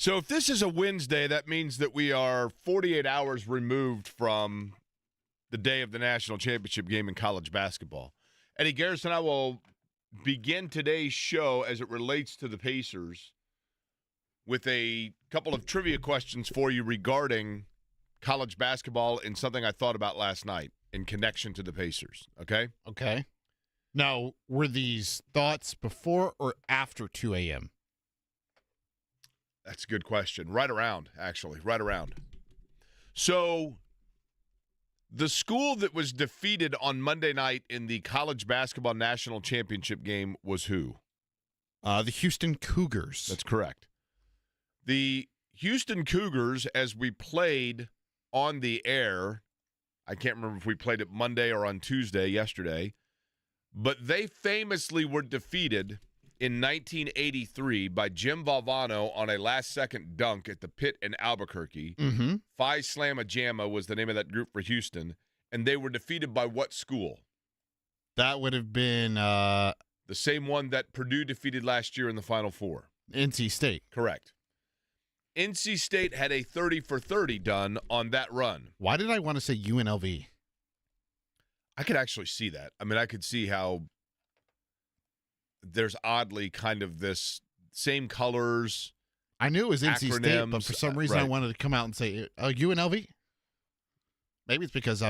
So if this is a Wednesday, that means that we are 48 hours removed from the day of the national championship game in college basketball. Eddie Garrison and I will begin today's show as it relates to the Pacers with a couple of trivia questions for you regarding college basketball and something I thought about last night in connection to the Pacers, okay? Okay. Now, were these thoughts before or after 2 a.m.? That's a good question. Right around, actually. Right around. So, the school that was defeated on Monday night in the college basketball national championship game was who? The Houston Cougars. That's correct. The Houston Cougars, as we played on the air, I can't remember if we played it Monday or on Tuesday yesterday, but they famously were defeated in 1983 by Jim Valvano on a last-second dunk at the Pit in Albuquerque. Mm-hmm. Phi Slamma Jamma was the name of that group for Houston, and they were defeated by what school? That would have been The same one that Purdue defeated last year in the Final Four. NC State. Correct. NC State had a 30 for 30 done on that run. Why did I want to say UNLV? I could actually see that. I mean, I could see how there's oddly kind of this same colors. I knew it was NC State, acronyms, but for some reason I right. wanted to come out and say UNLV. Maybe it's because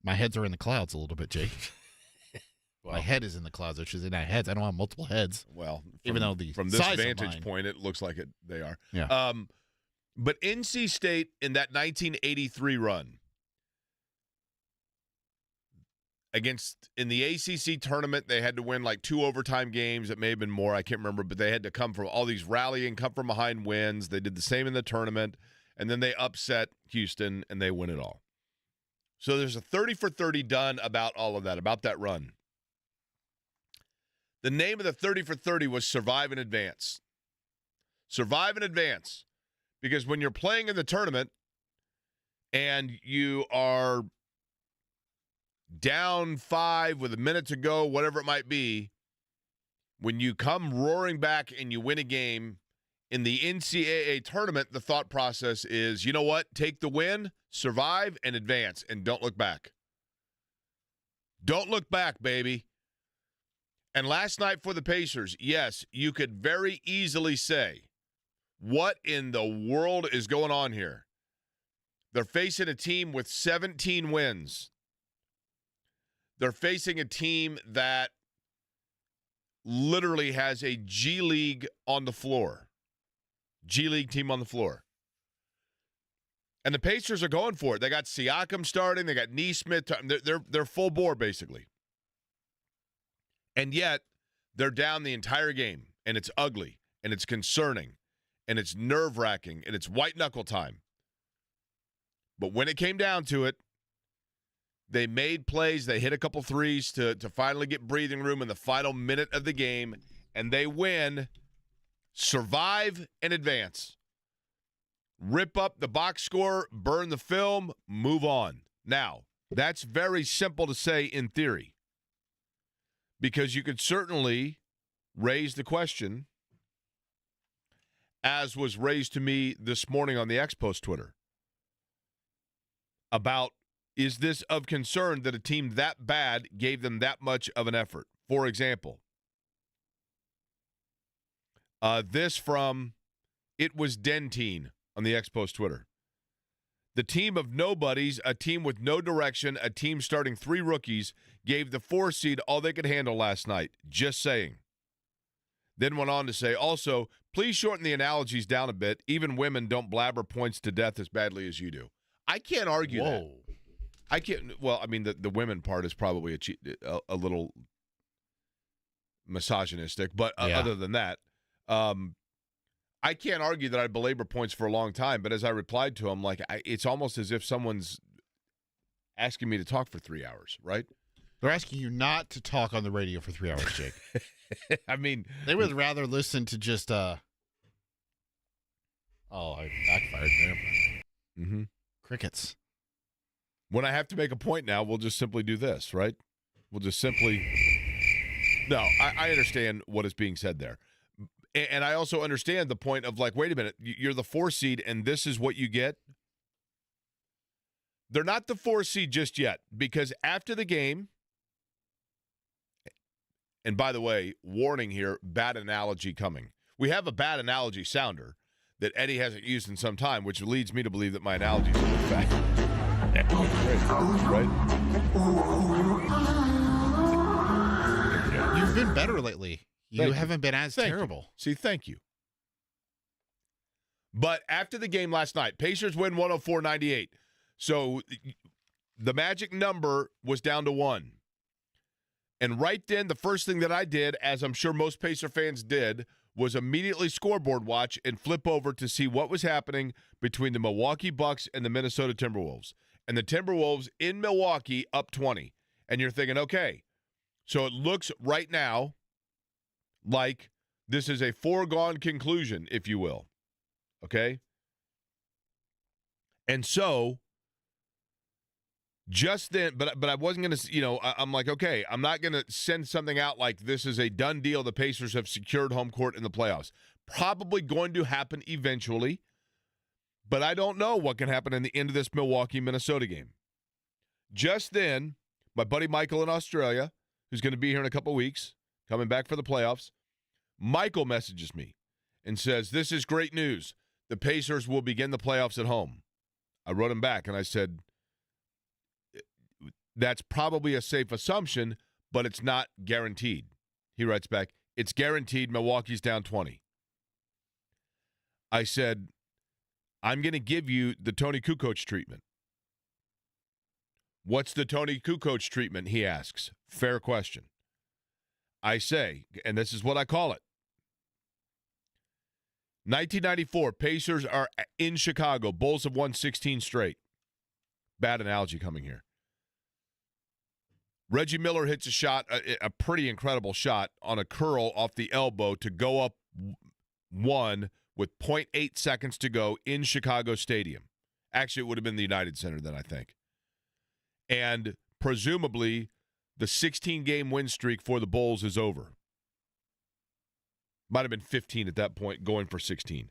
my heads are in the clouds a little bit, Jake. Well, my head is in the clouds, which is in our heads. I don't have multiple heads. Well, even though from this size vantage point, it looks like they are. Yeah. But NC State in that 1983 run in the ACC tournament, they had to win like 2 overtime games. It may have been more. I can't remember, but they had to come from all these rallying, come from behind wins. They did the same in the tournament, and then they upset Houston, and they win it all. So there's a 30 for 30 done about all of that, about that run. The name of the 30 for 30 was Survive in Advance. Survive in Advance. Because when you're playing in the tournament and you are down 5 with a minute to go, whatever it might be, when you come roaring back and you win a game in the NCAA tournament, the thought process is, you know what? Take the win, survive, and advance, and don't look back. Don't look back, baby. And last night for the Pacers, yes, you could very easily say, what in the world is going on here? They're facing a team with 17 wins. They're facing a team that literally has a G League on the floor. G League team on the floor. And the Pacers are going for it. They got Siakam starting. They got Nesmith. They're full bore, basically. And yet, they're down the entire game, and it's ugly, and it's concerning, and it's nerve-wracking, and it's white-knuckle time. But when it came down to it, they made plays. They hit a couple threes to finally get breathing room in the final minute of the game, and they win, survive, and advance. Rip up the box score, burn the film, move on. Now, that's very simple to say in theory. Because you could certainly raise the question, as was raised to me this morning on the X-Post Twitter, about is this of concern that a team that bad gave them that much of an effort? For example, this from It Was Dentine on the X-Post Twitter. The team of nobodies, a team with no direction, a team starting 3 rookies, gave the 4 seed all they could handle last night. Just saying. Then went on to say, also, please shorten the analogies down a bit. Even women don't blabber points to death as badly as you do. I can't argue that. I can't. Well, I mean, the women part is probably a little misogynistic, but other than that, I can't argue that I belabor points for a long time, but as I replied to him, it's almost as if someone's asking me to talk for 3 hours, right? They're asking you not to talk on the radio for 3 hours, Jake. I mean, they would rather listen to just I backfired there. Mm-hmm. Crickets. When I have to make a point now, we'll just simply do this, right? We'll just simply. No, I understand what is being said there. And I also understand the point of like, wait a minute, you're the 4 seed and this is what you get. They're not the 4 seed just yet because after the game, and by the way, warning here, bad analogy coming. We have a bad analogy sounder that Eddie hasn't used in some time, which leads me to believe that my analogies are in fact. Right? You've been better lately. You Thank haven't been as terrible. See, thank you. But after the game last night, Pacers win 104-98. So the magic number was down to 1. And right then, the first thing that I did, as I'm sure most Pacer fans did, was immediately scoreboard watch and flip over to see what was happening between the Milwaukee Bucks and the Minnesota Timberwolves. And the Timberwolves in Milwaukee up 20. And you're thinking, okay, so it looks right now like this is a foregone conclusion, if you will. Okay? And so, just then, but I wasn't going to, I'm like, okay, I'm not going to send something out like this is a done deal. The Pacers have secured home court in the playoffs. Probably going to happen eventually, but I don't know what can happen in the end of this Milwaukee-Minnesota game. Just then, my buddy Michael in Australia, who's going to be here in a couple weeks, coming back for the playoffs, Michael messages me and says, this is great news. The Pacers will begin the playoffs at home. I wrote him back, and I said, that's probably a safe assumption, but it's not guaranteed. He writes back, it's guaranteed Milwaukee's down 20. I said, I'm going to give you the Tony Kukoc treatment. What's the Tony Kukoc treatment, he asks. Fair question. I say, and this is what I call it. 1994, Pacers are in Chicago. Bulls have won 16 straight. Bad analogy coming here. Reggie Miller hits a shot, a pretty incredible shot, on a curl off the elbow to go up 1 with 0.8 seconds to go in Chicago Stadium. Actually, it would have been the United Center then, I think. And presumably, the 16-game win streak for the Bulls is over. Might have been 15 at that point, going for 16.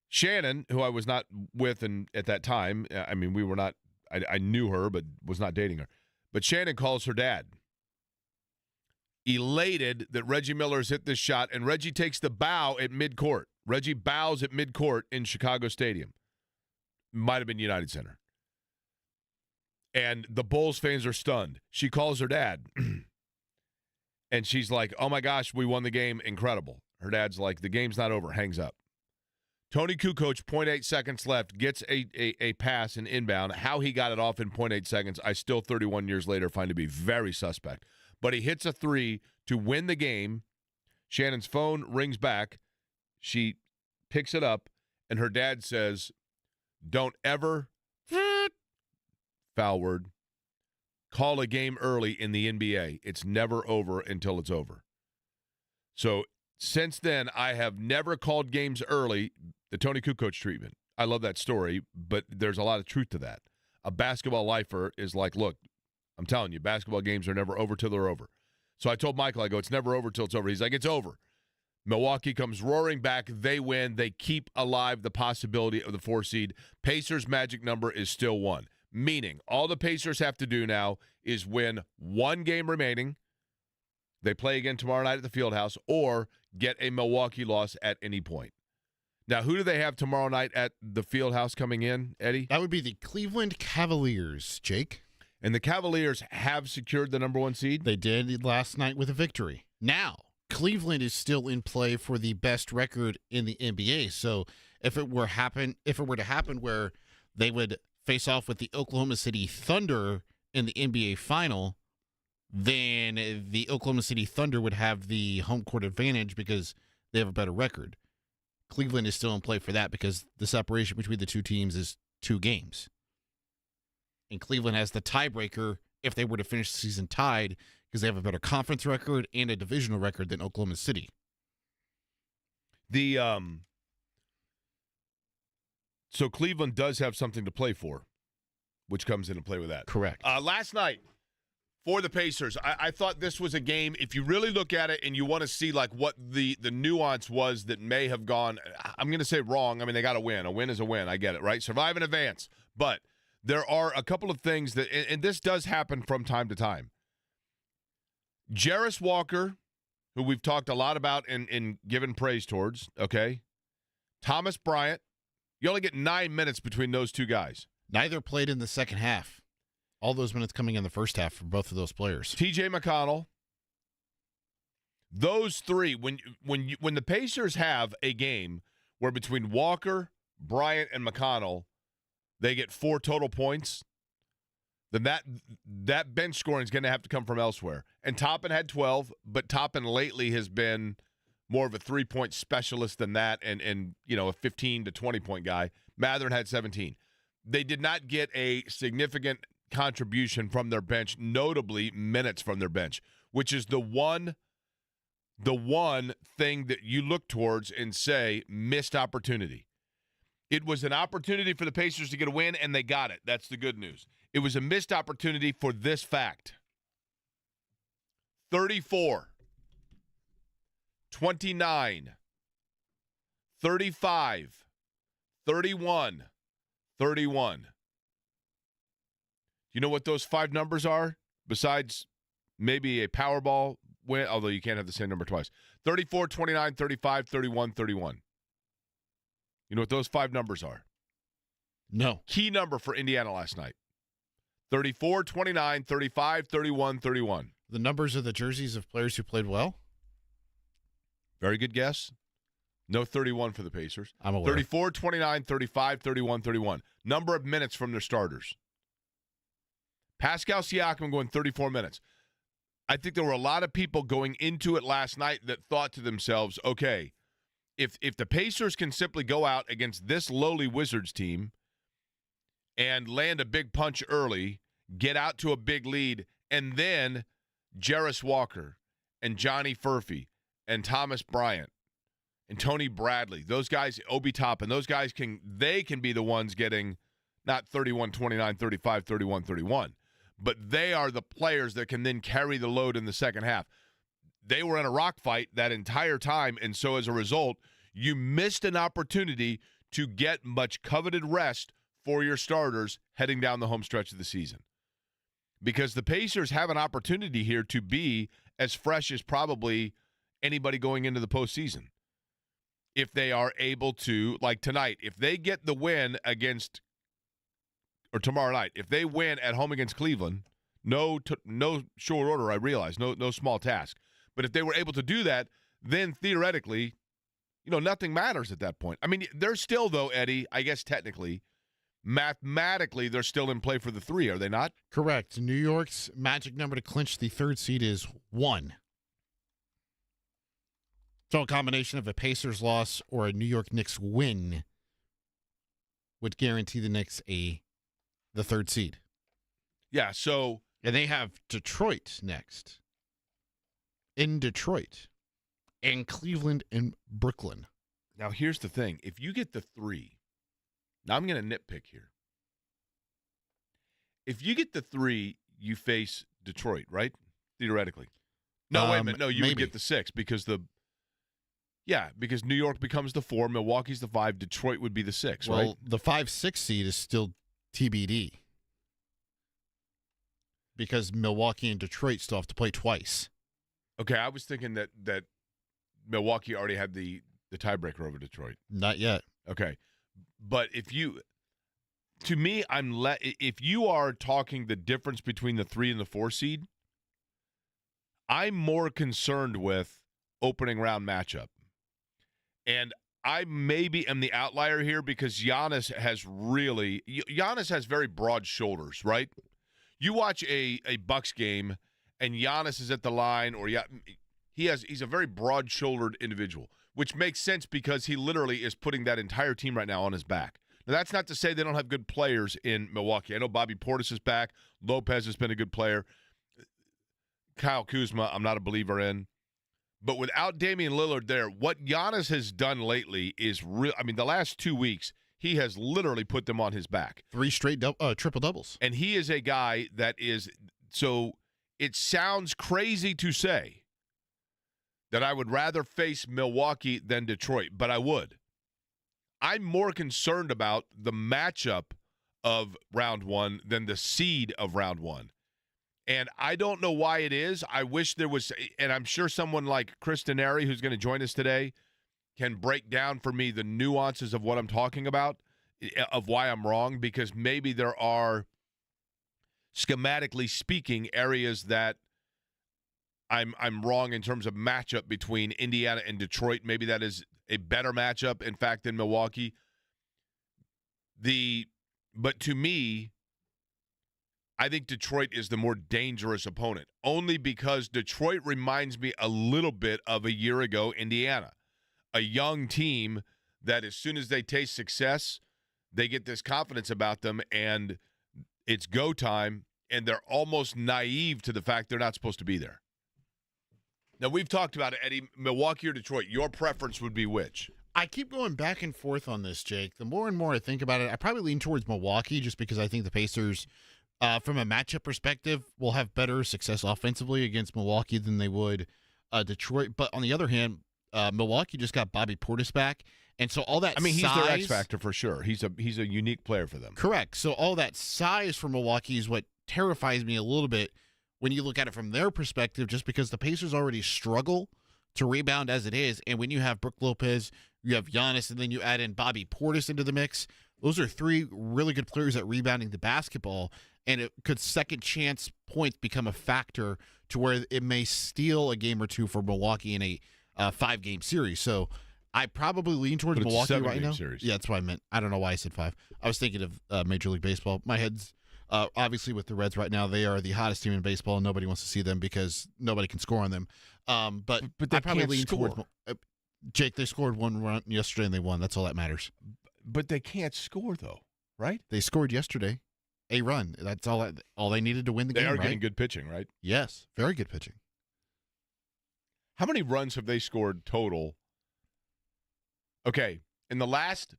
Shannon, who I was not with at that time, I mean, we were not, I knew her, but was not dating her. But Shannon calls her dad. Elated that Reggie Miller's hit this shot, and Reggie takes the bow at midcourt. Reggie bows at midcourt in Chicago Stadium. Might have been United Center. And the Bulls fans are stunned. She calls her dad. And she's like, oh, my gosh, we won the game. Incredible. Her dad's like, the game's not over. Hangs up. Tony Kukoc, 0.8 seconds left, gets a pass in inbound. How he got it off in 0.8 seconds, I still, 31 years later, find to be very suspect. But he hits a 3 to win the game. Shannon's phone rings back. She picks it up, and her dad says, don't ever, foul word, call a game early in the NBA. It's never over until it's over. So since then, I have never called games early, the Tony Kukoc treatment. I love that story, but there's a lot of truth to that. A basketball lifer is like, look, I'm telling you, basketball games are never over till they're over. So I told Michael, I go, it's never over till it's over. He's like, it's over. Milwaukee comes roaring back. They win. They keep alive the possibility of the 4 seed. Pacers' magic number is still 1. Meaning, all the Pacers have to do now is win 1 game remaining. They play again tomorrow night at the Fieldhouse, or get a Milwaukee loss at any point. Now, who do they have tomorrow night at the Fieldhouse coming in, Eddie? That would be the Cleveland Cavaliers, Jake. And the Cavaliers have secured the number 1 seed? They did last night with a victory. Now, Cleveland is still in play for the best record in the NBA. So if it were to happen where they would face off with the Oklahoma City Thunder in the NBA final, then the Oklahoma City Thunder would have the home court advantage because they have a better record. Cleveland is still in play for that because the separation between the two teams is 2 games. And Cleveland has the tiebreaker if they were to finish the season tied because they have a better conference record and a divisional record than Oklahoma City. So Cleveland does have something to play for, which comes into play with that. Correct. Last night, For the Pacers, I thought this was a game, if you really look at it and you want to see like what the nuance was that may have gone, I'm going to say wrong. I mean, they got to win. A win is a win. I get it, right? Survive and advance. But there are a couple of things that, and this does happen from time to time. Jarris Walker, who we've talked a lot about and given praise towards, okay? Thomas Bryant, you only get 9 minutes between those two guys. Neither played in the second half. All those minutes coming in the first half for both of those players. TJ McConnell. Those three, when the Pacers have a game where between Walker, Bryant, and McConnell, they get 4 total points, then that bench scoring is going to have to come from elsewhere. And Toppin had 12, but Toppin lately has been more of a 3-point specialist than that, and a 15 to 20-point guy. Matherin had 17. They did not get a significant contribution from their bench, notably minutes from their bench, which is the one thing that you look towards and say missed opportunity. It was an opportunity for the Pacers to get a win, and they got it. That's the good news. It was a missed opportunity for this fact. 34, 29, 35, 31, 31. You know what those 5 numbers are? Besides maybe a Powerball win, although you can't have the same number twice. 34, 29, 35, 31, 31. You know what those 5 numbers are? No. Key number for Indiana last night. 34, 29, 35, 31, 31. The numbers of the jerseys of players who played well? Very good guess. No 31 for the Pacers. I'm aware. 34, 29, 35, 31, 31. Number of minutes from their starters. Pascal Siakam going 34 minutes. I think there were a lot of people going into it last night that thought to themselves, okay, if the Pacers can simply go out against this lowly Wizards team and land a big punch early, get out to a big lead, and then Jarris Walker and Johnny Furphy and Thomas Bryant and Tony Bradley, those guys, Obi Toppin, those guys can be the ones getting not 31, 29, 35, 31, 31. But they are the players that can then carry the load in the second half. They were in a rock fight that entire time, and so as a result, you missed an opportunity to get much coveted rest for your starters heading down the home stretch of the season. Because the Pacers have an opportunity here to be as fresh as probably anybody going into the postseason. If they are able to, like tonight, if they get the win against or tomorrow night, if they win at home against Cleveland, no short order, I realize, no small task. But if they were able to do that, then theoretically, nothing matters at that point. I mean, they're still, though, Eddie, I guess technically, mathematically, they're still in play for the 3, are they not? Correct. New York's magic number to clinch the 3rd seed is 1. So a combination of a Pacers loss or a New York Knicks win would guarantee the Knicks the 3rd seed. Yeah, so... And they have Detroit next. In Detroit. And Cleveland and Brooklyn. Now, here's the thing. If you get the 3, now I'm going to nitpick here. If you get the 3, you face Detroit, right? Theoretically. No, wait a minute. No, you would get the 6 because because New York becomes the 4, Milwaukee's the 5, Detroit would be the 6, right? Well, the 5-6 seed is still TBD. Because Milwaukee and Detroit still have to play twice. Okay, I was thinking that Milwaukee already had the tiebreaker over Detroit. Not yet. Okay. But if you are talking the difference between the 3 and the 4 seed, I'm more concerned with opening round matchup. And I maybe am the outlier here because Giannis has very broad shoulders, right? You watch a Bucks game and Giannis is at the line, or he's a very broad-shouldered individual, which makes sense because he literally is putting that entire team right now on his back. Now, that's not to say they don't have good players in Milwaukee. I know Bobby Portis is back. Lopez has been a good player. Kyle Kuzma, I'm not a believer in. But without Damian Lillard there, what Giannis has done lately is real. I mean, the last 2 weeks, he has literally put them on his back. 3 straight triple doubles. And he is a guy that is so it sounds crazy to say that I would rather face Milwaukee than Detroit, but I would. I'm more concerned about the matchup of round one than the seed of round one. And I don't know why it is. I wish there was, and I'm sure someone like Chris Denari, who's going to join us today, can break down for me the nuances of what I'm talking about, of why I'm wrong, because maybe there are, schematically speaking, areas that I'm wrong in terms of matchup between Indiana and Detroit. Maybe that is a better matchup, in fact, than Milwaukee. But to me, I think Detroit is the more dangerous opponent, only because Detroit reminds me a little bit of a year ago Indiana, a young team that as soon as they taste success, they get this confidence about them, and it's go time, and they're almost naive to the fact they're not supposed to be there. Now, we've talked about it, Eddie, Milwaukee or Detroit. Your preference would be which? I keep going back and forth on this, Jake. The more and more I think about it, I probably lean towards Milwaukee just because I think the Pacers, from a matchup perspective, will have better success offensively against Milwaukee than they would Detroit. But on the other hand, Milwaukee just got Bobby Portis back, and so all that he's size, their X factor for sure. He's a unique player for them. Correct. So all that size for Milwaukee is what terrifies me a little bit when you look at it from their perspective, just because the Pacers already struggle to rebound as it is, and when you have Brook Lopez, you have Giannis, and then you add in Bobby Portis into the mix, those are three really good players at rebounding the basketball, and it could second chance points become a factor to where it may steal a game or two for Milwaukee in a 5-game series. So I probably lean towards Milwaukee right now. Series. Yeah, that's what I meant. I don't know why I said 5. I was thinking of Major League Baseball. My head's obviously with the Reds right now. They are the hottest team in baseball, and nobody wants to see them because nobody can score on them. But they I probably can't lean score. towards Jake. They scored one run yesterday, and they won. That's all that matters. But they can't score, though, right? They scored yesterday, a run. That's all they needed to win the game. They are right? getting good pitching, right? Yes, very good pitching. How many runs have they scored total? Okay, in the last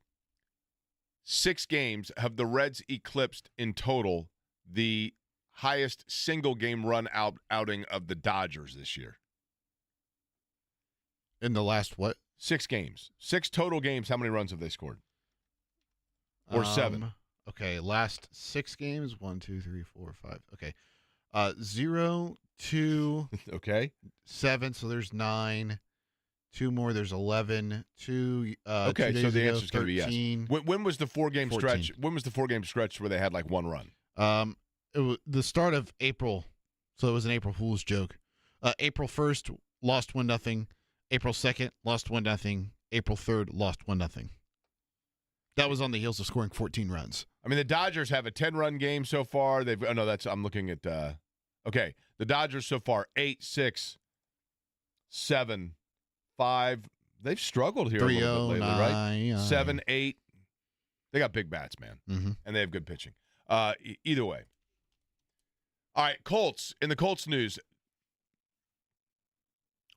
6 games, have the Reds eclipsed in total the highest single-game outing of the Dodgers this year? In the last what? 6 games. 6 total games, how many runs have they scored? Or 7? Okay, last 6 games. 1, 2, 3, 4, 5. Okay. 0, 2, okay. 7, so there's 9. 2 more, there's 11. 2 okay, 2 days so the ago, answer's going to be yes. When was the 4-game 14. stretch? When was the 4-game stretch where they had like 1 run? It was the start of April, so it was an April Fool's joke. April 1st, lost 1-0. April 2nd, lost 1-0. April 3rd, lost 1-0. That was on the heels of scoring 14 runs. I mean, the Dodgers have a 10-run game so far. I'm looking at, okay, the Dodgers so far, 8, 6, 7, 5. They've struggled here a little bit lately, right? 7, 8. They got big bats, man, and they have good pitching. Either way. All right, Colts. In the Colts news,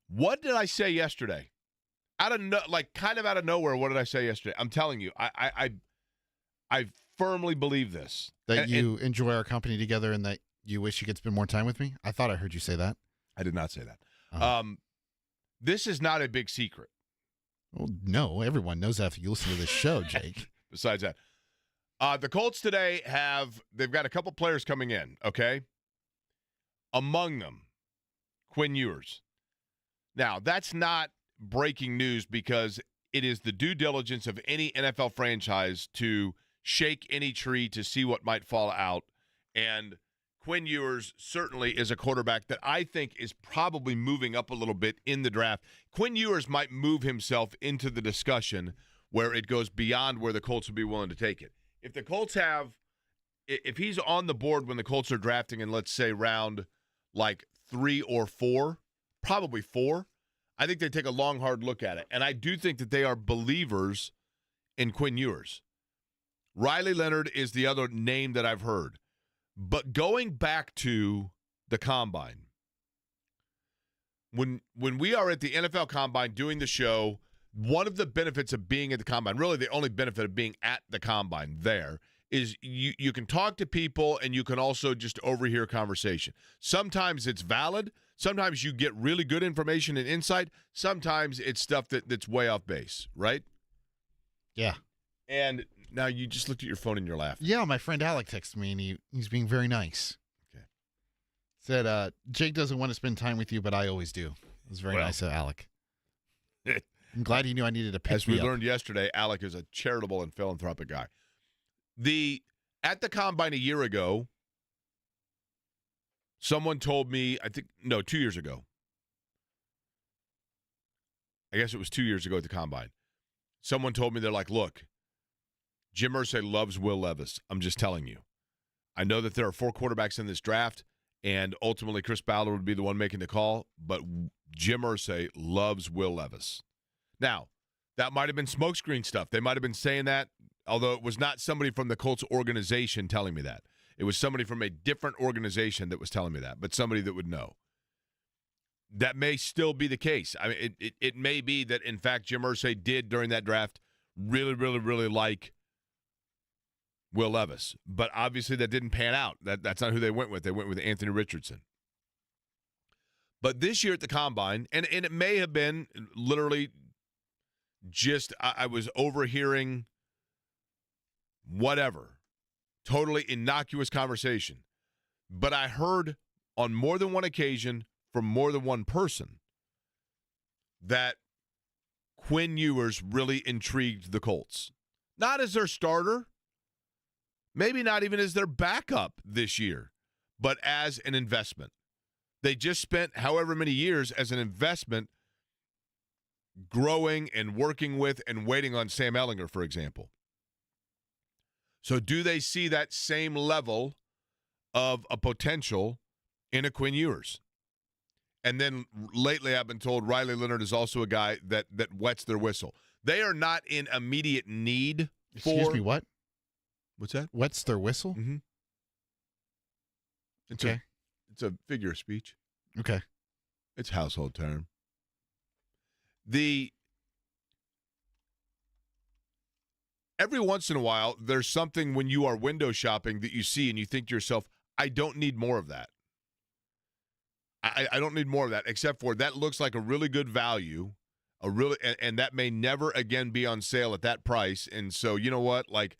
what did I say yesterday? Kind of out of nowhere, what did I say yesterday? I'm telling you, I firmly believe this. That you enjoy our company together and that you wish you could spend more time with me? I thought I heard you say that. I did not say that. Uh-huh. This is not a big secret. Well, no, everyone knows that if you listen to this show, Jake. Besides that, the Colts today they've got a couple players coming in, okay? Among them, Quinn Ewers. Now, that's not breaking news because it is the due diligence of any NFL franchise to shake any tree to see what might fall out. And Quinn Ewers certainly is a quarterback that I think is probably moving up a little bit in the draft. Quinn Ewers might move himself into the discussion where it goes beyond where the Colts would be willing to take it. If the Colts if he's on the board when the Colts are drafting in, let's say, round like 3 or 4, probably 4, I think they take a long, hard look at it. And I do think that they are believers in Quinn Ewers. Riley Leonard is the other name that I've heard. But going back to the Combine, when we are at the NFL Combine doing the show, one of the benefits of being at the Combine, really the only benefit of being at the Combine there, is you can talk to people and you can also just overhear conversation. Sometimes it's valid. Sometimes you get really good information and insight. Sometimes it's stuff that's way off base, right? Yeah. And now you just looked at your phone and you're laughing. Yeah, my friend Alec texted me, and he's being very nice. Okay. Said, Jake doesn't want to spend time with you, but I always do. It was very nice of Alec. I'm glad he knew I needed to pick me up. As we learned yesterday, Alec is a charitable and philanthropic guy. At the Combine a year ago, someone told me, 2 years ago. I guess it was 2 years ago at the Combine. Someone told me, they're like, look, Jim Irsay loves Will Levis. I'm just telling you. I know that there are 4 quarterbacks in this draft, and ultimately Chris Ballard would be the one making the call, but Jim Irsay loves Will Levis. Now, that might have been smokescreen stuff. They might have been saying that, although it was not somebody from the Colts organization telling me that. It was somebody from a different organization that was telling me that, but somebody that would know. That may still be the case. I mean, it may be that, in fact, Jim Irsay did, during that draft, really, really, really like Will Levis. But obviously that didn't pan out. That's not who they went with. They went with Anthony Richardson. But this year at the Combine, and it may have been literally just I was overhearing whatever, totally innocuous conversation. But I heard on more than one occasion from more than one person that Quinn Ewers really intrigued the Colts. Not as their starter, maybe not even as their backup this year, but as an investment. They just spent however many years as an investment growing and working with and waiting on Sam Ehlinger, for example. So do they see that same level of a potential in a Quinn Ewers? And then lately I've been told Riley Leonard is also a guy that wets their whistle. They are not in immediate need for... Excuse me, what? What's that? Wets their whistle? Mm-hmm. Okay. It's a figure of speech. Okay. It's a household term. Every once in a while, there's something when you are window shopping that you see and you think to yourself, I don't need more of that. I don't need more of that, except for that looks like a really good value, and that may never again be on sale at that price. And so, you know what? Like,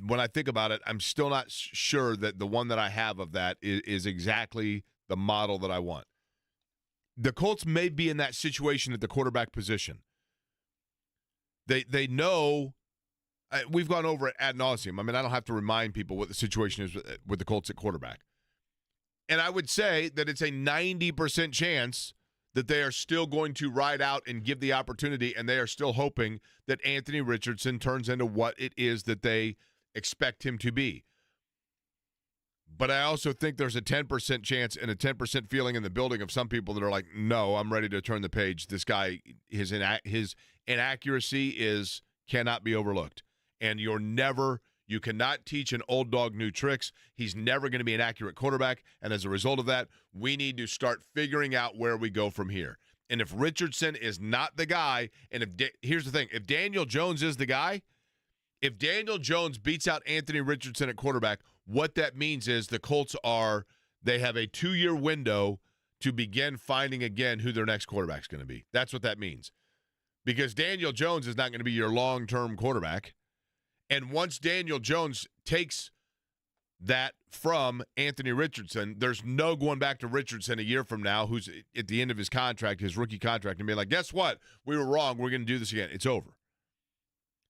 when I think about it, I'm still not sure that the one that I have of that is exactly the model that I want. The Colts may be in that situation at the quarterback position. They know, we've gone over it ad nauseum. I mean, I don't have to remind people what the situation is with the Colts at quarterback. And I would say that it's a 90% chance that they are still going to ride out and give the opportunity, and they are still hoping that Anthony Richardson turns into what it is that they expect him to be. But I also think there's a 10% chance and a 10% feeling in the building of some people that are like, no, I'm ready to turn the page. This guy, his inaccuracy cannot be overlooked. And you cannot teach an old dog new tricks. He's never going to be an accurate quarterback. And as a result of that, we need to start figuring out where we go from here. And if Richardson is not the guy, and here's the thing, if Daniel Jones is the guy, if Daniel Jones beats out Anthony Richardson at quarterback, what that means is the Colts they have a 2-year window to begin finding again who their next quarterback is going to be. That's what that means. Because Daniel Jones is not going to be your long-term quarterback. And once Daniel Jones takes that from Anthony Richardson, there's no going back to Richardson a year from now, who's at the end of his contract, his rookie contract, and be like, guess what? We were wrong. We're going to do this again. It's over.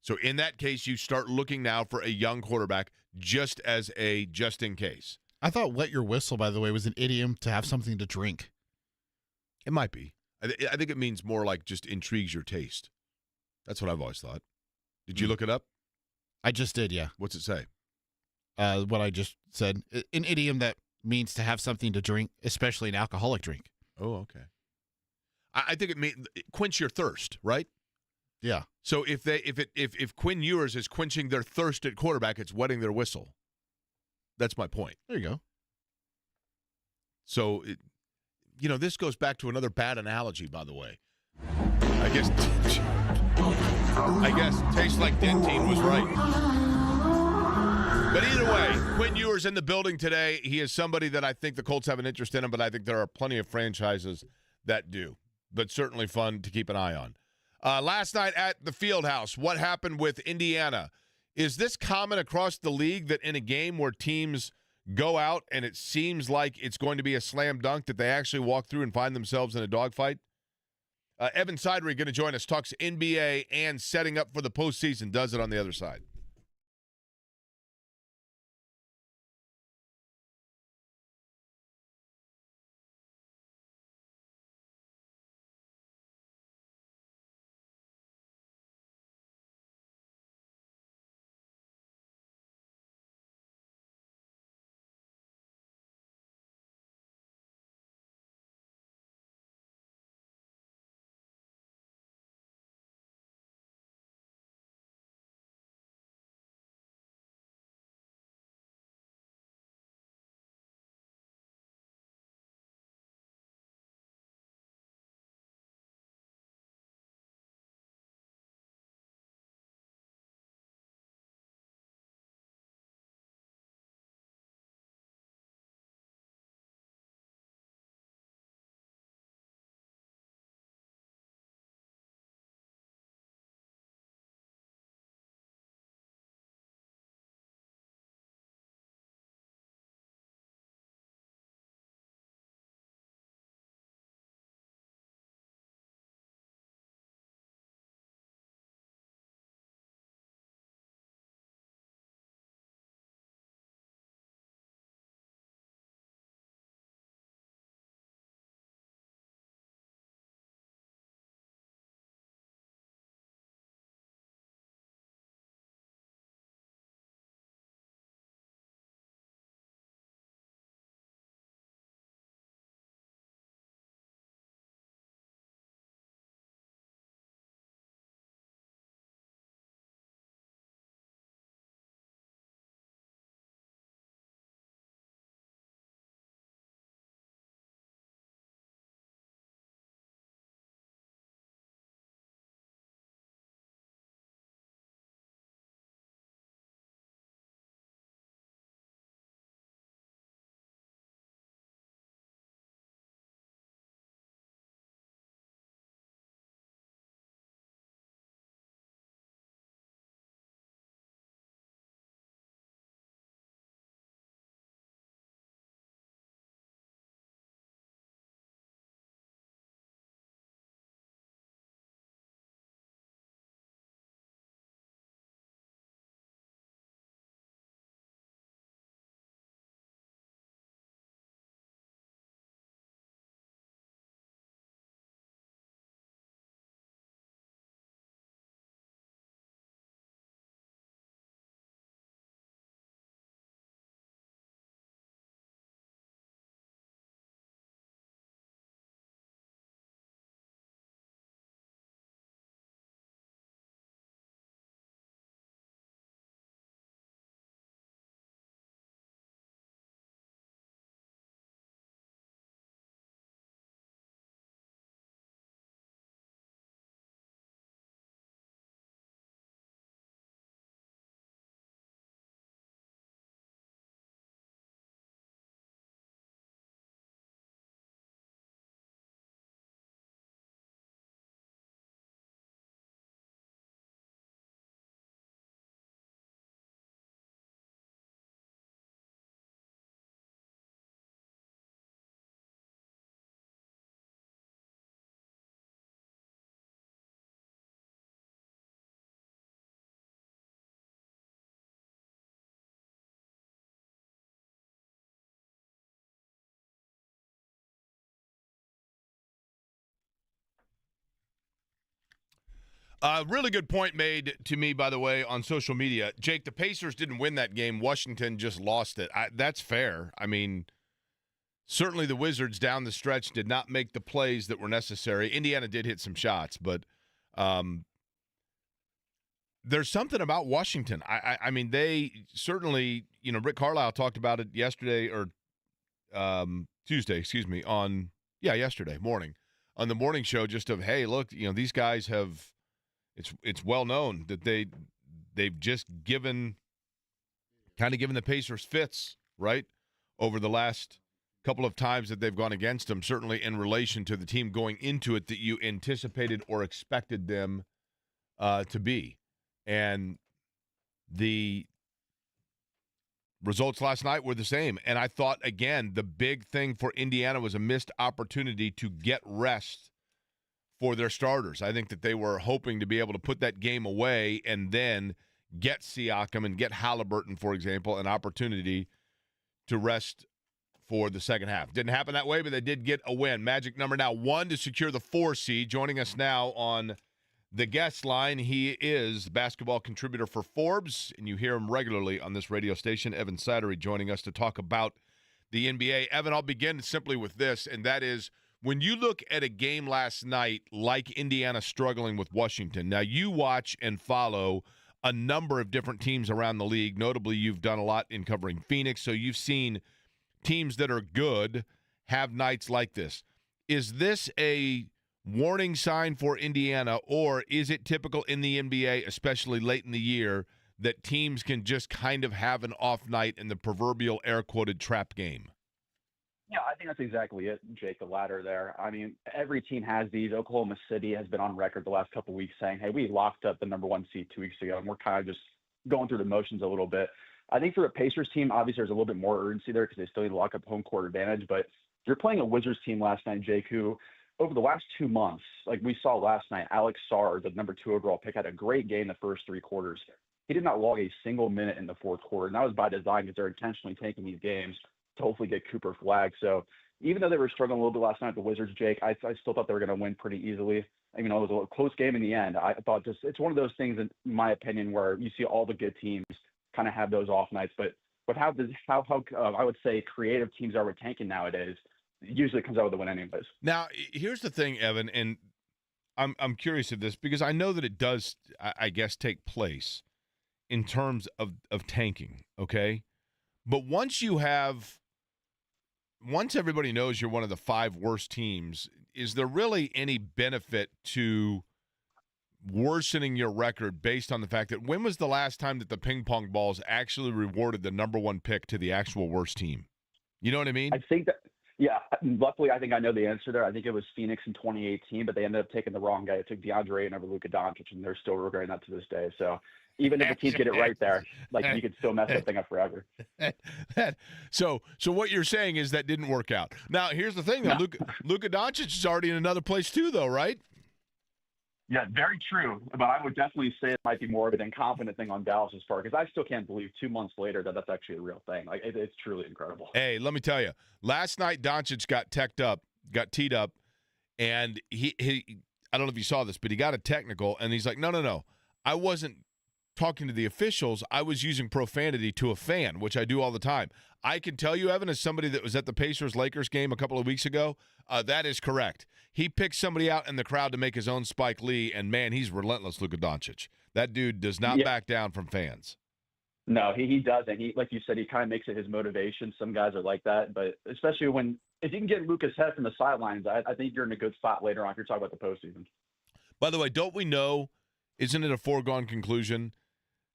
So in that case, you start looking now for a young quarterback just in case. I thought wet your whistle, by the way, was an idiom to have something to drink. It might be. I think it means more like just intrigues your taste. That's what I've always thought. Did you look it up? I just did, yeah. What's it say? What I just said. An idiom that means to have something to drink, especially an alcoholic drink. Oh, okay. I think it means quench your thirst, right? Yeah. So if Quinn Ewers is quenching their thirst at quarterback, it's wetting their whistle. That's my point. There you go. So, this goes back to another bad analogy, by the way. I guess Taste Like Dentine was right. But either way, Quinn Ewers in the building today. He is somebody that I think the Colts have an interest in him, but I think there are plenty of franchises that do. But certainly fun to keep an eye on. Last night at the Fieldhouse, what happened with Indiana? Is this common across the league that in a game where teams go out and it seems like it's going to be a slam dunk that they actually walk through and find themselves in a dogfight? Evan Sidery going to join us, talks NBA and setting up for the postseason, does it on the other side. Really good point made to me, by the way, on social media. Jake, the Pacers didn't win that game. Washington just lost it. That's fair. I mean, certainly the Wizards down the stretch did not make the plays that were necessary. Indiana did hit some shots, but there's something about Washington. I mean, they certainly, Rick Carlisle talked about it yesterday or Tuesday, yesterday morning on the morning show, just of, hey, look, these guys have – it's well known that they've just given kind of giving the Pacers fits, right, over the last couple of times that they've gone against them, certainly in relation to the team going into it that you anticipated or expected them to be. And the results last night were the same. And I thought, again, the big thing for Indiana was a missed opportunity to get rest for their starters. I think that they were hoping to be able to put that game away and then get Siakam and get Halliburton, for example, an opportunity to rest for the second half. Didn't happen that way, but they did get a win. Magic number now 1 to secure the 4 seed. Joining us now on the guest line, he is basketball contributor for Forbes, and you hear him regularly on this radio station. Evan Sidery joining us to talk about the NBA. Evan, I'll begin simply with this, and that is, when you look at a game last night like Indiana struggling with Washington, now you watch and follow a number of different teams around the league. Notably, you've done a lot in covering Phoenix, so you've seen teams that are good have nights like this. Is this a warning sign for Indiana, or is it typical in the NBA, especially late in the year, that teams can just kind of have an off night in the proverbial air-quoted trap game? Yeah, I think that's exactly it, Jake, the latter there. I mean, every team has these. Oklahoma City has been on record the last couple of weeks saying, hey, we locked up the number 1 seed 2 weeks ago, and we're kind of just going through the motions a little bit. I think for a Pacers team, obviously there's a little bit more urgency there because they still need to lock up home court advantage. But you're playing a Wizards team last night, Jake, who over the last 2 months, like we saw last night, Alex Sarr, the number 2 overall pick, had a great game the first 3 quarters. He did not log a single minute in the fourth quarter, and that was by design because they're intentionally taking these games to hopefully get Cooper flagged. So even though they were struggling a little bit last night, the Wizards, Jake, I still thought they were going to win pretty easily. I mean, it was a close game in the end. I thought it's one of those things, in my opinion, where you see all the good teams kind of have those off nights. But how I would say creative teams are with tanking nowadays, it usually comes out with a win anyways. Now, here's the thing, Evan, and I'm curious of this because I know that it does, I guess, take place in terms of tanking, okay? But once everybody knows you're one of the 5 worst teams, is there really any benefit to worsening your record based on the fact that when was the last time that the ping pong balls actually rewarded the number 1 pick to the actual worst team? You know what I mean? I think that, yeah, luckily I think I know the answer there. I think it was Phoenix in 2018, but they ended up taking the wrong guy. It took DeAndre and over Luka Doncic, and they're still regretting that to this day. So even if the teams get it right there, like you could still mess that thing up forever. So what you're saying is that didn't work out. Now, here's the thing, though. No. Luka Doncic is already in another place too, though, right? Yeah, very true. But I would definitely say it might be more of an incompetent thing on Dallas's part because I still can't believe 2 months later that that's actually a real thing. Like it's truly incredible. Hey, let me tell you, last night Doncic got teed up, and he I don't know if you saw this, but he got a technical, and he's like, no, I wasn't talking to the officials. I was using profanity to a fan, which I do all the time. I can tell you, Evan, as somebody that was at the Pacers-Lakers game a couple of weeks ago, that is correct. He picked somebody out in the crowd to make his own Spike Lee, and, man, he's relentless, Luka Doncic. That dude does not back down from fans. No, he doesn't. He, like you said, he kind of makes it his motivation. Some guys are like that, but especially if you can get Luka's head from the sidelines, I think you're in a good spot later on if you're talking about the postseason. By the way, don't we know, isn't it a foregone conclusion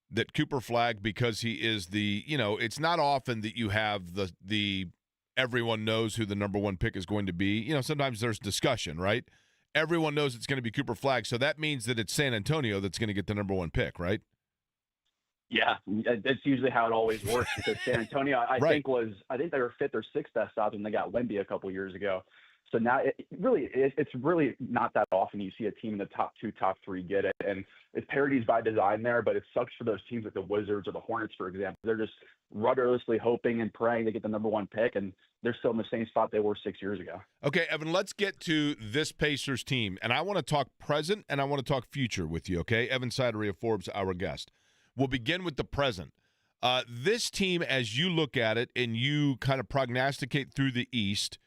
that Cooper flagged because he is it's not often that you have the everyone knows who the number 1 pick is going to be. Sometimes there's discussion, right? Everyone knows it's going to be Cooper flagged, so that means that it's San Antonio that's going to get the number 1 pick, right? Yeah, that's usually how it always works because San Antonio, I Right. think they were 5th or 6th best odds when they got Wemby a couple years ago. So now it's really not that often you see a team in the top 2, top 3 get it. And it's parodies by design there, but it sucks for those teams like the Wizards or the Hornets, for example. They're just rudderlessly hoping and praying to get the number 1 pick, and they're still in the same spot they were 6 years ago. Okay, Evan, let's get to this Pacers team. And I want to talk present and I want to talk future with you, okay? Evan Sidery of Forbes, our guest. We'll begin with the present. This team, as you look at it and you kind of prognosticate through the East,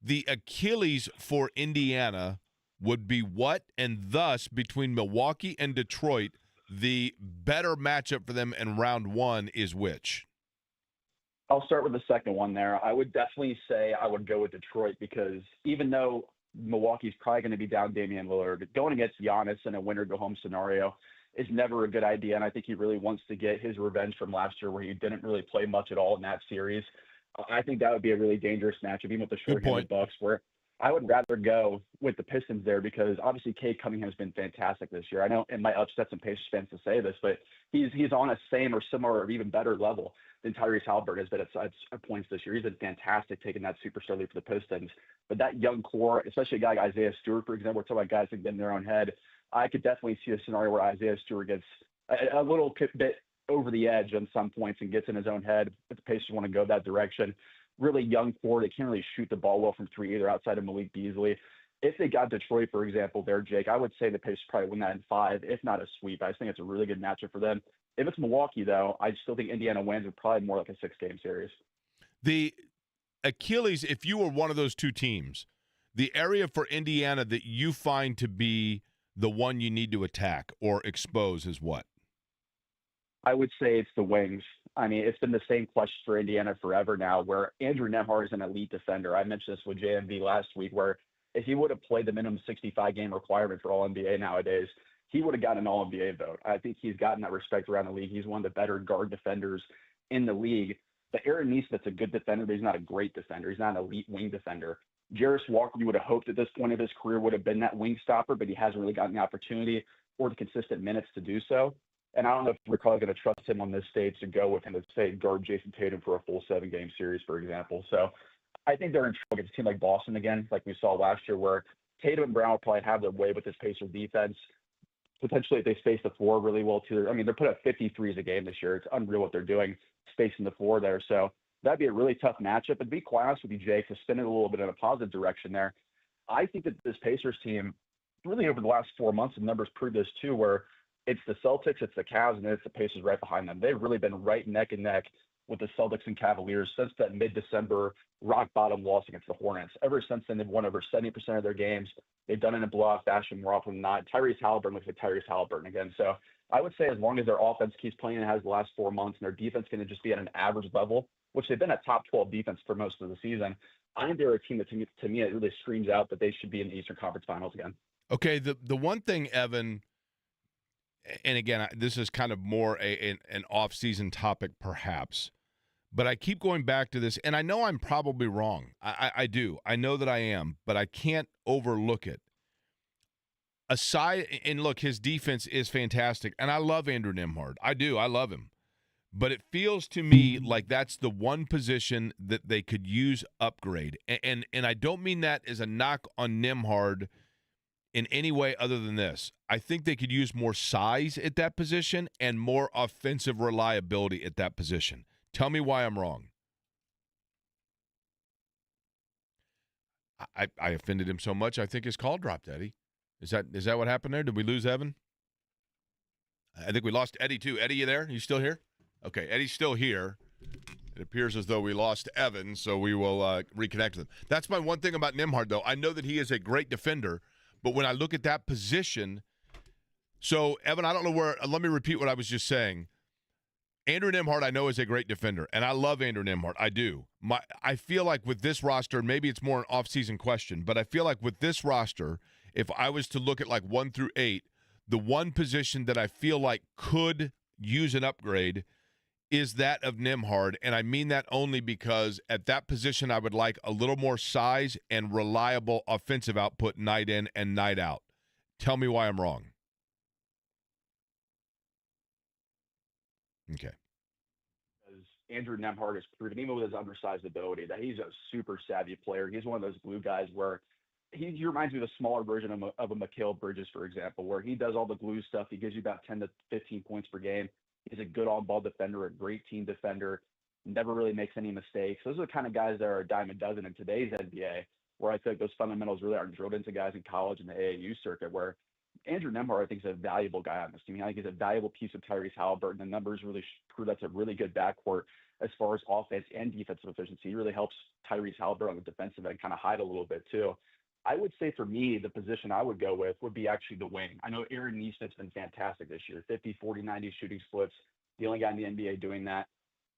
the Achilles for Indiana would be what? And thus, between Milwaukee and Detroit, the better matchup for them in round 1 is which? I'll start with the second one there. I would definitely say I would go with Detroit because even though Milwaukee's probably going to be down Damian Lillard, going against Giannis in a win-or-go-home scenario, is never a good idea. And I think he really wants to get his revenge from last year where he didn't really play much at all in that series. I think that would be a really dangerous matchup, even with the Good point. short-handed Bucks, where I would rather go with the Pistons there because obviously Cade Cunningham has been fantastic this year. I know it might upset some Pacers fans to say this, but he's on a same or similar or even better level than Tyrese Halliburton has been at points this year. He's been fantastic taking that superstar lead for the Pistons. But that young core, especially a guy like Isaiah Stewart, for example, we're talking about guys that get in their own head. I could definitely see a scenario where Isaiah Stewart gets a little bit over the edge on some points and gets in his own head if the Pacers want to go that direction. Really young core. They can't really shoot the ball well from three either outside of Malik Beasley. If they got Detroit, for example, there, Jake, I would say the Pacers probably win that in 5, if not a sweep. I just think it's a really good matchup for them. If it's Milwaukee, though, I still think Indiana wins with probably more like a 6-game series. The Achilles, if you were one of those two teams, the area for Indiana that you find to be the one you need to attack or expose is what? I would say it's the wings. I mean, it's been the same question for Indiana forever now, where Andrew Nembhard is an elite defender. I mentioned this with JMV last week, where if he would have played the minimum 65-game requirement for All-NBA nowadays, he would have gotten an All-NBA vote. I think he's gotten that respect around the league. He's one of the better guard defenders in the league. But Aaron Nesmith's a good defender, but he's not a great defender. He's not an elite wing defender. Jarris Walker, you would have hoped at this point of his career would have been that wing stopper, but he hasn't really gotten the opportunity or the consistent minutes to do so. And I don't know if we're probably going to trust him on this stage to go with him to, say, guard Jason Tatum for a full 7-game series, for example. So I think they're in trouble against a team like Boston again, like we saw last year, where Tatum and Brown will probably have their way with this Pacers defense. Potentially, if they space the floor really well, too. I mean, they're putting up 53s a game this year. It's unreal what they're doing, spacing the floor there. So that'd be a really tough matchup. And to be quite honest with you, Jake, to spin it a little bit in a positive direction there, I think that this Pacers team, really over the last 4 months, the numbers prove this, too, where it's the Celtics, it's the Cavs, and then it's the Pacers right behind them. They've really been right neck and neck with the Celtics and Cavaliers since that mid-December rock-bottom loss against the Hornets. Ever since then, they've won over 70% of their games. They've done it in blowout fashion more often than not. Tyrese Halliburton looks like Tyrese Halliburton again. So I would say as long as their offense keeps playing it has the last 4 months and their defense going to just be at an average level, which they've been at top 12 defense for most of the season, I think they're a team that, to me, it really screams out that they should be in the Eastern Conference Finals again. Okay, the one thing, Evan, and again, this is kind of more an off-season topic perhaps, but I keep going back to this, and I know I'm probably wrong. I do. I know that I am, but I can't overlook it. Aside, and look, his defense is fantastic, and I love Andrew Nembhard. I do. I love him. But it feels to me like that's the one position that they could use upgrade. And I don't mean that as a knock on Nembhard in any way other than this. I think they could use more size at that position and more offensive reliability at that position. Tell me why I'm wrong. I offended him so much, I think his call dropped, Eddie. Is that what happened there? Did we lose Evan? I think we lost Eddie, too. Eddie, you there? You still here? Okay, Eddie's still here. It appears as though we lost Evan, so we will reconnect with him. That's my one thing about Nembhard, though. I know that he is a great defender, but when I look at that position, so, Evan, I don't know where – let me repeat what I was just saying. Andrew Nembhard I know is a great defender, and I love Andrew Nembhard. I do. I feel like with this roster, maybe it's more an off-season question, but I feel like with this roster, if I was to look at like 1 through 8, the one position that I feel like could use an upgrade is that of Nembhard, and I mean that only because at that position I would like a little more size and reliable offensive output night in and night out. Tell me why I'm wrong. Okay. Because Andrew Nembhard has proven, even with his undersized ability, that he's a super savvy player. He's one of those glue guys where he reminds me of a smaller version of a Mikal Bridges, for example, where he does all the glue stuff. He gives you about 10 to 15 points per game. He's a good on-ball defender, a great team defender, never really makes any mistakes. Those are the kind of guys that are a dime a dozen in today's NBA, where I think those fundamentals really aren't drilled into guys in college and the AAU circuit, where Andrew Nembhard, I think, is a valuable guy on this team. I think he's a valuable piece of Tyrese Halliburton. The numbers really prove that's a really good backcourt as far as offense and defensive efficiency. He really helps Tyrese Halliburton on the defensive end kind of hide a little bit, too. I would say for me, the position I would go with would be actually the wing. I know Aaron Nesmith's been fantastic this year, 50, 40, 90 shooting splits, the only guy in the NBA doing that.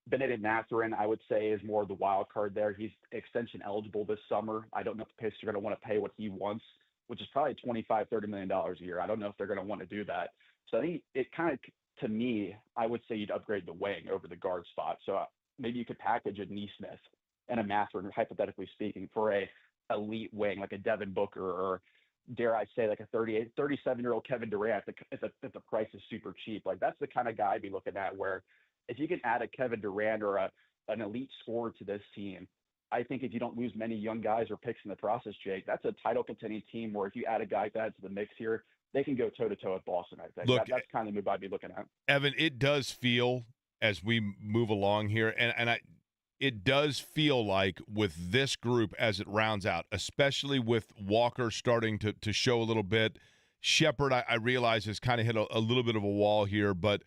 Benedict Mathurin, I would say, is more of the wild card there. He's extension eligible this summer. I don't know if the Pacers are going to want to pay what he wants which is probably $25-30 million a year. I don't know if they're going to want to do that. So I think it kind of, to me, I would say you'd upgrade the wing over the guard spot. So maybe you could package a Neesmith and a Mathurin, hypothetically speaking, for a elite wing like a Devin Booker, or dare I say like a 37-year-old Kevin Durant if the price is super cheap. Like that's the kind of guy I'd be looking at, where if you can add a Kevin Durant or an elite scorer to this team, I think if you don't lose many young guys or picks in the process, Jake, that's a title contending team where if you add a guy like that to the mix here, they can go toe to toe at Boston. I think Look, that's kind of the move I'd be looking at. Evan, it does feel as we move along here, it does feel like with this group as it rounds out, especially with Walker starting to show a little bit. Shepard, I realize, has kind of hit a little bit of a wall here, but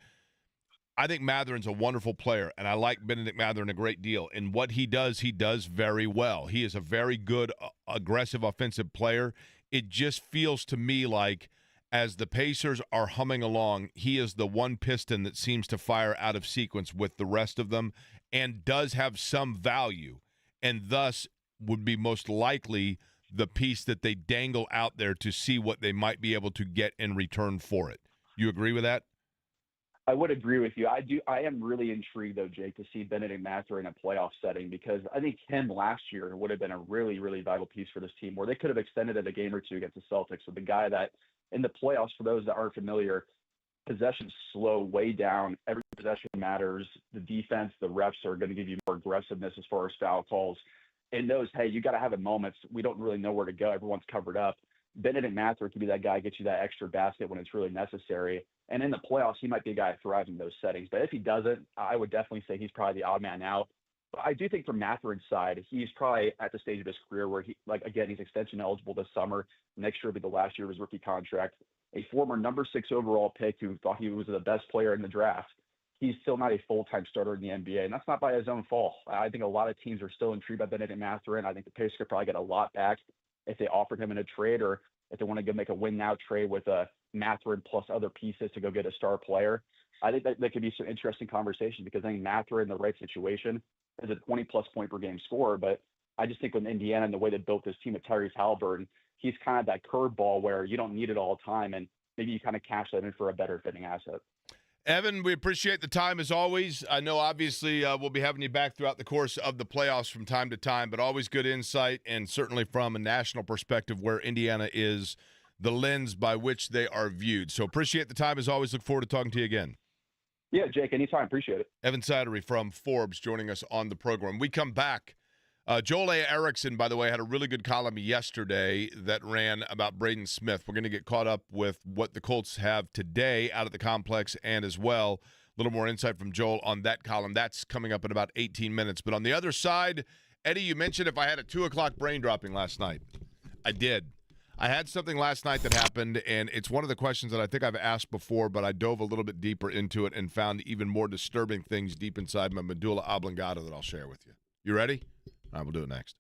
I think Matherin's a wonderful player, and I like Bennedict Mathurin a great deal. And what he does very well. He is a very good, aggressive offensive player. It just feels to me like as the Pacers are humming along, he is the one piston that seems to fire out of sequence with the rest of them and does have some value, and thus would be most likely the piece that they dangle out there to see what they might be able to get in return for it. You agree with that? I would agree with you. I am really intrigued, though, Jake, to see Bennedict Mathurin in a playoff setting, because I think him last year would have been a really, really vital piece for this team, where they could have extended it a game or two against the Celtics with the guy that in the playoffs, for those that aren't familiar, possessions slow way down. Every possession matters. The defense, the refs are going to give you more aggressiveness as far as foul calls. In those, hey, you got to have a moments. We don't really know where to go. Everyone's covered up. Bennedict Mathurin can be that guy, get you that extra basket when it's really necessary. And in the playoffs, he might be a guy that thrives in those settings. But if he doesn't, I would definitely say he's probably the odd man out. But I do think from Mathurin's side, he's probably at the stage of his career where he's extension eligible this summer. Next year will be the last year of his rookie contract. A former number 6 overall pick who thought he was the best player in the draft. He's still not a full-time starter in the NBA, and that's not by his own fault. I think a lot of teams are still intrigued by Bennedict Mathurin. I think the Pacers could probably get a lot back if they offered him in a trade, or if they want to go make a win-now trade with a Mathurin plus other pieces to go get a star player. I think that could be some interesting conversation, because I think Mathurin in the right situation is a 20-plus point per game scorer. But I just think with Indiana and the way they built this team with Tyrese Halliburton, he's kind of that curveball where you don't need it all the time, and maybe you kind of cash that in for a better fitting asset. Evan, we appreciate the time as always. I know obviously we'll be having you back throughout the course of the playoffs from time to time, but always good insight, and certainly from a national perspective where Indiana is, the lens by which they are viewed. So appreciate the time as always. Look forward to talking to you again. Yeah, Jake, anytime. Appreciate it. Evan Sattery from Forbes joining us on the program. We come back. Joel A. Erickson, by the way, had a really good column yesterday that ran about Braden Smith. We're going to get caught up with what the Colts have today out of the complex, and as well, a little more insight from Joel on that column. That's coming up in about 18 minutes. But on the other side, Eddie, you mentioned if I had a 2 o'clock brain dropping last night. I did. I had something last night that happened, and it's one of the questions that I think I've asked before, but I dove a little bit deeper into it and found even more disturbing things deep inside my medulla oblongata that I'll share with you. You ready? All right, we'll do it next.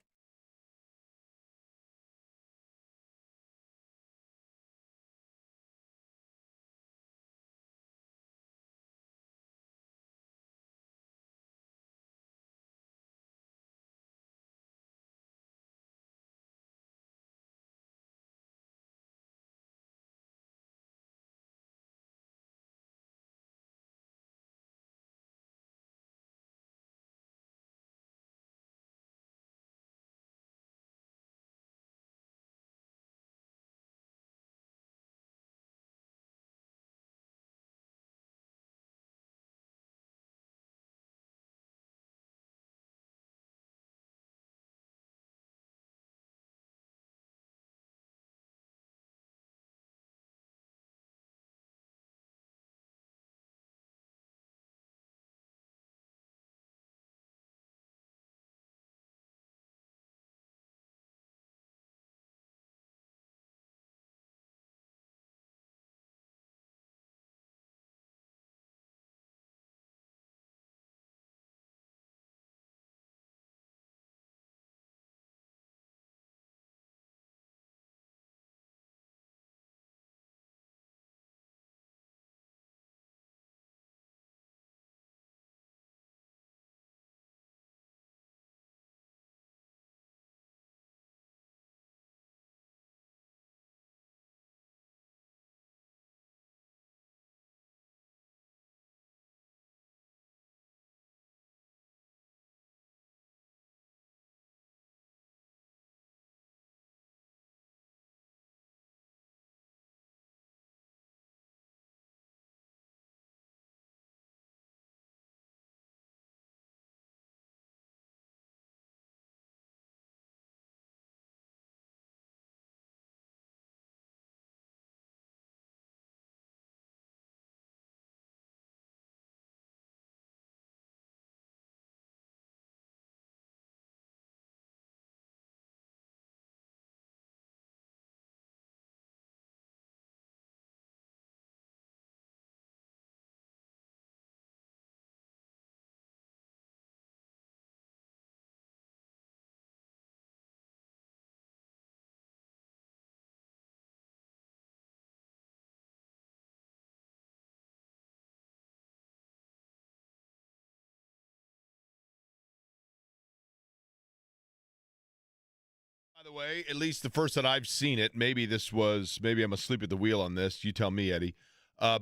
By the way, at least the first that I've seen it, maybe I'm asleep at the wheel on this. You tell me, Eddie.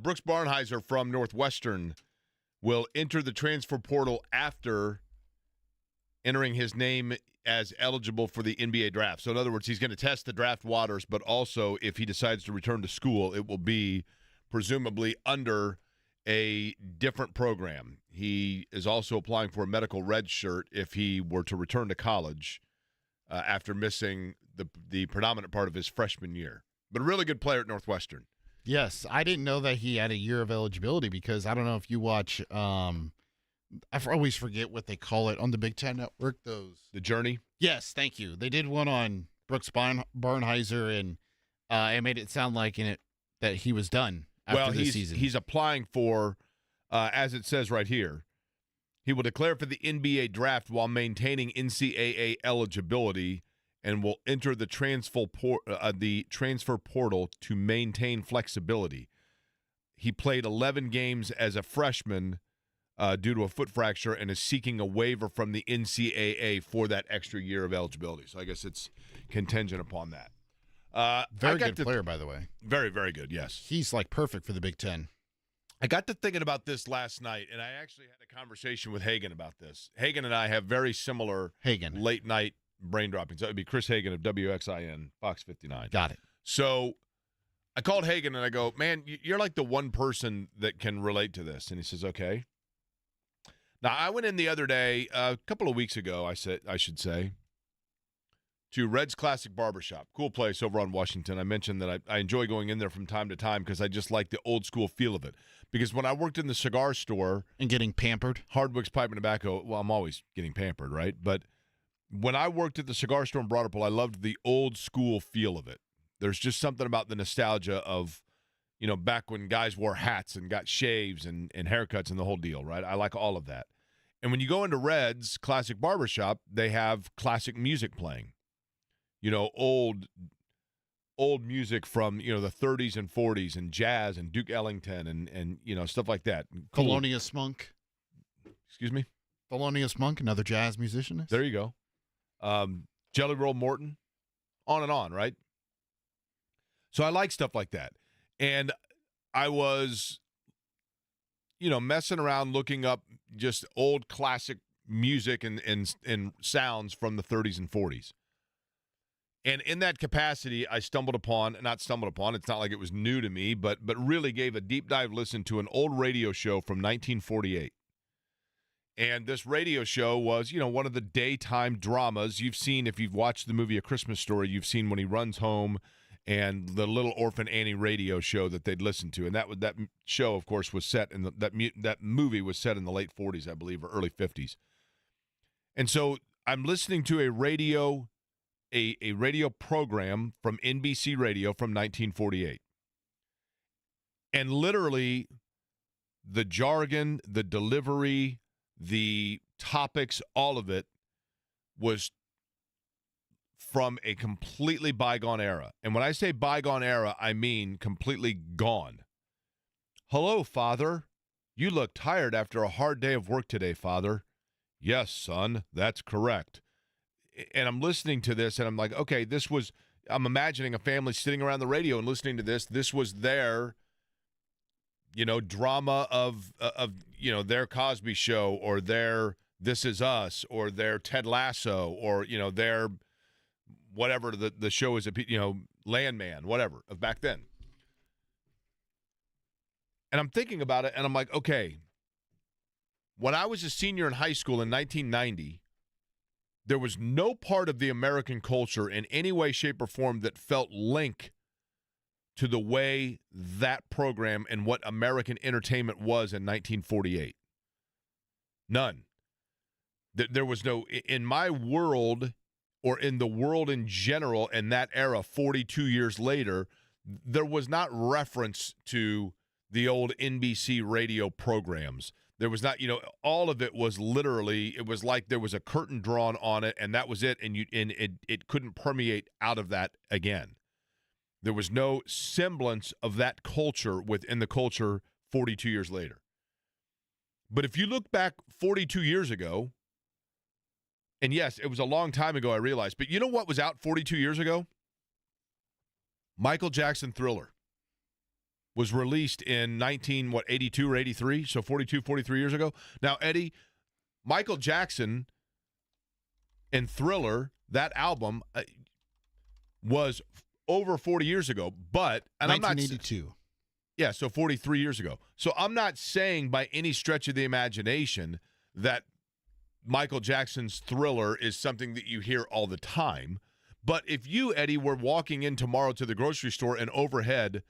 Brooks Barnheiser from Northwestern will enter the transfer portal after entering his name as eligible for the NBA draft. So in other words, he's going to test the draft waters, but also if he decides to return to school, it will be presumably under a different program. He is also applying for a medical red shirt if he were to return to college after missing the predominant part of his freshman year. But a really good player at Northwestern. Yes, I didn't know that he had a year of eligibility because I don't know if you watch I always forget what they call it on the Big Ten Network. The Journey? Yes, thank you. They did one on Brooks Barnheiser, and it made it sound like that he was done after the season. He's applying for, as it says right here, he will declare for the NBA draft while maintaining NCAA eligibility and will enter the transfer portal to maintain flexibility. He played 11 games as a freshman due to a foot fracture and is seeking a waiver from the NCAA for that extra year of eligibility. So I guess it's contingent upon that. Very good player, by the way. Very, very good, yes. He's like perfect for the Big Ten. I got to thinking about this last night, and I actually had a conversation with Hagan about this. Hagan and I have very similar late-night brain droppings. That would be Chris Hagan of WXIN, Fox 59. Got it. So I called Hagan, and I go, man, you're like the one person that can relate to this. And he says, okay. Now, I went in the other day, a couple of weeks ago, I should say, to Red's Classic Barbershop. Cool place over on Washington. I mentioned that I enjoy going in there from time to time because I just like the old school feel of it. Because when I worked in the cigar store. And getting pampered. Hardwicks Pipe and Tobacco, well, I'm always getting pampered, right? But when I worked at the cigar store in Broad Ripple, I loved the old school feel of it. There's just something about the nostalgia of, back when guys wore hats and got shaves and haircuts and the whole deal, right? I like all of that. And when you go into Red's Classic Barbershop, they have classic music playing. Old music from, the 30s and 40s and jazz and Duke Ellington and stuff like that. Cool. Thelonious Monk. Excuse me? Thelonious Monk, another jazz musician. There you go. Jelly Roll Morton, on and on, right? So I like stuff like that. And I was, messing around looking up just old classic music and sounds from the 30s and 40s. And in that capacity, I it's not like it was new to me, but really gave a deep dive listen to an old radio show from 1948. And this radio show was, one of the daytime dramas. You've seen, if you've watched the movie A Christmas Story, you've seen when he runs home and the Little Orphan Annie radio show that they'd listen to. And that show, of course, was set in that movie was set in the late 40s, I believe, or early 50s. And so I'm listening to a radio program from NBC Radio from 1948. And literally the jargon, the delivery, the topics, all of it was from a completely bygone era. And when I say bygone era, I mean completely gone. Hello, Father. You look tired after a hard day of work today, Father. Yes, son, that's correct. And I'm listening to this, and I'm like, okay, I'm imagining a family sitting around the radio and listening to this. This was their, drama of their Cosby Show or their This Is Us or their Ted Lasso or, their whatever the show is, Landman, whatever, of back then. And I'm thinking about it, and I'm like, okay, when I was a senior in high school in 1990, there was no part of the American culture in any way, shape, or form that felt linked to the way that program and what American entertainment was in 1948. None. There was no, in my world or in the world in general in that era, 42 years later, there was not reference to the old NBC radio programs. There was not, all of it was literally, it was like there was a curtain drawn on it, and that was it, and it couldn't permeate out of that again. There was no semblance of that culture within the culture 42 years later. But if you look back 42 years ago, And yes, it was a long time ago, I realized. But you know what was out 42 years ago? Michael Jackson Thriller was released in 82 or 83, so 42, 43 years ago. Now, Eddie, Michael Jackson and Thriller, that album was over 40 years ago, but and 1982. Yeah, so 43 years ago. So I'm not saying by any stretch of the imagination that Michael Jackson's Thriller is something that you hear all the time. But if you, Eddie, were walking in tomorrow to the grocery store and overhead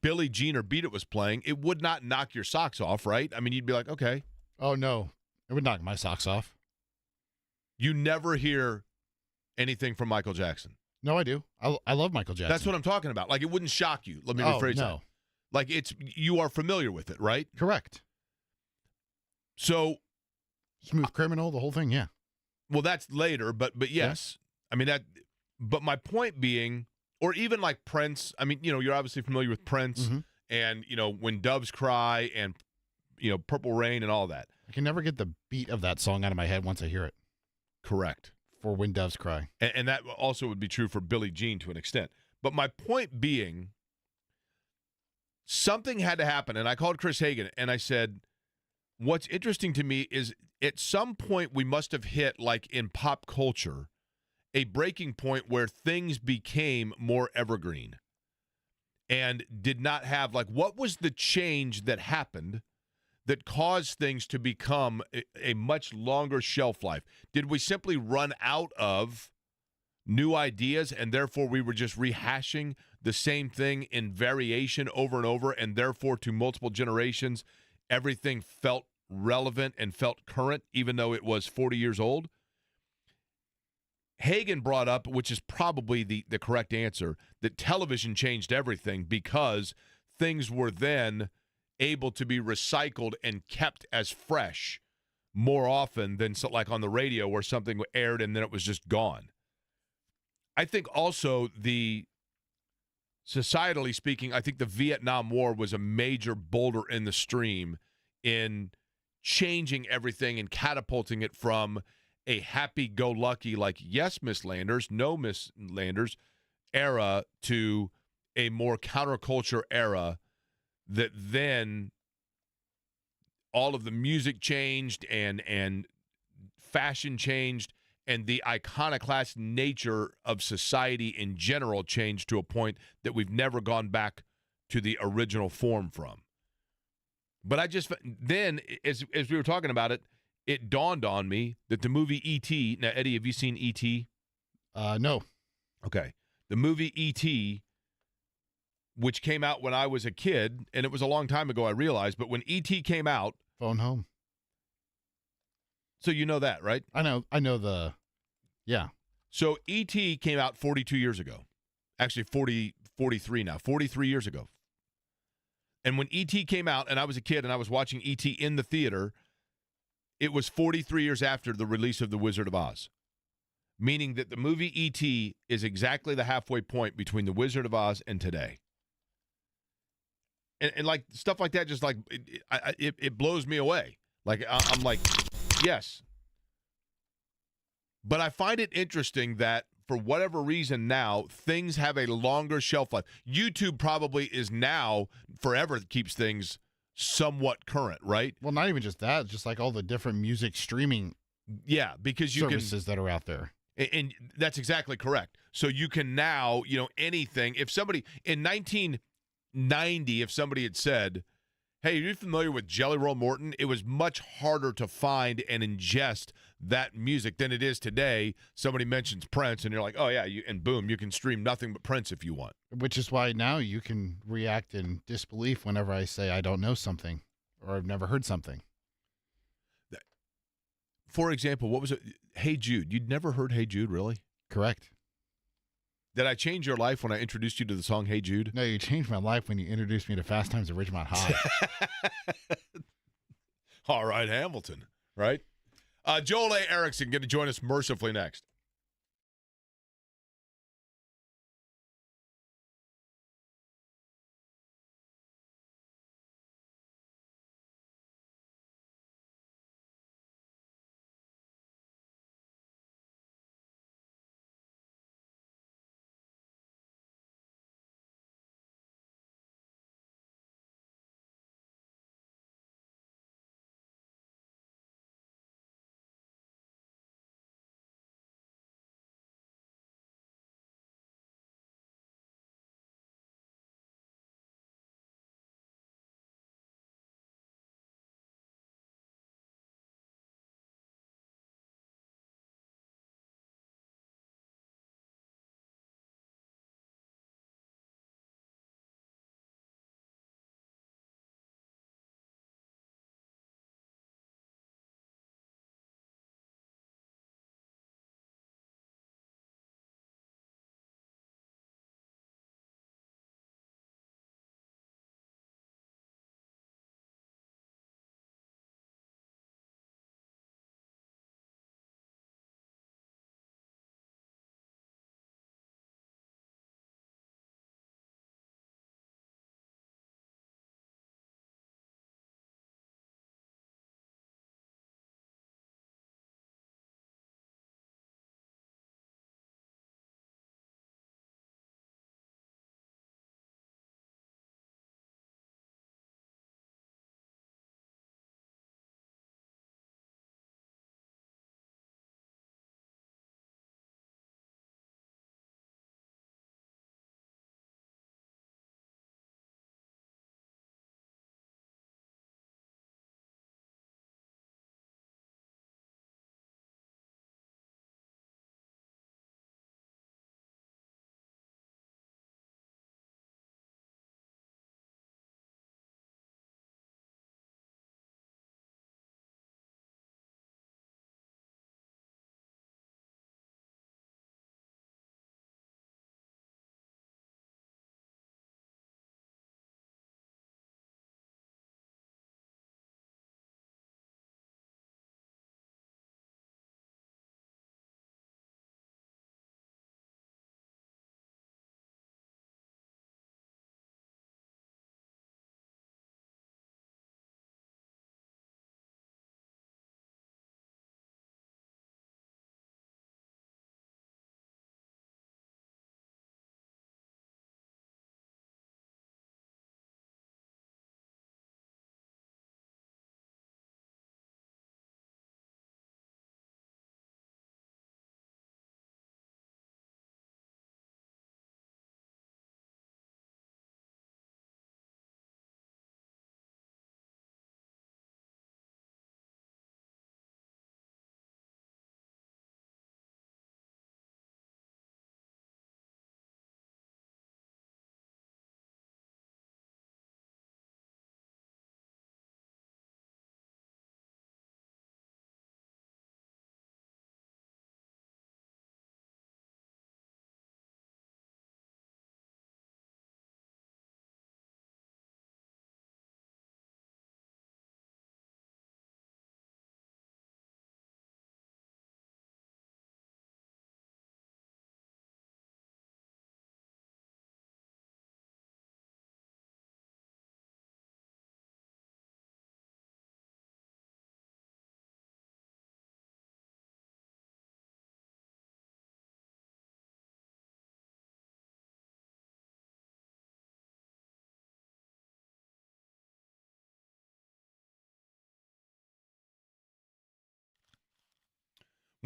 Billie Jean or Beat It was playing, it would not knock your socks off, right? I mean, you'd be like, okay. Oh, no. It would knock my socks off. You never hear anything from Michael Jackson. No, I do. I love Michael Jackson. That's what I'm talking about. Like, it wouldn't shock you. Let me rephrase that. Like, you are familiar with it, right? Correct. So, Smooth Criminal, the whole thing, yeah. Well, that's later, but yes. Yeah. I mean, that, but my point being, or even like Prince, I mean, you're obviously familiar with Prince and, When Doves Cry and, Purple Rain and all that. I can never get the beat of that song out of my head once I hear it. Correct. For When Doves Cry. And that also would be true for Billie Jean to an extent. But my point being, something had to happen. And I called Chris Hagan and I said, what's interesting to me is at some point we must have hit, like in pop culture, a breaking point where things became more evergreen and did not have, like, what was the change that happened that caused things to become a much longer shelf life? Did we simply run out of new ideas and therefore we were just rehashing the same thing in variation over and over, and therefore to multiple generations everything felt relevant and felt current even though it was 40 years old? Hagen brought up, which is probably the correct answer, that television changed everything because things were then able to be recycled and kept as fresh more often than like on the radio where something aired and then it was just gone. I think also societally speaking, I think the Vietnam War was a major boulder in the stream in changing everything and catapulting it from a happy-go-lucky, like, yes, Miss Landers, no, Miss Landers era to a more counterculture era that then all of the music changed and fashion changed and the iconoclast nature of society in general changed to a point that we've never gone back to the original form from. But I just, then, as we were talking about it, it dawned on me that the movie E.T., now, Eddie, have you seen E.T.? No. Okay. The movie E.T., which came out when I was a kid, and it was a long time ago, I realized, but when E.T. came out. Phone Home. So you know that, right? I know yeah. So E.T. came out 42 years ago. Actually, 43 now. 43 years ago. And when E.T. came out, and I was a kid, and I was watching E.T. in the theater, it was 43 years after the release of The Wizard of Oz, meaning that the movie E.T. is exactly the halfway point between The Wizard of Oz and today. And like, stuff like that just, like, it blows me away. Like, I'm like, yes. But I find it interesting that for whatever reason now, things have a longer shelf life. YouTube probably is now forever keeps things somewhat current, right? Well, not even just that, just like all the different music streaming because you services that are out there. And that's exactly correct. So you can now, anything. If somebody in 1990, if somebody had said, hey, are you familiar with Jelly Roll Morton? It was much harder to find and ingest that music than it is today. Somebody mentions Prince, and you're like, oh, yeah, and boom, you can stream nothing but Prince if you want. Which is why now you can react in disbelief whenever I say I don't know something or I've never heard something. For example, what was it? Hey Jude. You'd never heard Hey Jude, really? Correct. Did I change your life when I introduced you to the song Hey Jude? No, you changed my life when you introduced me to Fast Times at Ridgemont High. All right, Hamilton, right? Joel A. Erickson going to join us mercifully next.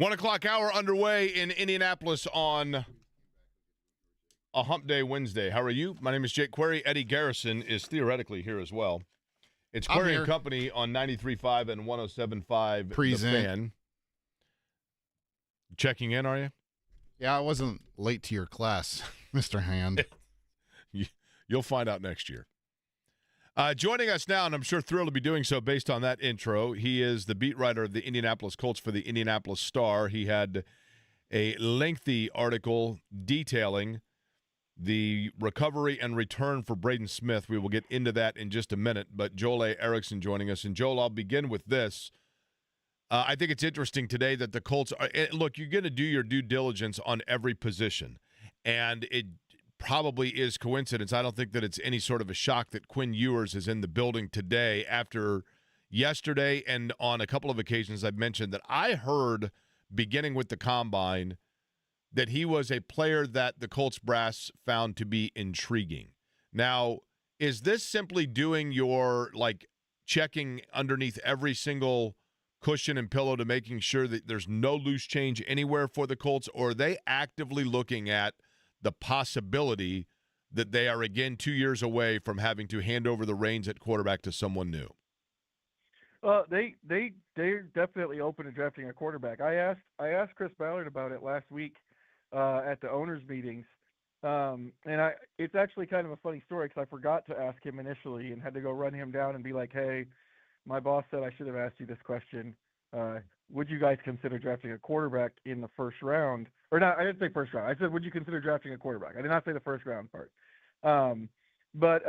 1 o'clock hour underway in Indianapolis on a Hump Day Wednesday. How are you? My name is Jake Query. Eddie Garrison is theoretically here as well. It's I'm Query here. and Company on 93.5 and 107.5 Present. The Fan. Checking in, are you? Yeah, I wasn't late to your class, Mr. Hand. You'll find out next year. Joining us now, and I'm sure thrilled to be doing so based on that intro, he is the beat writer of the Indianapolis Colts for the Indianapolis Star. He had a lengthy article detailing the recovery and return for Braden Smith. We will get into that in just a minute, but Joel A. Erickson joining us. And Joel, I'll begin with this. I think it's interesting today that the Colts are – look, you're going to do your due diligence on every position, and it probably is coincidence. I don't think that it's any sort of a shock that Quinn Ewers is in the building today after yesterday, and on a couple of occasions I've mentioned that I heard, beginning with the Combine, that he was a player that the Colts brass found to be intriguing. Now, is this simply doing your, like, checking underneath every single cushion and pillow to making sure that there's no loose change anywhere for the Colts, or are they actively looking at the possibility that they are, again, 2 years away from having to hand over the reins at quarterback to someone new? They're definitely open to drafting a quarterback. I asked Chris Ballard about it last week at the owners' meetings, it's actually kind of a funny story because I forgot to ask him initially and had to go run him down and be like, hey, my boss said I should have asked you this question. Would you guys consider drafting a quarterback in the first round? Or not, I didn't say first round. I said, would you consider drafting a quarterback? I did not say the first round part. But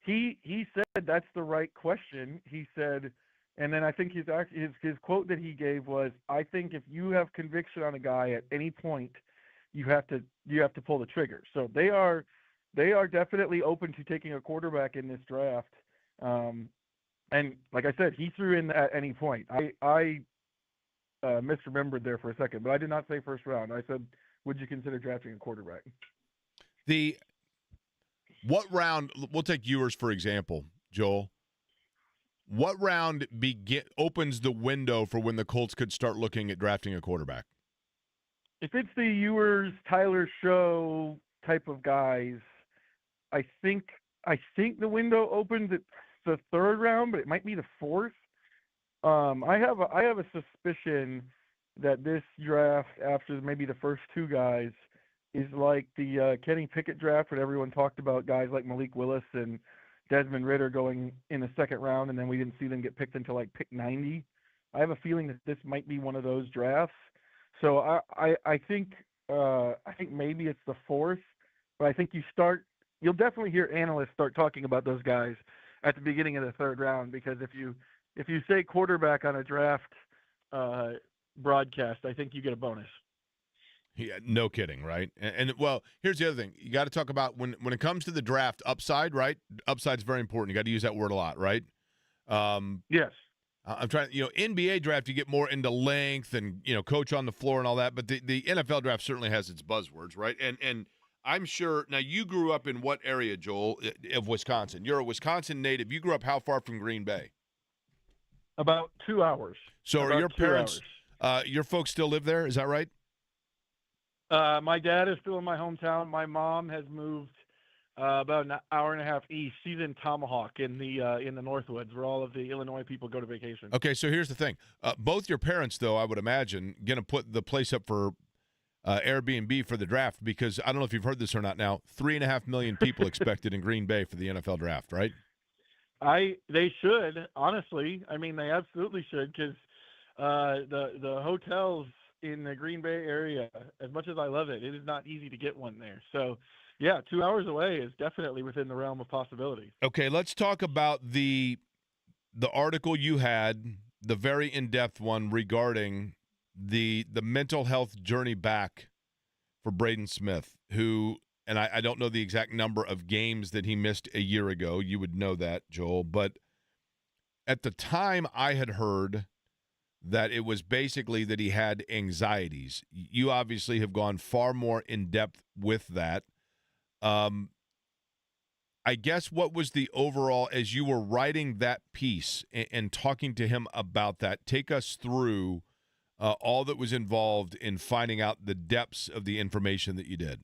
he said that's the right question. He said, and then I think his quote that he gave was, I think if you have conviction on a guy at any point, you have to pull the trigger. So they are definitely open to taking a quarterback in this draft. And like I said, he threw in at any point. I misremembered there for a second, but I did not say first round. I said, would you consider drafting a quarterback? What round? We'll take Ewers for example, Joel. What round opens the window for when the Colts could start looking at drafting a quarterback? If it's the Ewers, Tyler Show type of guys, I think the window opens at the third round, but it might be the fourth. I have a suspicion that this draft, after maybe the first two guys, is like the Kenny Pickett draft, where everyone talked about guys like Malik Willis and Desmond Ridder going in the second round, and then we didn't see them get picked until like pick 90. I have a feeling that this might be one of those drafts. So I think maybe it's the fourth, but I think you'll definitely hear analysts start talking about those guys at the beginning of the third round, because if you say quarterback on a draft broadcast, I think you get a bonus. Yeah, no kidding, right? And well, here's the other thing. You got to talk about when it comes to the draft, upside, right? Upside's very important. You got to use that word a lot, right? Yes. I'm trying, NBA draft, you get more into length and, coach on the floor and all that, but the NFL draft certainly has its buzzwords, right? And I'm sure, now you grew up in what area, Joel, of Wisconsin? You're a Wisconsin native. You grew up how far from Green Bay? About 2 hours. So are your parents, your folks still live there? Is that right? My dad is still in my hometown. My mom has moved about an hour and a half east. She's in Tomahawk in the Northwoods, where all of the Illinois people go to vacation. Okay, so here's the thing. Both your parents, though, I would imagine, going to put the place up for Airbnb for the draft, because I don't know if you've heard this or not now, 3.5 million people expected in Green Bay for the NFL draft, right? They should, honestly. I mean, they absolutely should, because the hotels in the Green Bay area, as much as I love it, it is not easy to get one there. So, yeah, 2 hours away is definitely within the realm of possibility. Okay, let's talk about the article you had, the very in-depth one regarding the mental health journey back for Braden Smith, who, and I don't know the exact number of games that he missed a year ago. You would know that, Joel. But at the time, I had heard that it was basically that he had anxieties. You obviously have gone far more in depth with that. I guess what was the overall, as you were writing that piece and talking to him about that, take us through all that was involved in finding out the depths of the information that you did?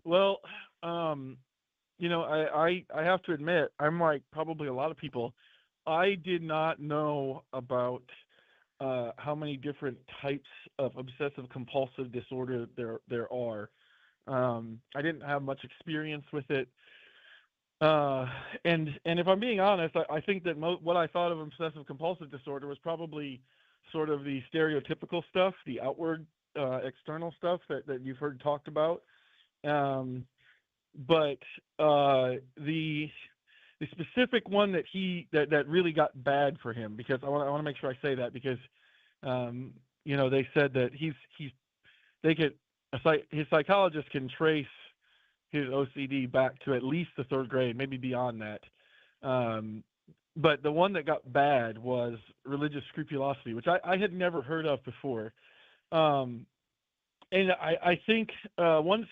Well, I have to admit, I'm like probably a lot of people. I did not know about how many different types of obsessive compulsive disorder there are. I didn't have much experience with it. And if I'm being honest, I think that what I thought of obsessive compulsive disorder was probably sort of the stereotypical stuff, the outward, external stuff that you've heard talked about. But the specific one that really got bad for him, because I want to make sure I say that, because they said that his psychologist can trace his OCD back to at least the third grade, maybe beyond that. But the one that got bad was religious scrupulosity, which I had never heard of before. And I think once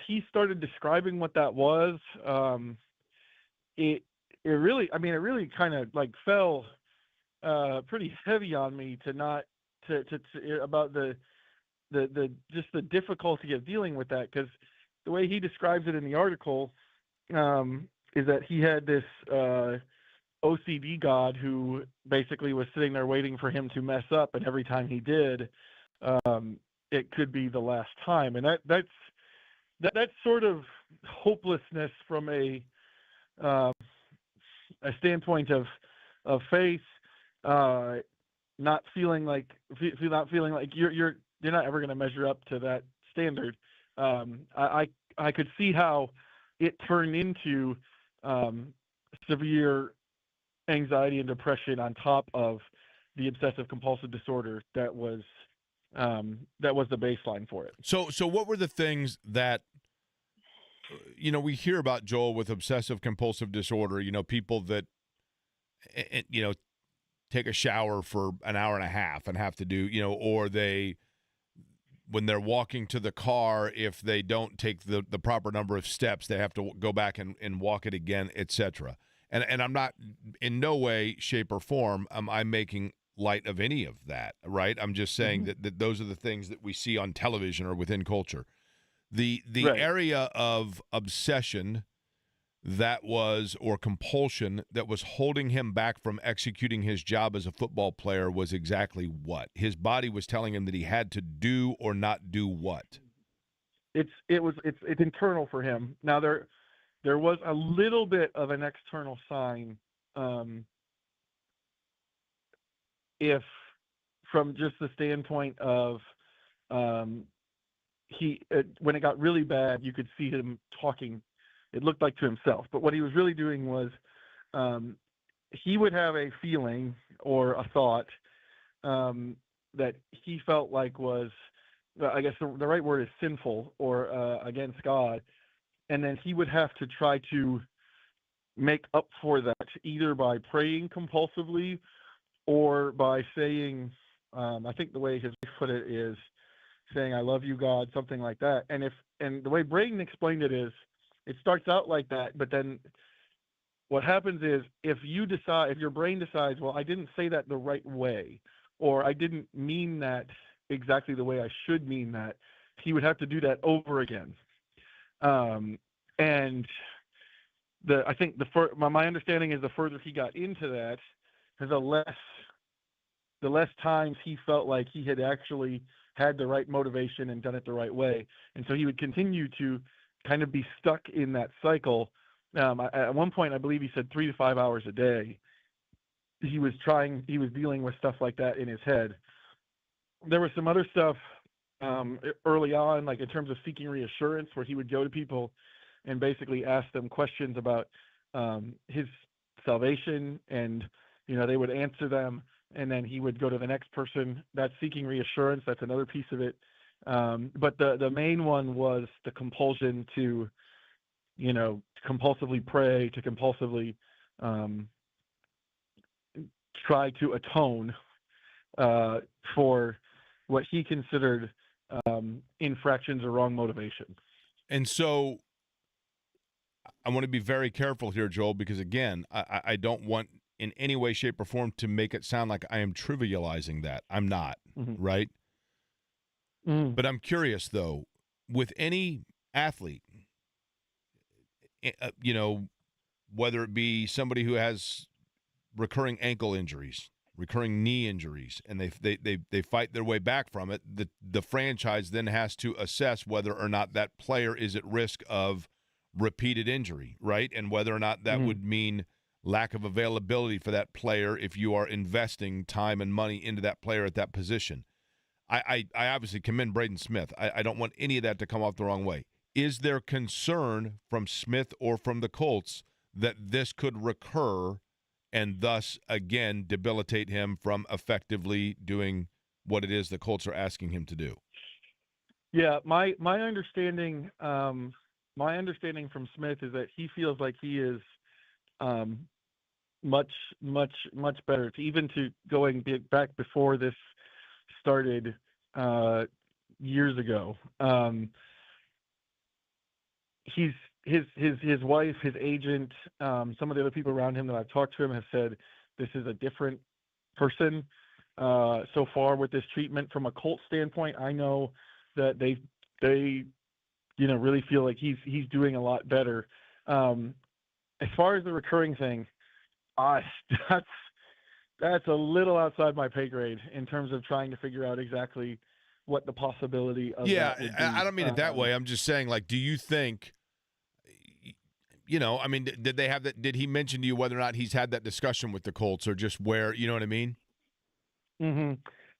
he started describing what that was, it really kind of like fell pretty heavy on me about the just the difficulty of dealing with that, because the way he describes it in the article is that he had this OCD god who basically was sitting there waiting for him to mess up, and every time he did, it could be the last time. And that's sort of hopelessness from a standpoint of faith, not feeling like you're not ever going to measure up to that standard. I could see how it turned into severe anxiety and depression on top of the obsessive compulsive disorder that was the baseline for it. So what were the things that we hear about, Joel, with obsessive compulsive disorder? People that take a shower for an hour and a half and have to do, or when they're walking to the car, if they don't take the proper number of steps, they have to go back and walk it again, etc. And I'm not, in no way, shape, or form am I making light of any of that, right? I'm just saying that those are the things that we see on television or within culture. The Right. area of obsession or compulsion that was holding him back from executing his job as a football player was exactly what? His body was telling him that he had to do or not do what? It's internal for him. Now there was a little bit of an external sign, if from just the standpoint of when it got really bad, you could see him talking. It looked like to himself, but what he was really doing was he would have a feeling or a thought that he felt like was, I guess the right word is sinful or against God, and then he would have to try to make up for that either by praying compulsively or by saying, I think the way his wife put it is saying, "I love you, God," something like that. And the way Braden explained it is, it starts out like that, but then what happens is if your brain decides, well, I didn't say that the right way, or I didn't mean that exactly the way I should mean that, he would have to do that over again. And I think my understanding is the further he got into that, the less times he felt like he had actually had the right motivation and done it the right way. And so he would continue to kind of be stuck in that cycle. At one point, I believe he said 3 to 5 hours a day. He was dealing with stuff like that in his head. There was some other stuff early on, like in terms of seeking reassurance, where he would go to people and basically ask them questions about his salvation, and they would answer them, and then he would go to the next person. That's seeking reassurance. That's another piece of it. But the main one was the compulsion to, compulsively pray, to compulsively try to atone for what he considered infractions or wrong motivation. And so I want to be very careful here, Joel, because, again, I don't want in any way, shape, or form to make it sound like I am trivializing that. I'm not, right? But I'm curious, though, with any athlete, whether it be somebody who has recurring ankle injuries, recurring knee injuries, and they fight their way back from it, the franchise then has to assess whether or not that player is at risk of repeated injury, right? And whether or not that would mean lack of availability for that player if you are investing time and money into that player at that position. I obviously commend Braden Smith. I don't want any of that to come off the wrong way. Is there concern from Smith or from the Colts that this could recur and thus, again, debilitate him from effectively doing what it is the Colts are asking him to do? Yeah, my understanding from Smith is that he feels like he is much better. It's even to going back before this started years ago. His wife, his agent, some of the other people around him that I've talked to him have said this is a different person so far with this treatment. From a Colts standpoint, I know that they really feel like he's doing a lot better. As far as the recurring thing, that's a little outside my pay grade in terms of trying to figure out exactly what the possibility of that would be. I don't mean it that way. I'm just saying, like, do you think, I mean, did they have that? Did he mention to you whether or not he's had that discussion with the Colts, or just where, you know what I mean?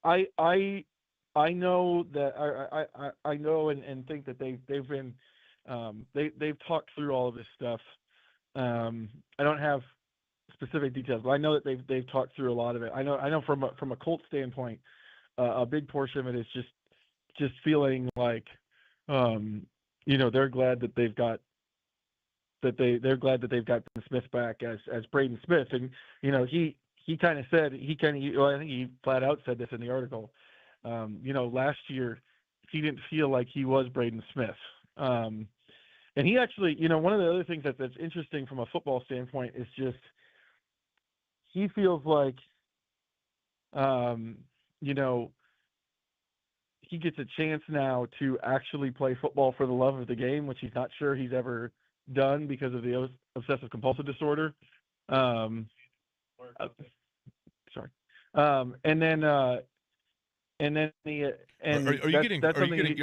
I know that I know and think that they've been they've talked through all of this stuff. I don't have specific details, but I know that they've talked through a lot of it. I know from a Colts standpoint, a big portion of it is just feeling like they're glad that they've got Ben Smith back as Braden Smith, and he kind of said I think he flat out said this in the article. Last year he didn't feel like he was Braden Smith, and he actually, one of the other things that's interesting from a football standpoint is just he feels like he gets a chance now to actually play football for the love of the game, which he's not sure he's ever done because of the obsessive compulsive disorder. And then you're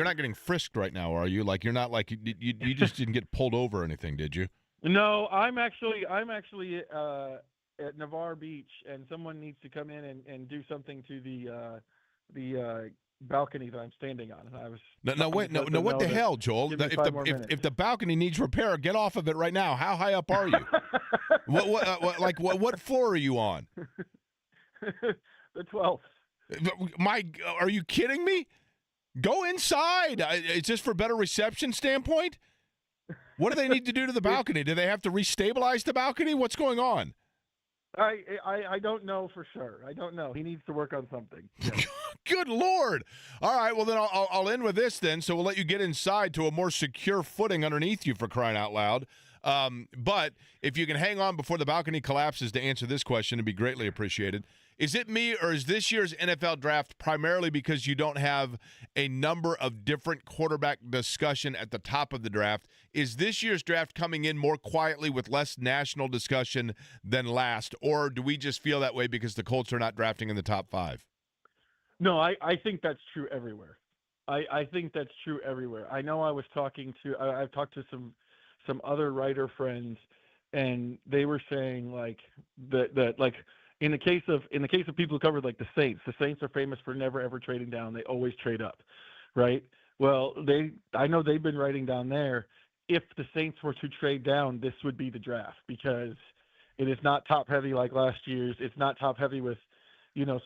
not getting frisked right now, are you? Like, you're not, like, you just didn't get pulled over or anything, did you? No, I'm actually at Navarre Beach, and someone needs to come in and do something to the balcony that I'm standing on. And I was what the hell, Joel? If the balcony needs repair, get off of it right now. How high up are you? What floor are you on? The 12th. Are you kidding me? Go inside. Is this for better reception standpoint? What do they need to do to the balcony? Do they have to restabilize the balcony? What's going on? I don't know for sure. I don't know. He needs to work on something. Yeah. Good Lord. All right, well, then I'll end with this then, so we'll let you get inside to a more secure footing underneath you, for crying out loud. But if you can hang on before the balcony collapses to answer this question, it'd be greatly appreciated. Is it me, or is this year's NFL draft primarily because you don't have a number of different quarterback discussion at the top of the draft? Is this year's draft coming in more quietly with less national discussion than last, or do we just feel that way because the Colts are not drafting in the top 5? No, I think that's true everywhere. I think that's true everywhere. I know I've talked to some other writer friends, and they were saying like that like in the case of people who covered like the Saints are famous for never ever trading down. They always trade up, right? Well, I know they've been writing down there, if the Saints were to trade down, this would be the draft, because it is not top heavy like last year's. It's not top heavy with,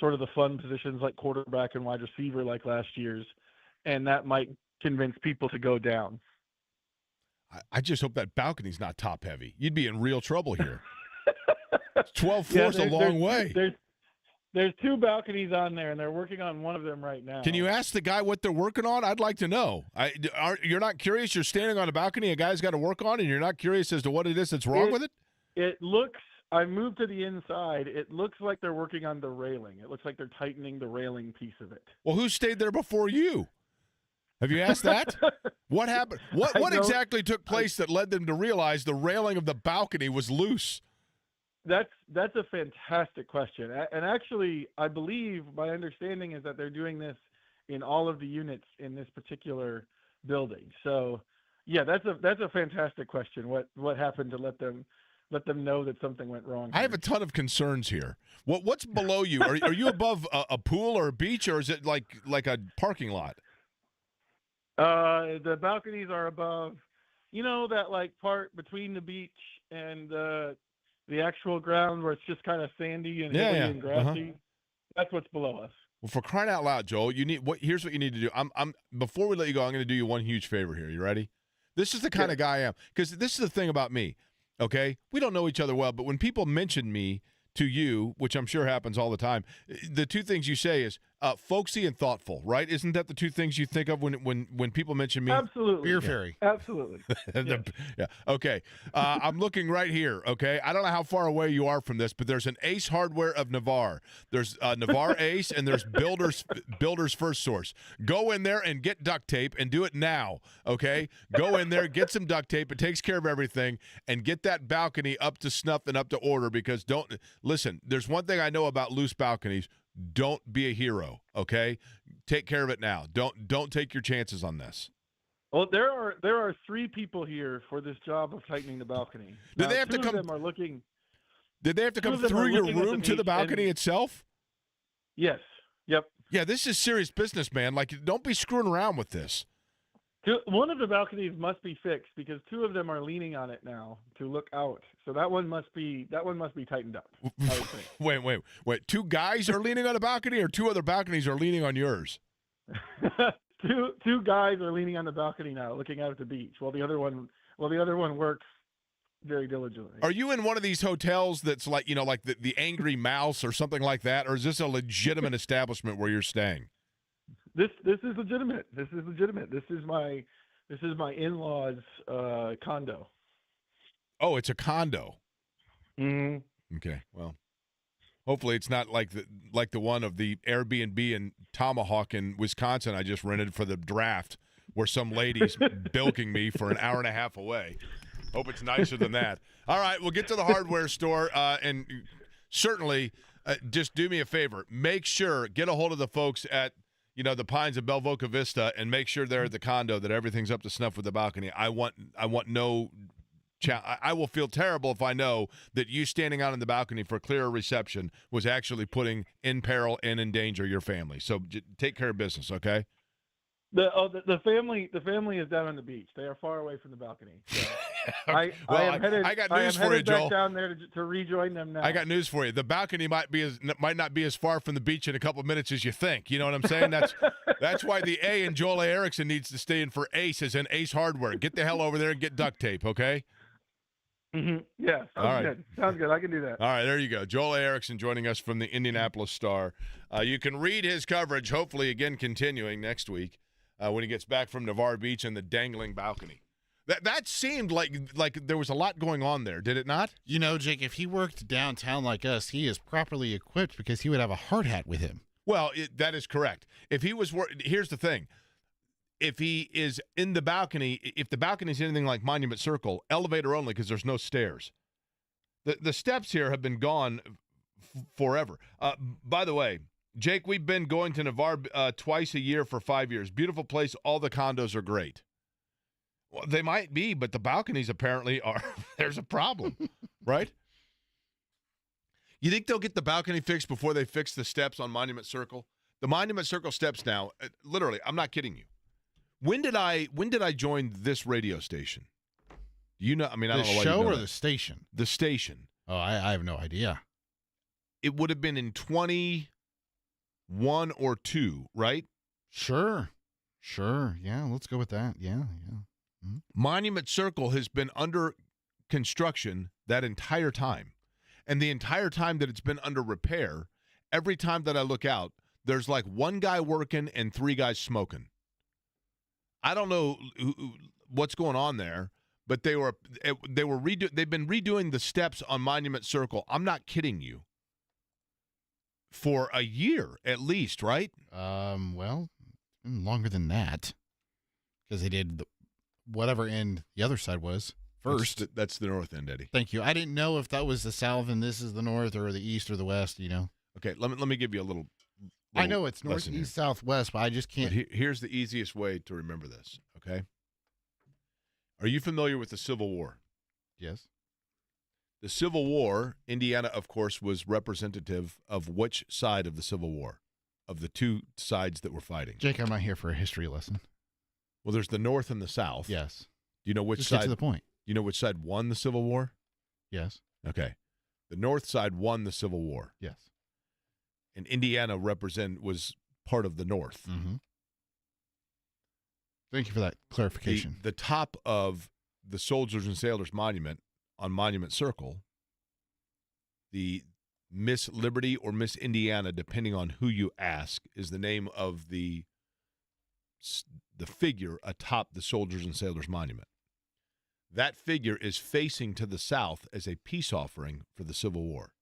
sort of the fun positions like quarterback and wide receiver like last year's, and that might convince people to go down. I just hope that balcony's not top heavy. You'd be in real trouble here. 12 floors a long way. There's 2 balconies on there, and they're working on one of them right now. Can you ask the guy what they're working on? I'd like to know. You're not curious? You're standing on a balcony a guy's got to work on, and you're not curious as to what it is that's wrong with it? It looks I moved to the inside. It looks like they're working on the railing. It looks like they're tightening the railing piece of it. Well, who stayed there before you? Have you asked that? What happened? What exactly took place that led them to realize the railing of the balcony was loose? That's a fantastic question. And actually, I believe my understanding is that they're doing this in all of the units in this particular building. So, yeah, that's a fantastic question. What happened to let them know that something went wrong? I have a ton of concerns here. What's below you? Are you above a pool or a beach, or is it like a parking lot? The balconies are above, that like part between the beach and the actual ground where it's just kind of sandy and hilly and grassy. That's what's below us. Well, for crying out loud, Joel, here's what you need to do. I'm before we let you go, I'm going to do you one huge favor here. You ready? This is the kind of guy I am, because this is the thing about me. Okay, we don't know each other well, but when people mention me to you, which I'm sure happens all the time, the two things you say is folksy and thoughtful, right? Isn't that the two things you think of when people mention me? Absolutely. Beer fairy. Absolutely. Yeah. Okay. I'm looking right here, okay? I don't know how far away you are from this, but there's an Ace Hardware of Navarre. There's Navarre Ace, and there's Builder's First Source. Go in there and get duct tape, and do it now, okay? Go in there, get some duct tape. It takes care of everything, and get that balcony up to snuff and up to order, because listen, there's one thing I know about loose balconies. Don't be a hero, okay? Take care of it now. Don't take your chances on this. Well, there are 3 people here for this job of tightening the balcony. Did they have to come? Did they have to come through your room to the balcony itself? Yes. Yep. Yeah, this is serious business, man. Like, don't be screwing around with this. One of the balconies must be fixed because 2 of them are leaning on it now to look out. So that one must be tightened up. I would think. Wait. 2 guys are leaning on a balcony, or 2 other balconies are leaning on yours? Two guys are leaning on the balcony now, looking out at the beach, while the other one works very diligently. Are you in one of these hotels that's like like the Angry Mouse or something like that, or is this a legitimate establishment where you're staying? This is legitimate. This is my in-laws' condo. Oh, it's a condo. Mm-hmm. Okay. Well, hopefully it's not like the one of the Airbnb in Tomahawk in Wisconsin I just rented for the draft, where some lady's bilking me for an hour and a half away. Hope it's nicer than that. All right, we'll get to the hardware store, and certainly just do me a favor. Make sure, get a hold of the folks at the Pines of Belvoca Vista, and make sure they're at the condo, that everything's up to snuff with the balcony. I want no. I will feel terrible if I know that you standing out on the balcony for clear reception was actually putting in peril and in danger your family. So take care of business, okay? The family is down on the beach. They are far away from the balcony. So I got news for you, Joel. Back down there to rejoin them now. I got news for you. The balcony might not be as far from the beach in a couple of minutes as you think. You know what I'm saying? That's why the A in Joel A. Erickson needs to stay in for Ace, as in Ace Hardware. Get the hell over there and get duct tape, okay? Mm-hmm. Yeah, sounds good. I can do that. All right, there you go. Joel A. Erickson joining us from the Indianapolis Star. You can read his coverage, hopefully again continuing next week when he gets back from Navarre Beach and the dangling balcony. That seemed like there was a lot going on there, did it not? Jake, if he worked downtown like us, he is properly equipped because he would have a hard hat with him. Well, that is correct. If he was here's the thing. If he is in the balcony, if the balcony is anything like Monument Circle, elevator only because there's no stairs. The steps here have been gone forever. By the way, Jake, we've been going to Navarre twice a year for 5 years. Beautiful place. All the condos are great. Well, they might be, but the balconies apparently are. There's a problem, right? You think they'll get the balcony fixed before they fix the steps on Monument Circle? The Monument Circle steps now, literally, I'm not kidding you. When did I join this radio station? I don't know why you know the show or that. the station? The station. Oh, I have no idea. It would have been in 21 or 2, right? Sure. Yeah, let's go with that. Yeah. Mm-hmm. Monument Circle has been under construction that entire time. And the entire time that it's been under repair, every time that I look out, there's like 1 guy working and 3 guys smoking. I don't know what's going on there, but they were they've been redoing the steps on Monument Circle. I'm not kidding you. For a year at least, right? Well, longer than that, because they did whatever end the other side was first. That's the north end, Eddie. Thank you. I didn't know if that was the south and this is the north, or the east or the west. Okay, let me give you a little. I know it's north, lesson here. east, south, west, but I just can't. But here's the easiest way to remember this. Okay. Are you familiar with the Civil War? Yes. The Civil War, Indiana, of course, was representative of which side of the Civil War, of the two sides that were fighting? Jake, I'm not here for a history lesson. Well, there's the North and the South. Yes. Do you know which Just side? get to the point. You know which side won the Civil War? Yes. Okay. The North side won the Civil War, Yes. and Indiana was part of the North. Mm-hmm. Thank you for that clarification. The top of the Soldiers and Sailors Monument on Monument Circle, the Miss Liberty or Miss Indiana, depending on who you ask, is the name of the figure atop the Soldiers and Sailors Monument. That figure is facing to the south as a peace offering for the Civil War.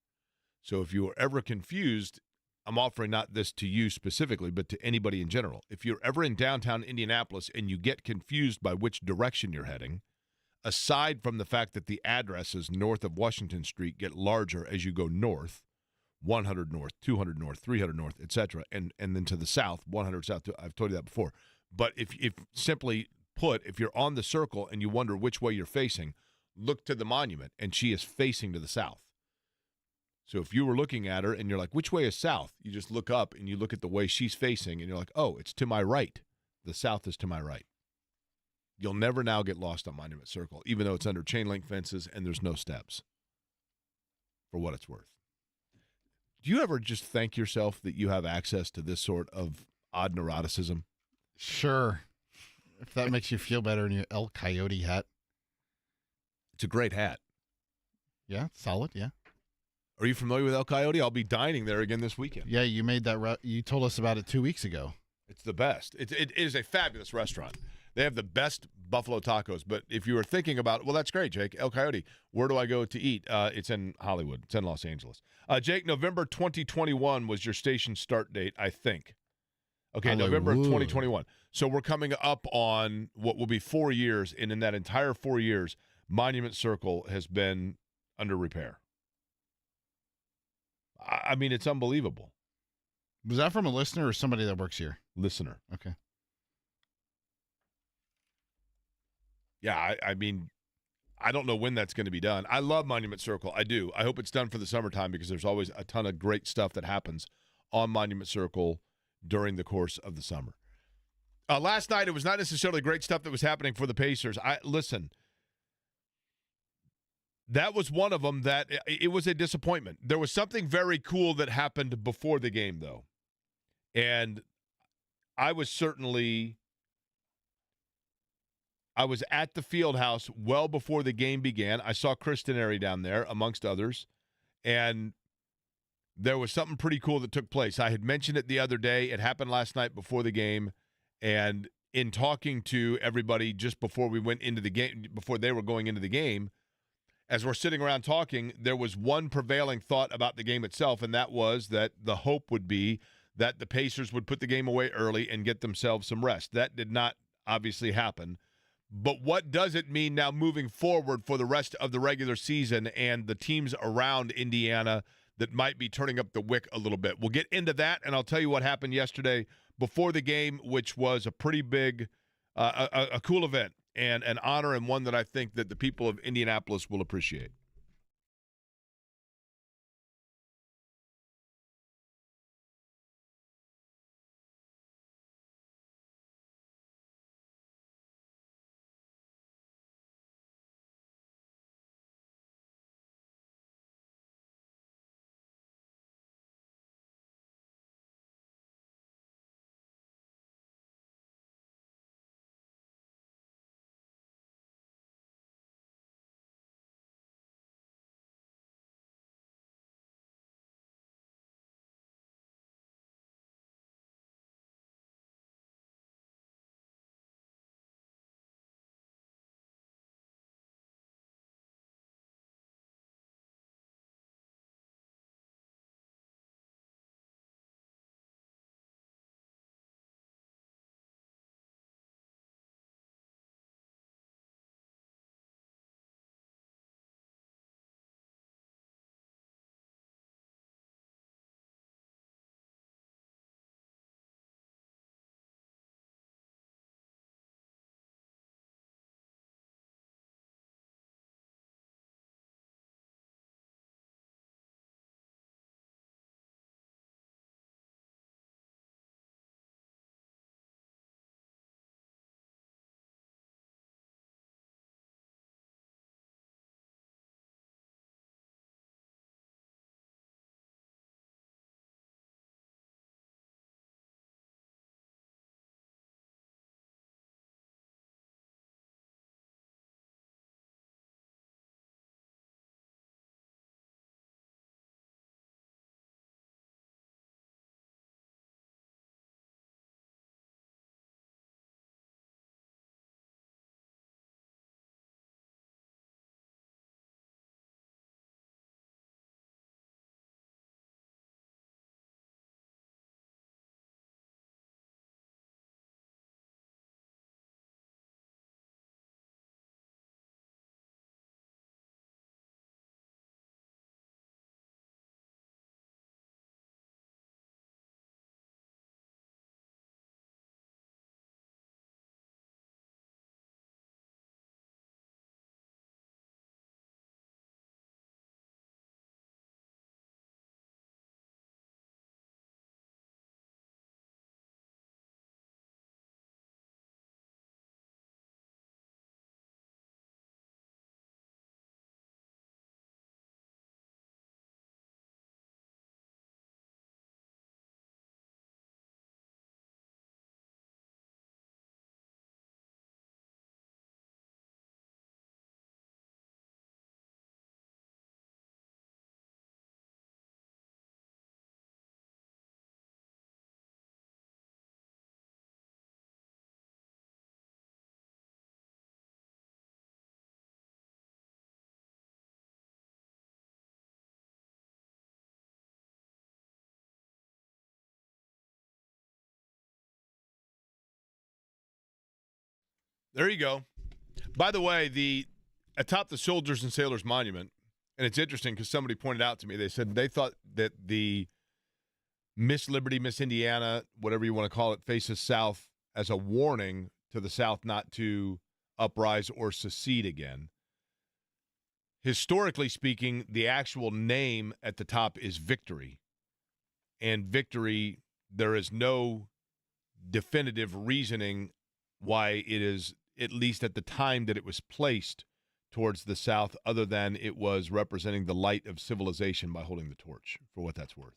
So if you are ever confused, I'm offering not this to you specifically, but to anybody in general. If you're ever in downtown Indianapolis and you get confused by which direction you're heading, aside from the fact that the addresses north of Washington Street get larger as you go north, 100 north, 200 north, 300 north, etc., and then to the south, 100 south. I've told you that before. But if simply put, if you're on the circle and you wonder which way you're facing, look to the monument, and she is facing to the south. So if you were looking at her and you're like, which way is south? You just look up and you look at the way she's facing, and you're like, oh, it's to my right. The south is to my right. You'll never now get lost on Monument Circle, even though it's under chain link fences and there's no steps, for what it's worth. Do you ever just thank yourself that you have access to this sort of odd neuroticism? Sure. If that makes you feel better in your El Coyote hat. It's a great hat. Yeah, solid, yeah. Are you familiar with El Coyote? I'll be dining there again this weekend. Yeah, you made that. You told us about it 2 weeks ago. It's the best. It is a fabulous restaurant. They have the best buffalo tacos. But if you were thinking about, well, that's great, Jake. El Coyote, where do I go to eat? It's in Hollywood. It's in Los Angeles. Jake, November 2021 was your station start date, I think. Okay, Hollywood. November of 2021. So we're coming up on what will be 4 years, and in that entire 4 years, Monument Circle has been under repair. I mean, it's unbelievable. Was that from a listener or somebody that works here? Listener. Okay. Yeah, I mean, I don't know when that's going to be done. I love Monument Circle. I do. I hope it's done for the summertime because there's always a ton of great stuff that happens on Monument Circle during the course of the summer. Last night, it was not necessarily great stuff that was happening for the Pacers. Listen, that was one of them that it was a disappointment. There was something very cool that happened before the game, though. And I was at the field house well before the game began. I saw Chris Denary down there, amongst others. And there was something pretty cool that took place. I had mentioned it the other day. It happened last night before the game. And in talking to everybody just before we went into the game, before they were going into the game, as we're sitting around talking, there was one prevailing thought about the game itself, and that was that the hope would be that the Pacers would put the game away early and get themselves some rest. That did not obviously happen. But what does it mean now moving forward for the rest of the regular season and the teams around Indiana that might be turning up the wick a little bit? We'll get into that, and I'll tell you what happened yesterday before the game, which was a pretty big, a cool event and an honor, and one that I think that the people of Indianapolis will appreciate. There you go. By the way, atop the Soldiers and Sailors Monument, and it's interesting because somebody pointed out to me, they said they thought that the Miss Liberty, Miss Indiana, whatever you want to call it, faces south as a warning to the South not to uprise or secede again. Historically speaking, the actual name at the top is Victory. And Victory, there is no definitive reasoning why it is, at least at the time that it was placed towards the South, other than it was representing the light of civilization by holding the torch, for what that's worth.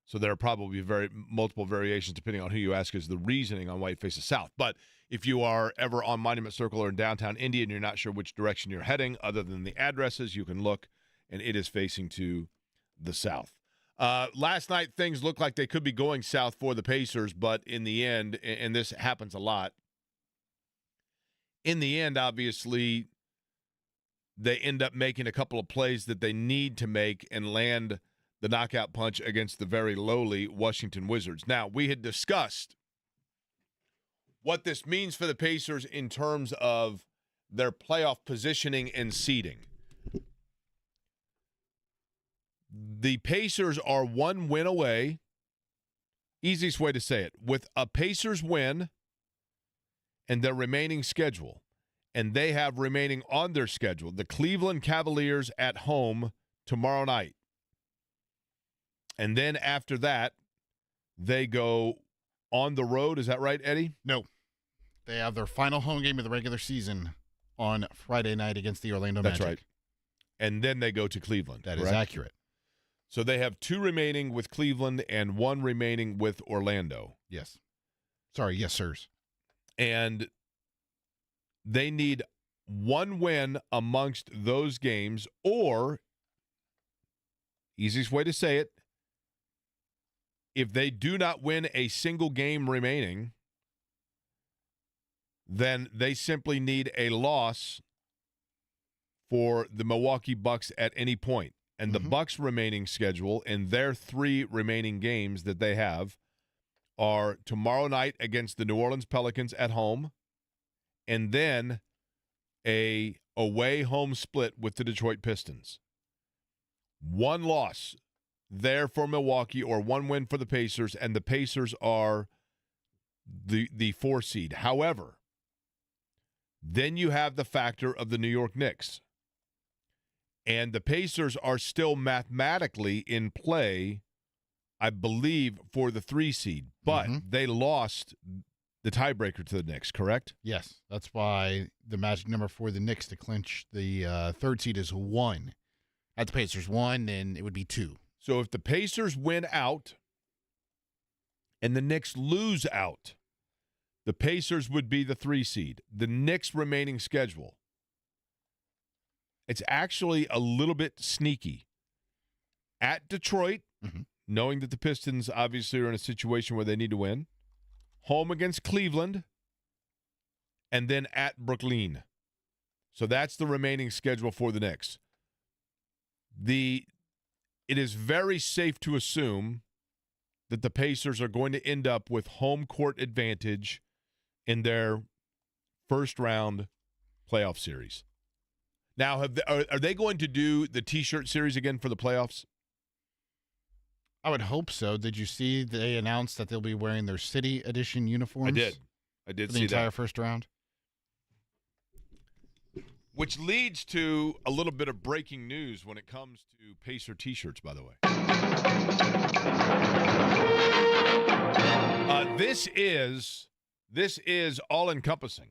So there are probably multiple variations, depending on who you ask, is the reasoning on why it faces south. But if you are ever on Monument Circle or in downtown Indy and you're not sure which direction you're heading, other than the addresses, you can look, and it is facing to the south. Last night, things looked like they could be going south for the Pacers, but in the end, and this happens a lot, in the end, obviously, they end up making a couple of plays that they need to make and land the knockout punch against the very lowly Washington Wizards. Now, we had discussed what this means for the Pacers in terms of their playoff positioning and seeding. The Pacers are one win away, easiest way to say it, with a Pacers win and their remaining schedule. And they have remaining on their schedule the Cleveland Cavaliers at home tomorrow night. And then after that, they go on the road. Is that right, Eddie? No. They have their final home game of the regular season on Friday night against the Orlando Magic. That's right. And then they go to Cleveland. That is accurate. So they have 2 remaining with Cleveland and 1 remaining with Orlando. Yes. Sorry, yes, sirs. And they need 1 win amongst those games, or, easiest way to say it, if they do not win a single game remaining, then they simply need a loss for the Milwaukee Bucks at any point. And the Bucks' remaining schedule and their 3 remaining games that they have are tomorrow night against the New Orleans Pelicans at home, and then a away-home split with the Detroit Pistons. 1 loss there for Milwaukee, or 1 win for the Pacers, and the Pacers are the 4 seed. However, then you have the factor of the New York Knicks. And the Pacers are still mathematically in play, I believe, for the 3 seed. But they lost the tiebreaker to the Knicks, correct? Yes. That's why the magic number for the Knicks to clinch the 3rd seed is 1. At the Pacers 1, and it would be 2. So if the Pacers win out and the Knicks lose out, the Pacers would be the 3 seed. The Knicks' remaining schedule, it's actually a little bit sneaky. At Detroit, knowing that the Pistons obviously are in a situation where they need to win. Home against Cleveland. And then at Brooklyn. So that's the remaining schedule for the Knicks. It is very safe to assume that the Pacers are going to end up with home court advantage in their first round playoff series. Now, are they going to do the T-shirt series again for the playoffs? I would hope so. Did you see they announced that they'll be wearing their City Edition uniforms? I did see that. The entire first round. Which leads to a little bit of breaking news when it comes to Pacer T-shirts, by the way. This is all-encompassing.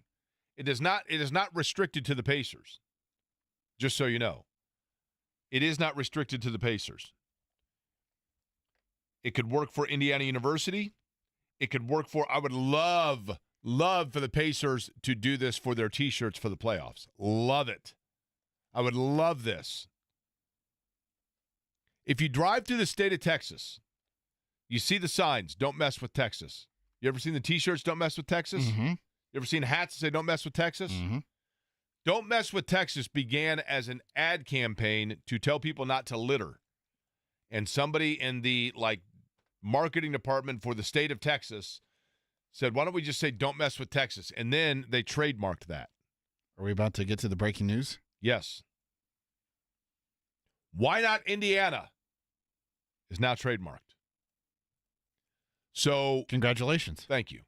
It is not restricted to the Pacers. Just so you know. It is not restricted to the Pacers. It could work for Indiana University. It could work for, I would love for the Pacers to do this for their T-shirts for the playoffs. Love it. I would love this. If you drive through the state of Texas, you see the signs, don't mess with Texas. You ever seen the T-shirts, don't mess with Texas? You ever seen hats that say, don't mess with Texas? Don't Mess with Texas began as an ad campaign to tell people not to litter. And somebody in the marketing department for the state of Texas said, why don't we just say don't mess with Texas? And then they trademarked that. Are we about to get to the breaking news? Yes. Why not Indiana is now trademarked. So Congratulations. thank you.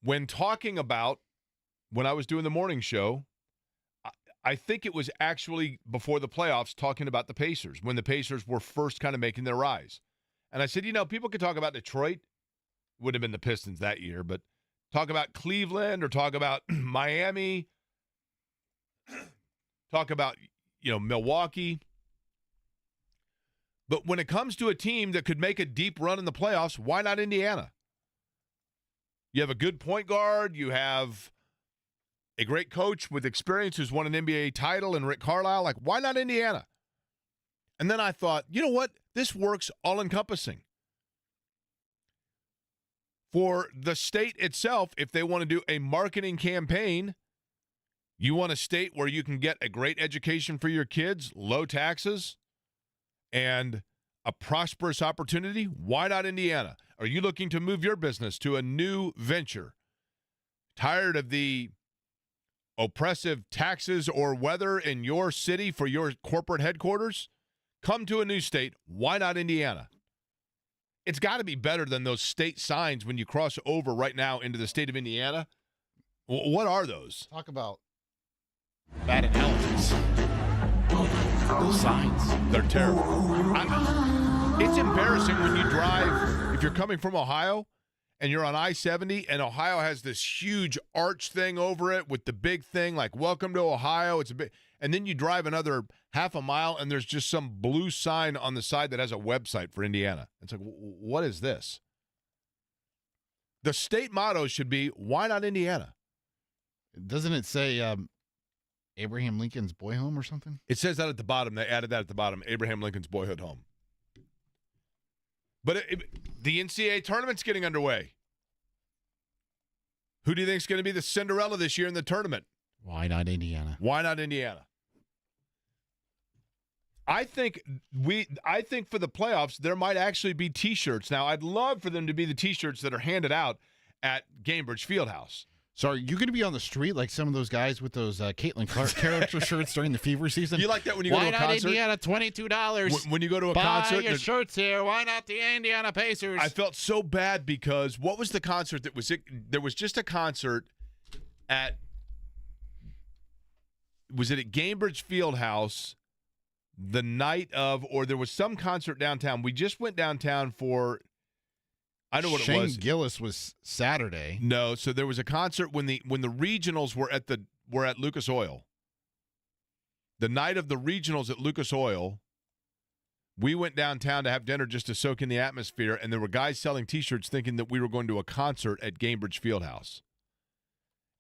When I was doing the morning show, I think it was actually before the playoffs talking about the Pacers, when the Pacers were first kind of making their rise. And I said, people could talk about Detroit. Would have been the Pistons that year, but talk about Cleveland or talk about Miami, talk about, Milwaukee. But when it comes to a team that could make a deep run in the playoffs, why not Indiana? You have a good point guard. You have a great coach with experience who's won an NBA title and Rick Carlisle. Like, why not Indiana? And then I thought, you know what? This works all-encompassing. For the state itself, if they want to do a marketing campaign, you want a state where you can get a great education for your kids, low taxes, and a prosperous opportunity, why not Indiana? Are you looking to move your business to a new venture? Tired of the oppressive taxes or weather in your city for your corporate headquarters? Come to a new state. Why not Indiana? It's got to be better than those state signs when you cross over right now into the state of Indiana. What are those? Talk about bad analogies. Those signs. They're terrible. It's embarrassing when you drive, if you're coming from Ohio and you're on I-70 and Ohio has this huge arch thing over it with the big thing like, welcome to Ohio. It's a big, and then you drive another half a mile and there's just some blue sign on the side that has a website for Indiana. It's like, what is this? The state motto should be, why not Indiana? Doesn't it say Abraham Lincoln's boy home or something? It says that at the bottom. They added that at the bottom, Abraham Lincoln's boyhood home. But the NCAA tournament's getting underway. Who do you think is going to be the Cinderella this year in the tournament? Why not Indiana? Why not Indiana? I think for the playoffs, there might actually be T-shirts. Now, I'd love for them to be the T-shirts that are handed out at Gainbridge Fieldhouse. So are you going to be on the street like some of those guys with those Caitlin Clark character shirts during the fever season? You like that when you go to a concert? Why not Indiana? $22. When you go to a Buy concert. your shirts here. Why not the Indiana Pacers? I felt so bad because what was the concert that was it? There was just a concert at, was it at Gainbridge Fieldhouse the night of, or there was some concert downtown. We just went downtown for, I know what Shane it was. Gillis was Saturday. No, so there was a concert when the regionals were at Lucas Oil. The night of the regionals at Lucas Oil, we went downtown to have dinner just to soak in the atmosphere, and there were guys selling T-shirts thinking that we were going to a concert at Gainbridge Fieldhouse.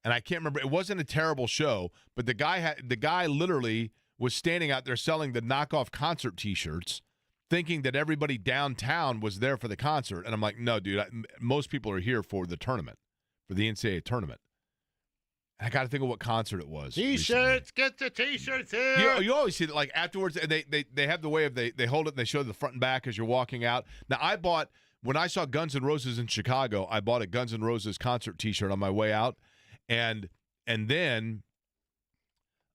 And I can't remember. It wasn't a terrible show, but the guy literally was standing out there selling the knockoff concert T-shirts, thinking that everybody downtown was there for the concert. And I'm like, no, dude, most people are here for the tournament, for the NCAA tournament. And I got to think of what concert it was. T-shirts, get the T-shirts here. You always see that, like, afterwards, and they have the way of they hold it and they show the front and back as you're walking out. Now, when I saw Guns N' Roses in Chicago, I bought a Guns N' Roses concert T-shirt on my way out. And then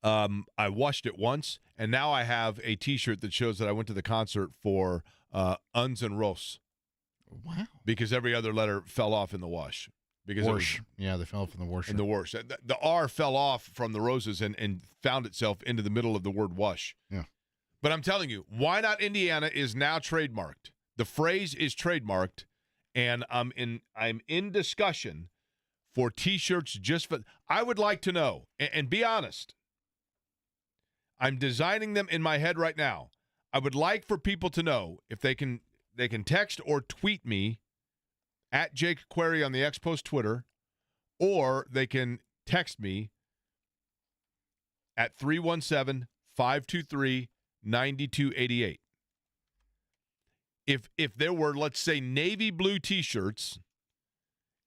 I washed it once, and now I have a T-shirt that shows that I went to the concert for Uns and Ros. Wow. Because every other letter fell off in the wash. Because Wash. Yeah, they fell off in the wash. In the wash. The R fell off from the Roses and found itself into the middle of the word wash. Yeah. But I'm telling you, why not Indiana is now trademarked. The phrase is trademarked, and I'm in discussion for T-shirts just for. I would like to know, and be honest. I'm designing them in my head right now. I would like for people to know if they can text or tweet me at Jake Query on the X Post Twitter, or they can text me at 317-523-9288. If there were, let's say, navy blue T-shirts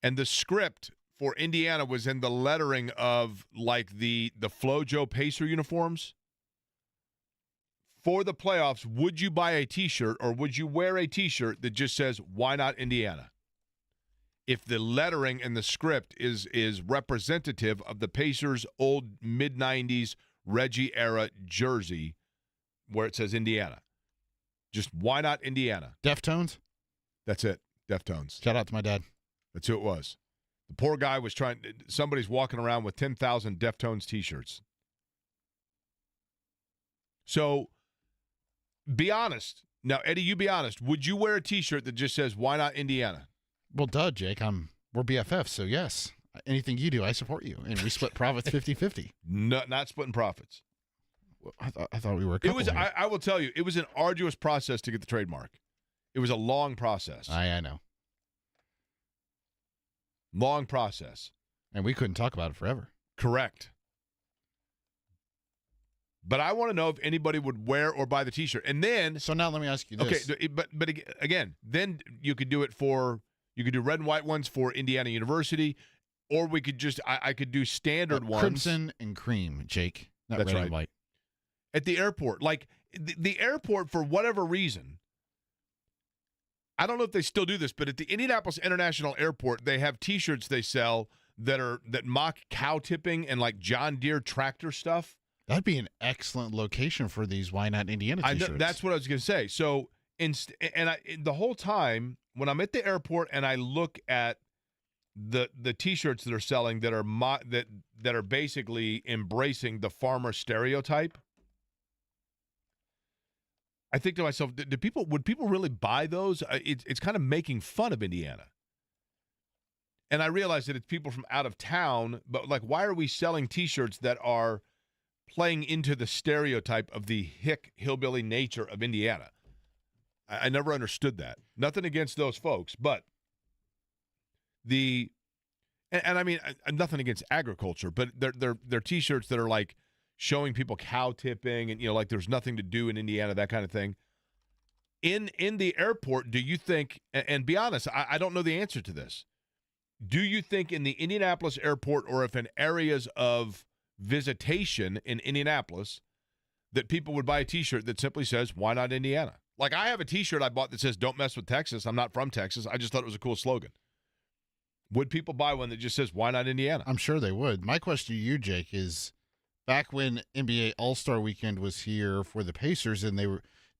and the script for Indiana was in the lettering of like the FloJo Pacer uniforms, for the playoffs, would you buy a T-shirt or would you wear a T-shirt that just says, why not Indiana? if the lettering and the script is representative of the Pacers' old mid-'90s Reggie-era jersey where it says Indiana. Just why not Indiana? Deftones? That's it. Deftones. Shout out to my dad. That's who it was. The poor guy was somebody's walking around with 10,000 Deftones T-shirts. So, be honest. Now, Eddie, you be honest. Would you wear a T-shirt that just says, why not Indiana? Well, duh, Jake. We're BFFs, so yes. Anything you do, I support you. And we split profits 50-50. No, not splitting profits. Well, I thought we were a couple here. I will tell you, it was an arduous process to get the trademark. It was a long process. I know. Long process. And we couldn't talk about it forever. Correct. But I want to know if anybody would wear or buy the T-shirt. And then... So now let me ask you this. Okay, but again, then you could do it for... You could do red and white ones for Indiana University, or we could just... I could do standard ones. Crimson and cream, Jake. Not That's red right. and white. At the airport. Like, the airport, for whatever reason... I don't know if they still do this, but at the Indianapolis International Airport, they have T-shirts they sell that mock cow tipping and like John Deere tractor stuff. That'd be an excellent location for these Why Not Indiana T-shirts. I know, that's what I was going to say. So, the whole time when I'm at the airport and I look at the T-shirts that are selling that are basically embracing the farmer stereotype, I think to myself, would people really buy those? It's kind of making fun of Indiana. And I realize that it's people from out of town, but like, why are we selling T-shirts that are playing into the stereotype of the hick hillbilly nature of Indiana? I never understood that. Nothing against those folks, but I mean, nothing against agriculture, but they're T-shirts that are like showing people cow tipping and, like there's nothing to do in Indiana, that kind of thing. In the airport, do you think, and be honest, I don't know the answer to this. Do you think in the Indianapolis airport, or if in areas of visitation in Indianapolis, that people would buy a T-shirt that simply says, why not Indiana? Like, I have a T-shirt I bought that says, don't mess with Texas. I'm not from Texas. I just thought it was a cool slogan. Would people buy one that just says, why not Indiana? I'm sure they would. My question to you, Jake, is back when NBA All-Star Weekend was here for the Pacers and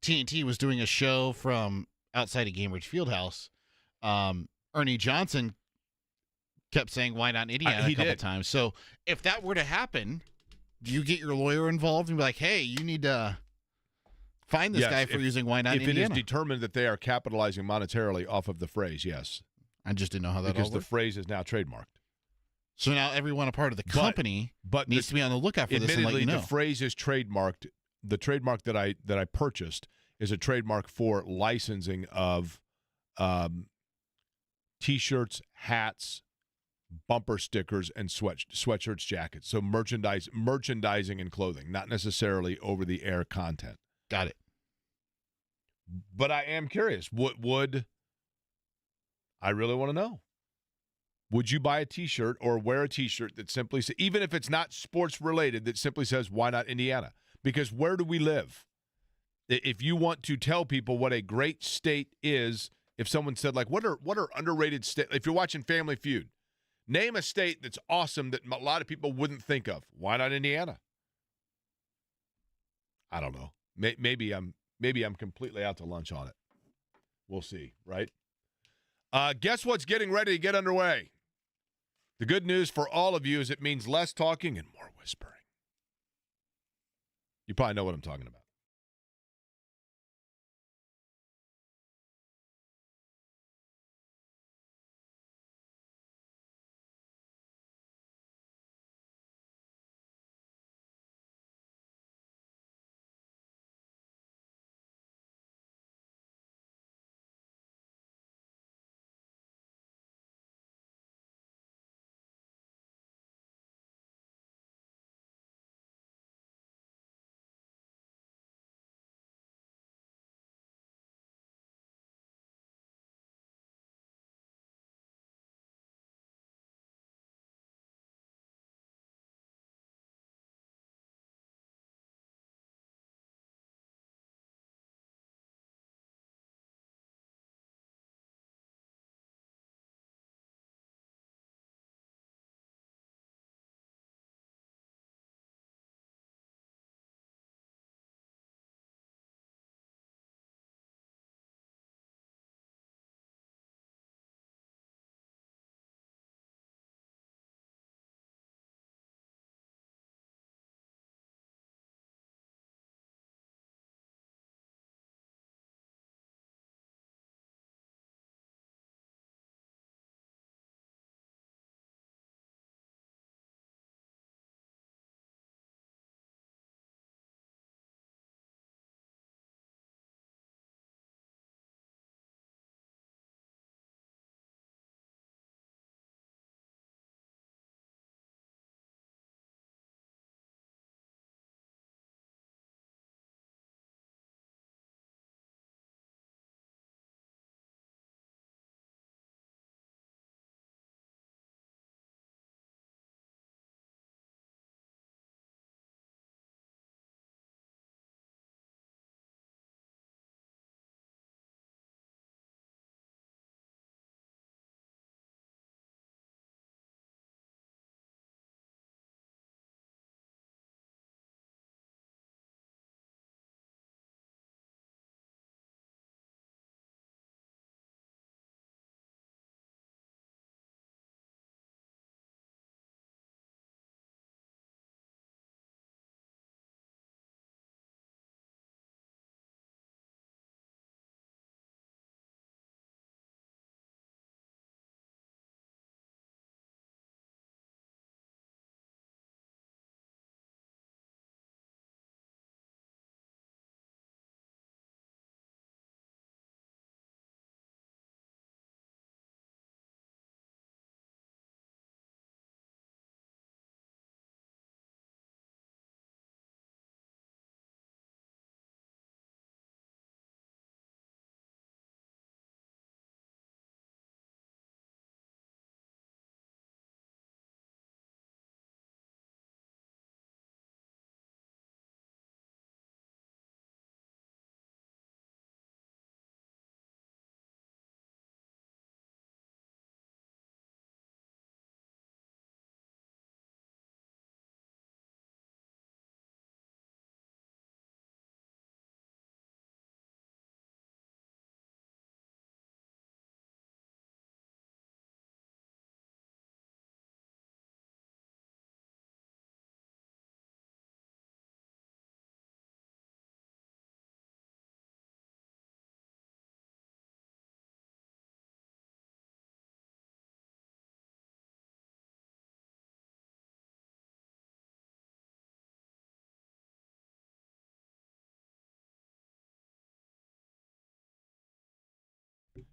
TNT was doing a show from outside of Gainbridge Fieldhouse, Ernie Johnson kept saying, why not Indiana, a couple times. So if that were to happen, do you get your lawyer involved and be like, hey, you need to find this guy for using why not Indiana? If it is determined that they are capitalizing monetarily off of the phrase, yes. I just didn't know how that because all the worked. phrase is now trademarked. So now everyone a part of the company needs to be on the lookout for this and let you know. The phrase is trademarked. The trademark that I purchased is a trademark for licensing of T-shirts, hats, bumper stickers, and sweatshirts, jackets. So merchandising and clothing, not necessarily over-the-air content. Got it. But I am curious. Would I really want to know? Would you buy a T-shirt or wear a T-shirt that simply says, even if it's not sports related, that simply says, why not Indiana? Because where do we live? If you want to tell people what a great state is, if someone said, like, what are underrated states? If you're watching Family Feud, name a state that's awesome that a lot of people wouldn't think of. Why not Indiana? I don't know. Maybe I'm completely out to lunch on it. We'll see, right? Guess what's getting ready to get underway? The good news for all of you is it means less talking and more whispering. You probably know what I'm talking about.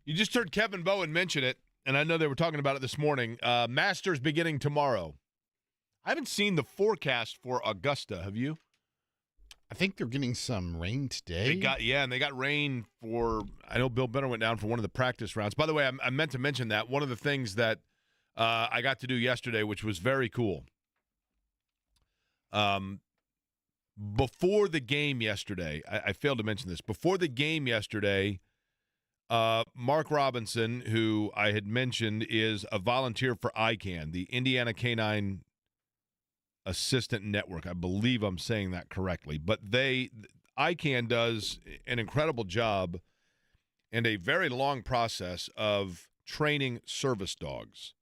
You just heard Kevin Bowen mention it, and I know they were talking about it this morning. Masters beginning tomorrow. I haven't seen the forecast for Augusta. Have you? I think they're getting some rain today. And they got rain for. I know Bill Benner went down for one of the practice rounds. By the way, I meant to mention that one of the things that I got to do yesterday, which was very cool. Before the game yesterday, I failed to mention this. Before the game yesterday, Mark Robinson, who I had mentioned, is a volunteer for ICANN, the Indiana Canine Assistant Network. I believe I'm saying that correctly. But ICANN does an incredible job and a very long process of training service dogs.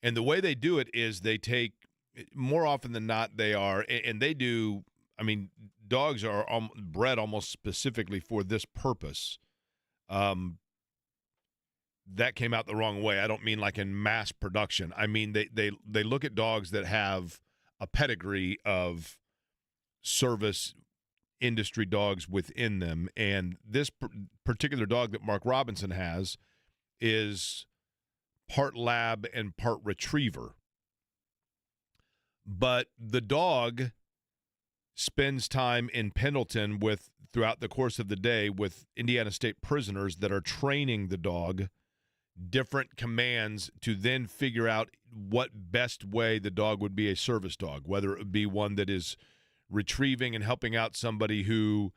And the way they do it is they take, more often than not, and they do, I mean, dogs are bred almost specifically for this purpose. That came out the wrong way. I don't mean like in mass production. I mean they look at dogs that have a pedigree of service industry dogs within them, and this particular dog that Mark Robinson has is part lab and part retriever. But the dog spends time in Pendleton throughout the course of the day with Indiana State prisoners that are training the dog different commands to then figure out what best way the dog would be a service dog, whether it would be one that is retrieving and helping out somebody who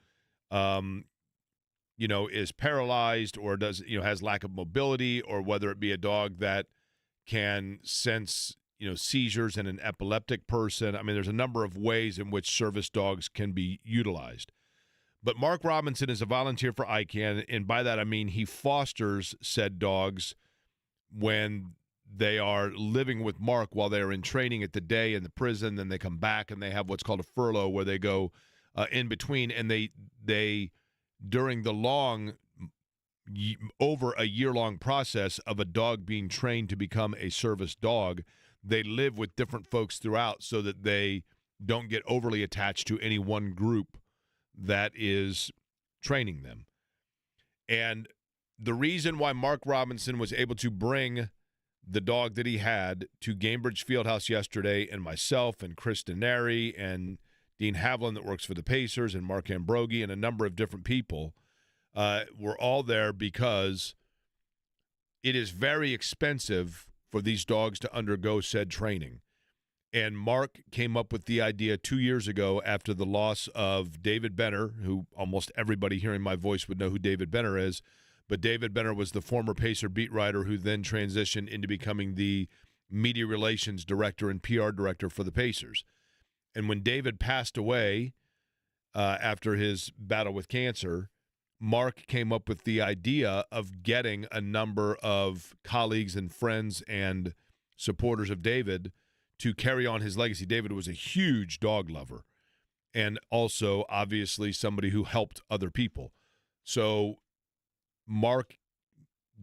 is paralyzed or has lack of mobility, or whether it be a dog that can sense seizures in an epileptic person. I mean, there's a number of ways in which service dogs can be utilized. But Mark Robinson is a volunteer for ICANN, and by that I mean he fosters said dogs when they are living with Mark while they are in training at the day in the prison. Then they come back and they have what's called a furlough, where they go in between, and they during the long, over a year-long process of a dog being trained to become a service dog, they live with different folks throughout so that they don't get overly attached to any one group that is training them. And the reason why Mark Robinson was able to bring the dog that he had to Gainbridge Fieldhouse yesterday, and myself and Chris Denary and Dean Havlin that works for the Pacers and Mark Ambrogi and a number of different people were all there because it is very expensive for these dogs to undergo said training. And Mark came up with the idea 2 years ago after the loss of David Benner, who almost everybody hearing my voice would know who David Benner is. But David Benner was the former Pacer beat writer who then transitioned into becoming the media relations director and PR director for the Pacers. And when David passed away after his battle with cancer, Mark came up with the idea of getting a number of colleagues and friends and supporters of David to carry on his legacy. David was a huge dog lover and also obviously somebody who helped other people. So Mark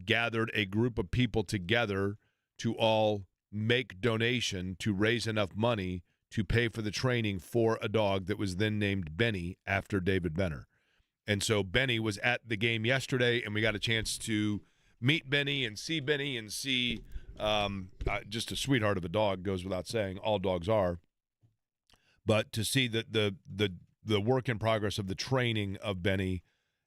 gathered a group of people together to all make donation to raise enough money to pay for the training for a dog that was then named Benny after David Benner. And so Benny was at the game yesterday, and we got a chance to meet Benny and see just a sweetheart of a dog, goes without saying. All dogs are. But to see the work in progress of the training of Benny,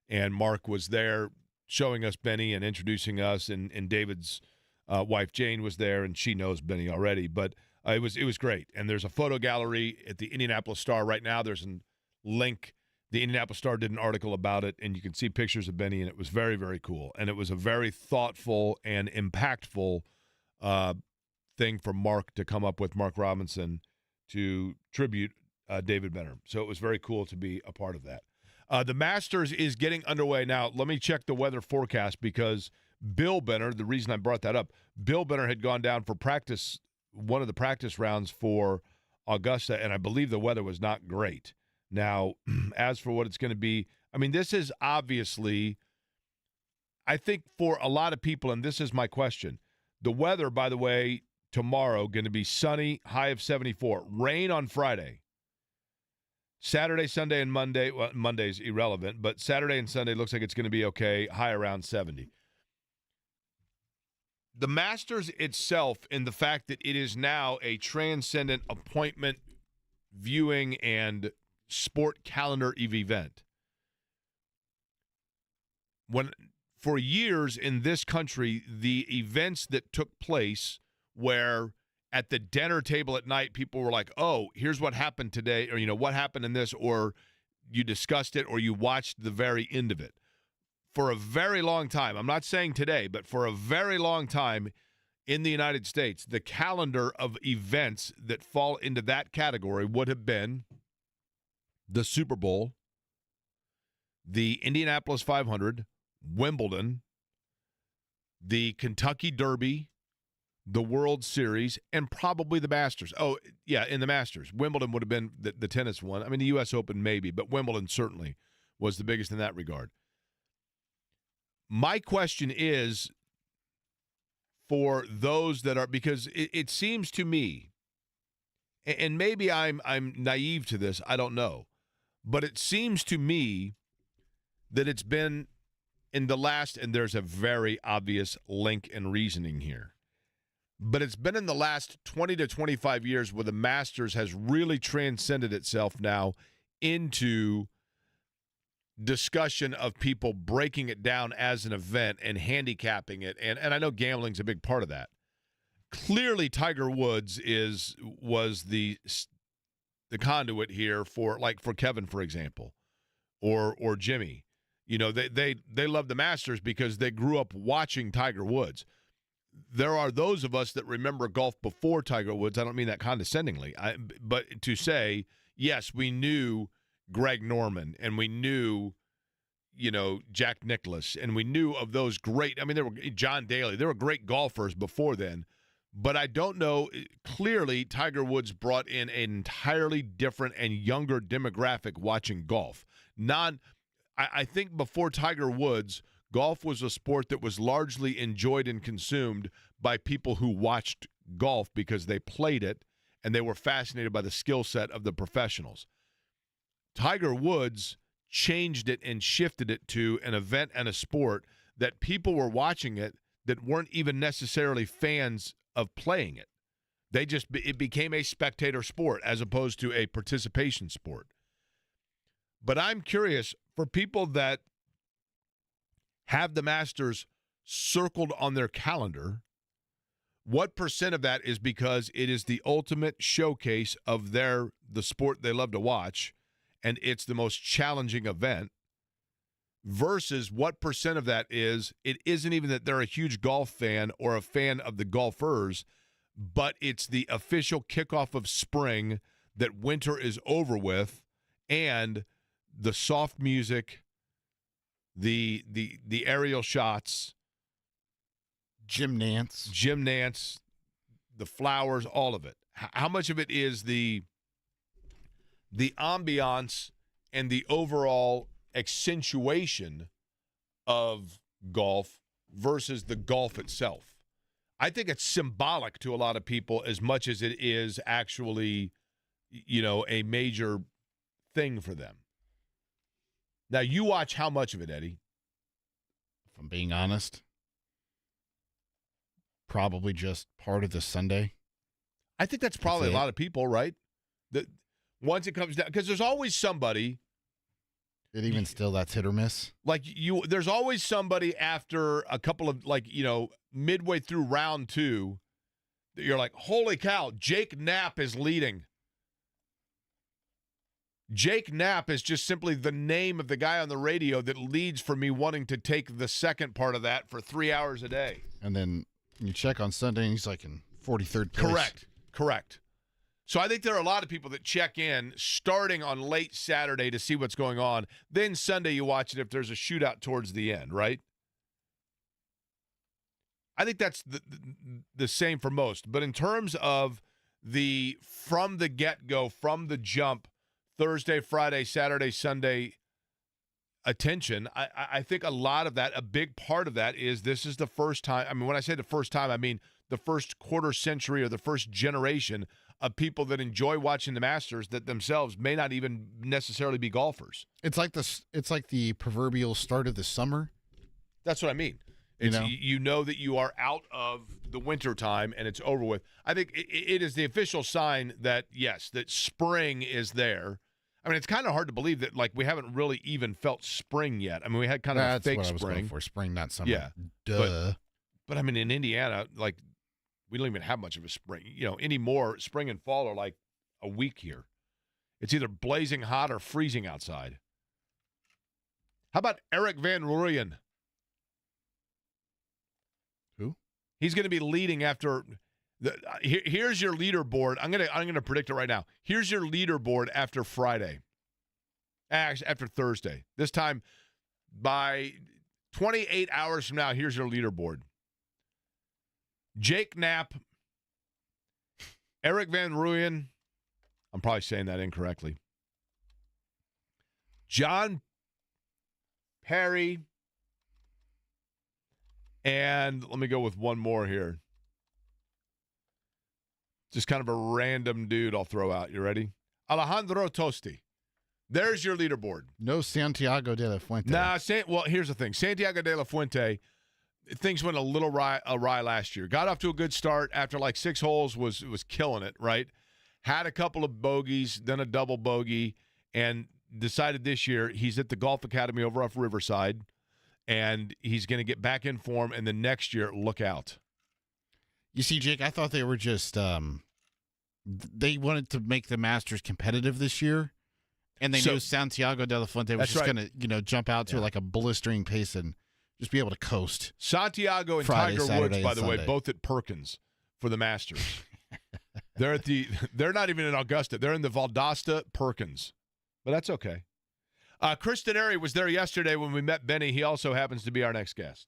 and Mark was there showing us Benny and introducing us, and David's wife Jane was there, and she knows Benny already. But it was great. And there's a photo gallery at the Indianapolis Star right now. There's a link. The Indianapolis Star did an article about it, and you can see pictures of Benny, and it was very, very cool. And it was a very thoughtful and impactful thing for Mark to come up with, Mark Robinson, to tribute David Benner. So it was very cool to be a part of that. The Masters is getting underway now. Let me check the weather forecast, because Bill Benner, the reason I brought that up, Bill Benner had gone down for practice, one of the practice rounds for Augusta, and I believe the weather was not great. Now, as for what it's going to be, I mean, this is obviously, I think for a lot of people, and this is my question, the weather, by the way, tomorrow going to be sunny, high of 74, rain on Friday. Saturday, Sunday, and Monday, well, Monday's irrelevant, but Saturday and Sunday looks like it's going to be okay, high around 70. the Masters itself, in the fact that it is now a transcendent appointment viewing and sport calendar event. When for years in this country, the events that took place where at the dinner table at night, people were like, oh, here's what happened today, or, what happened in this, or you discussed it, or you watched the very end of it. For a very long time, I'm not saying today, but for a very long time in the United States, the calendar of events that fall into that category would have been the Super Bowl, the Indianapolis 500, Wimbledon, the Kentucky Derby, the World Series, and probably the Masters. Oh, yeah, in the Masters. Wimbledon would have been the tennis one. I mean, the U.S. Open maybe, but Wimbledon certainly was the biggest in that regard. My question is for those that are, because it seems to me, and maybe I'm naive to this, I don't know, but it seems to me that it's been in the last, and there's a very obvious link and reasoning here, but it's been in the last 20 to 25 years where the Masters has really transcended itself now into discussion of people breaking it down as an event and handicapping it, and I know gambling's a big part of that. Clearly, Tiger Woods was the conduit here for Kevin, for example, or Jimmy. They love the Masters because they grew up watching Tiger Woods. There are those of us that remember golf before Tiger Woods. I don't mean that condescendingly, but to say, yes, we knew Greg Norman, and we knew, Jack Nicklaus, and we knew of those great, there were John Daly. There were great golfers before then, but I don't know. Clearly, Tiger Woods brought in an entirely different and younger demographic watching golf. I think before Tiger Woods, golf was a sport that was largely enjoyed and consumed by people who watched golf because they played it and they were fascinated by the skill set of the professionals. Tiger Woods changed it and shifted it to an event and a sport that people were watching it that weren't even necessarily fans of playing it. It became a spectator sport as opposed to a participation sport. But I'm curious, for people that have the Masters circled on their calendar, what percent of that is because it is the ultimate showcase of the sport they love to watch, and it's the most challenging event, versus what percent of that is it isn't even that they're a huge golf fan or a fan of the golfers, but it's the official kickoff of spring, that winter is over with, and the soft music, the aerial shots, Jim Nance, the flowers, all of it. How much of it is the ambiance and the overall accentuation of golf versus the golf itself? I think it's symbolic to a lot of people as much as it is actually, a major thing for them. Now, you watch how much of it, Eddie? If I'm being honest, probably just part of the Sunday. I think that's probably a lot of people, right? That once it comes down, because there's always somebody. And even still, that's hit or miss. There's always somebody after a couple of, midway through round two, that you're like, holy cow, Jake Knapp is leading. Jake Knapp is just simply the name of the guy on the radio that leads for me wanting to take the second part of that for 3 hours a day. And then you check on Sunday, and he's like in 43rd place. Correct. So I think there are a lot of people that check in starting on late Saturday to see what's going on. Then Sunday you watch it if there's a shootout towards the end, right? I think that's the same for most. But in terms of from the get-go, from the jump, Thursday, Friday, Saturday, Sunday attention, I think a lot of that, a big part of that is this is the first time. When I say the first time, I mean the first quarter century or the first generation of people that enjoy watching the Masters that themselves may not even necessarily be golfers. It's like the proverbial start of the summer. That's what I mean. It's, know? you know that you are out of the winter time and it's over with. I think it is the official sign that, yes, that spring is there. I mean, it's kind of hard to believe that, like, we haven't really even felt spring yet. I mean, we had kind of That's a fake what I was going spring. for. Spring, not summer. Yeah. Duh. But, I mean, in Indiana, like, we don't even have much of a spring. You know, anymore, spring and fall are like a week here. It's either blazing hot or freezing outside. How about Eric Van Rooyen? Who? He's going to be leading after here's your leaderboard. I'm going to predict it right now. Here's your leaderboard after Friday. Actually, after Thursday. This time by 28 hours from now, here's your leaderboard. Jake Knapp, Eric Van Rooyen. I'm probably saying that incorrectly. John Perry. And let me go with one more here. Just kind of a random dude I'll throw out. You ready? Alejandro Tosti. There's your leaderboard. No Santiago de la Fuente. Nah, well, here's the thing. Santiago de la Fuente, things went a little awry last year. Got off to a good start after like 6 holes, was killing it, right? Had a couple of bogeys, then a double bogey, and decided this year he's at the Golf Academy over off Riverside, and he's going to get back in form, and the next year, look out. You see, Jake, I thought they were just they wanted to make the Masters competitive this year, and they knew Santiago de la Fuente was just going to, jump out to like a blistering pace and just be able to coast. Santiago and Friday, Tiger Saturday, Woods, by and the way, Sunday. both at Perkins for the Masters. They're not even in Augusta. They're in the Valdosta Perkins, but that's okay. Chris Denary was there yesterday when we met Benny. He also happens to be our next guest.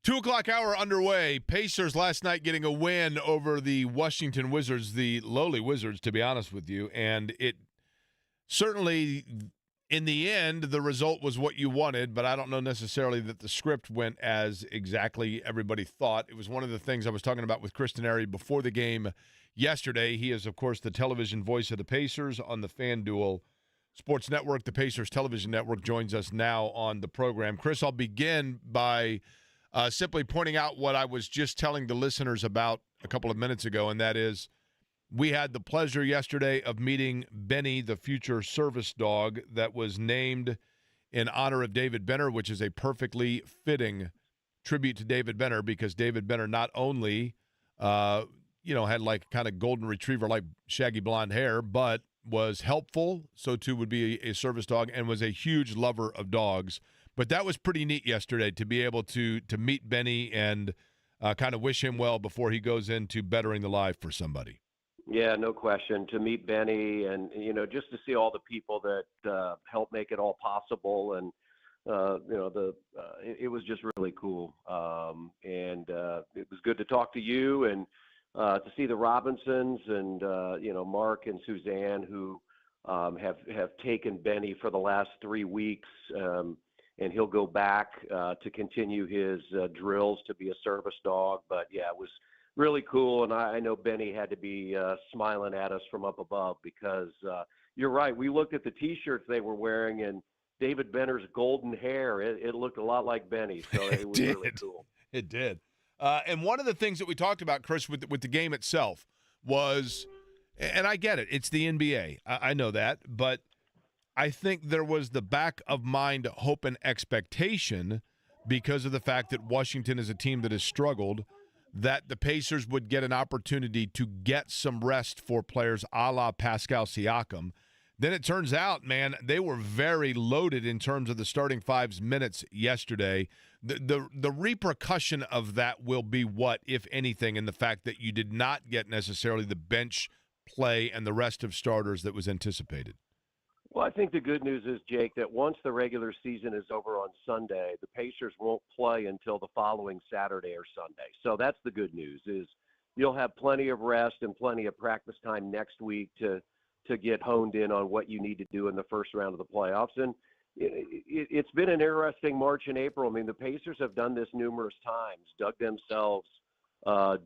2 o'clock hour underway. Pacers last night getting a win over the Washington Wizards, the lowly Wizards, to be honest with you. And it certainly, in the end, the result was what you wanted, but I don't know necessarily that the script went as exactly everybody thought. It was one of the things I was talking about with Chris Denari before the game yesterday. He is, of course, the television voice of the Pacers on the FanDuel Sports Network. The Pacers Television Network joins us now on the program. Chris, I'll begin by simply pointing out what I was just telling the listeners about a couple of minutes ago, and that is we had the pleasure yesterday of meeting Benny, the future service dog that was named in honor of David Benner, which is a perfectly fitting tribute to David Benner because David Benner not only, had like kind of golden retriever, like shaggy blonde hair, but was helpful, so too would be a service dog, and was a huge lover of dogs. But that was pretty neat yesterday to be able to meet Benny and kind of wish him well before he goes into bettering the life for somebody. Yeah, no question. To meet Benny and, just to see all the people that helped make it all possible. And, it was just really cool. And it was good to talk to you and to see the Robinsons and, Mark and Suzanne who have taken Benny for the last 3 weeks. And he'll go back to continue his drills to be a service dog. But, yeah, it was really cool. And I know Benny had to be smiling at us from up above because you're right. We looked at the T-shirts they were wearing, and David Benner's golden hair, it looked a lot like Benny. So it was really cool. It did. And one of the things that we talked about, Chris, with the game itself was, and I get it, it's the NBA. I know that. But I think there was the back of mind hope and expectation because of the fact that Washington is a team that has struggled, that the Pacers would get an opportunity to get some rest for players a la Pascal Siakam. Then it turns out, man, they were very loaded in terms of the starting five's minutes yesterday. The repercussion of that will be what, if anything, in the fact that you did not get necessarily the bench play and the rest of starters that was anticipated? Well, I think the good news is, Jake, that once the regular season is over on Sunday, the Pacers won't play until the following Saturday or Sunday. So that's the good news, is you'll have plenty of rest and plenty of practice time next week to get honed in on what you need to do in the first round of the playoffs. And it's been an interesting March and April. I mean, the Pacers have done this numerous times, dug themselves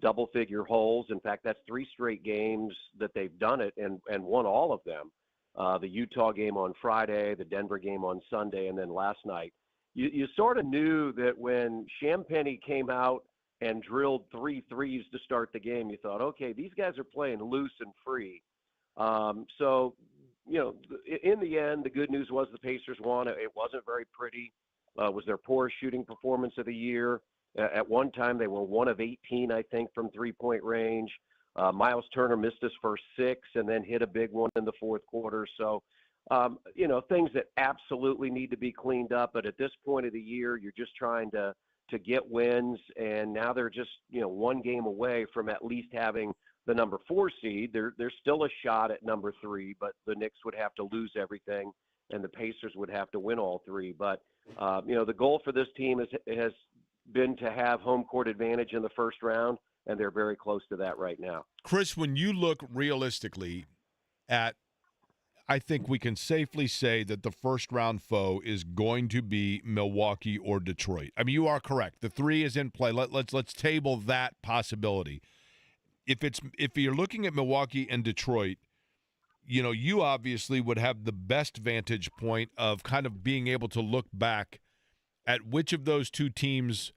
double-figure holes. In fact, that's 3 straight games that they've done it and won all of them. The Utah game on Friday, the Denver game on Sunday, and then last night. You sort of knew that when Champagnie came out and drilled 3 threes to start the game, you thought, okay, these guys are playing loose and free. So, in the end, the good news was the Pacers won. It wasn't very pretty. It was their poorest shooting performance of the year. At one time, they were 1 of 18, I think, from three-point range. Miles Turner missed his first 6 and then hit a big one in the fourth quarter. So, things that absolutely need to be cleaned up. But at this point of the year, you're just trying to get wins. And now they're just, 1 game away from at least having the number 4 seed. There's still a shot at number 3, but the Knicks would have to lose everything and the Pacers would have to win all 3. But, the goal for this team has been to have home court advantage in the first round. And they're very close to that right now. Chris, when you look realistically at, I think we can safely say that the first round foe is going to be Milwaukee or Detroit. I mean, you are correct. The 3 is in play. Let's table that possibility. If you're looking at Milwaukee and Detroit, you obviously would have the best vantage point of kind of being able to look back at which of those 2 teams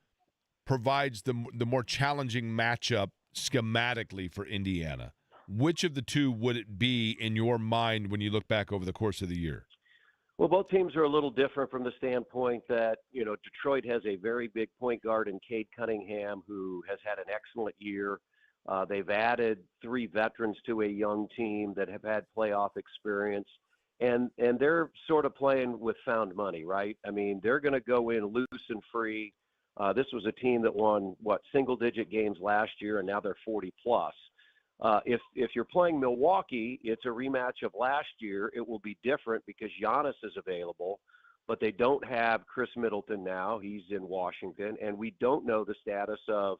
provides the more challenging matchup schematically for Indiana. Which of the 2 would it be in your mind when you look back over the course of the year? Well, both teams are a little different from the standpoint that, Detroit has a very big point guard in Cade Cunningham, who has had an excellent year. They've added 3 veterans to a young team that have had playoff experience. And they're sort of playing with found money, right? I mean, they're going to go in loose and free. This was a team that won, single-digit games last year, and now they're 40-plus. If you're playing Milwaukee, it's a rematch of last year. It will be different because Giannis is available. but they don't have Chris Middleton now. He's in Washington, and we don't know the status of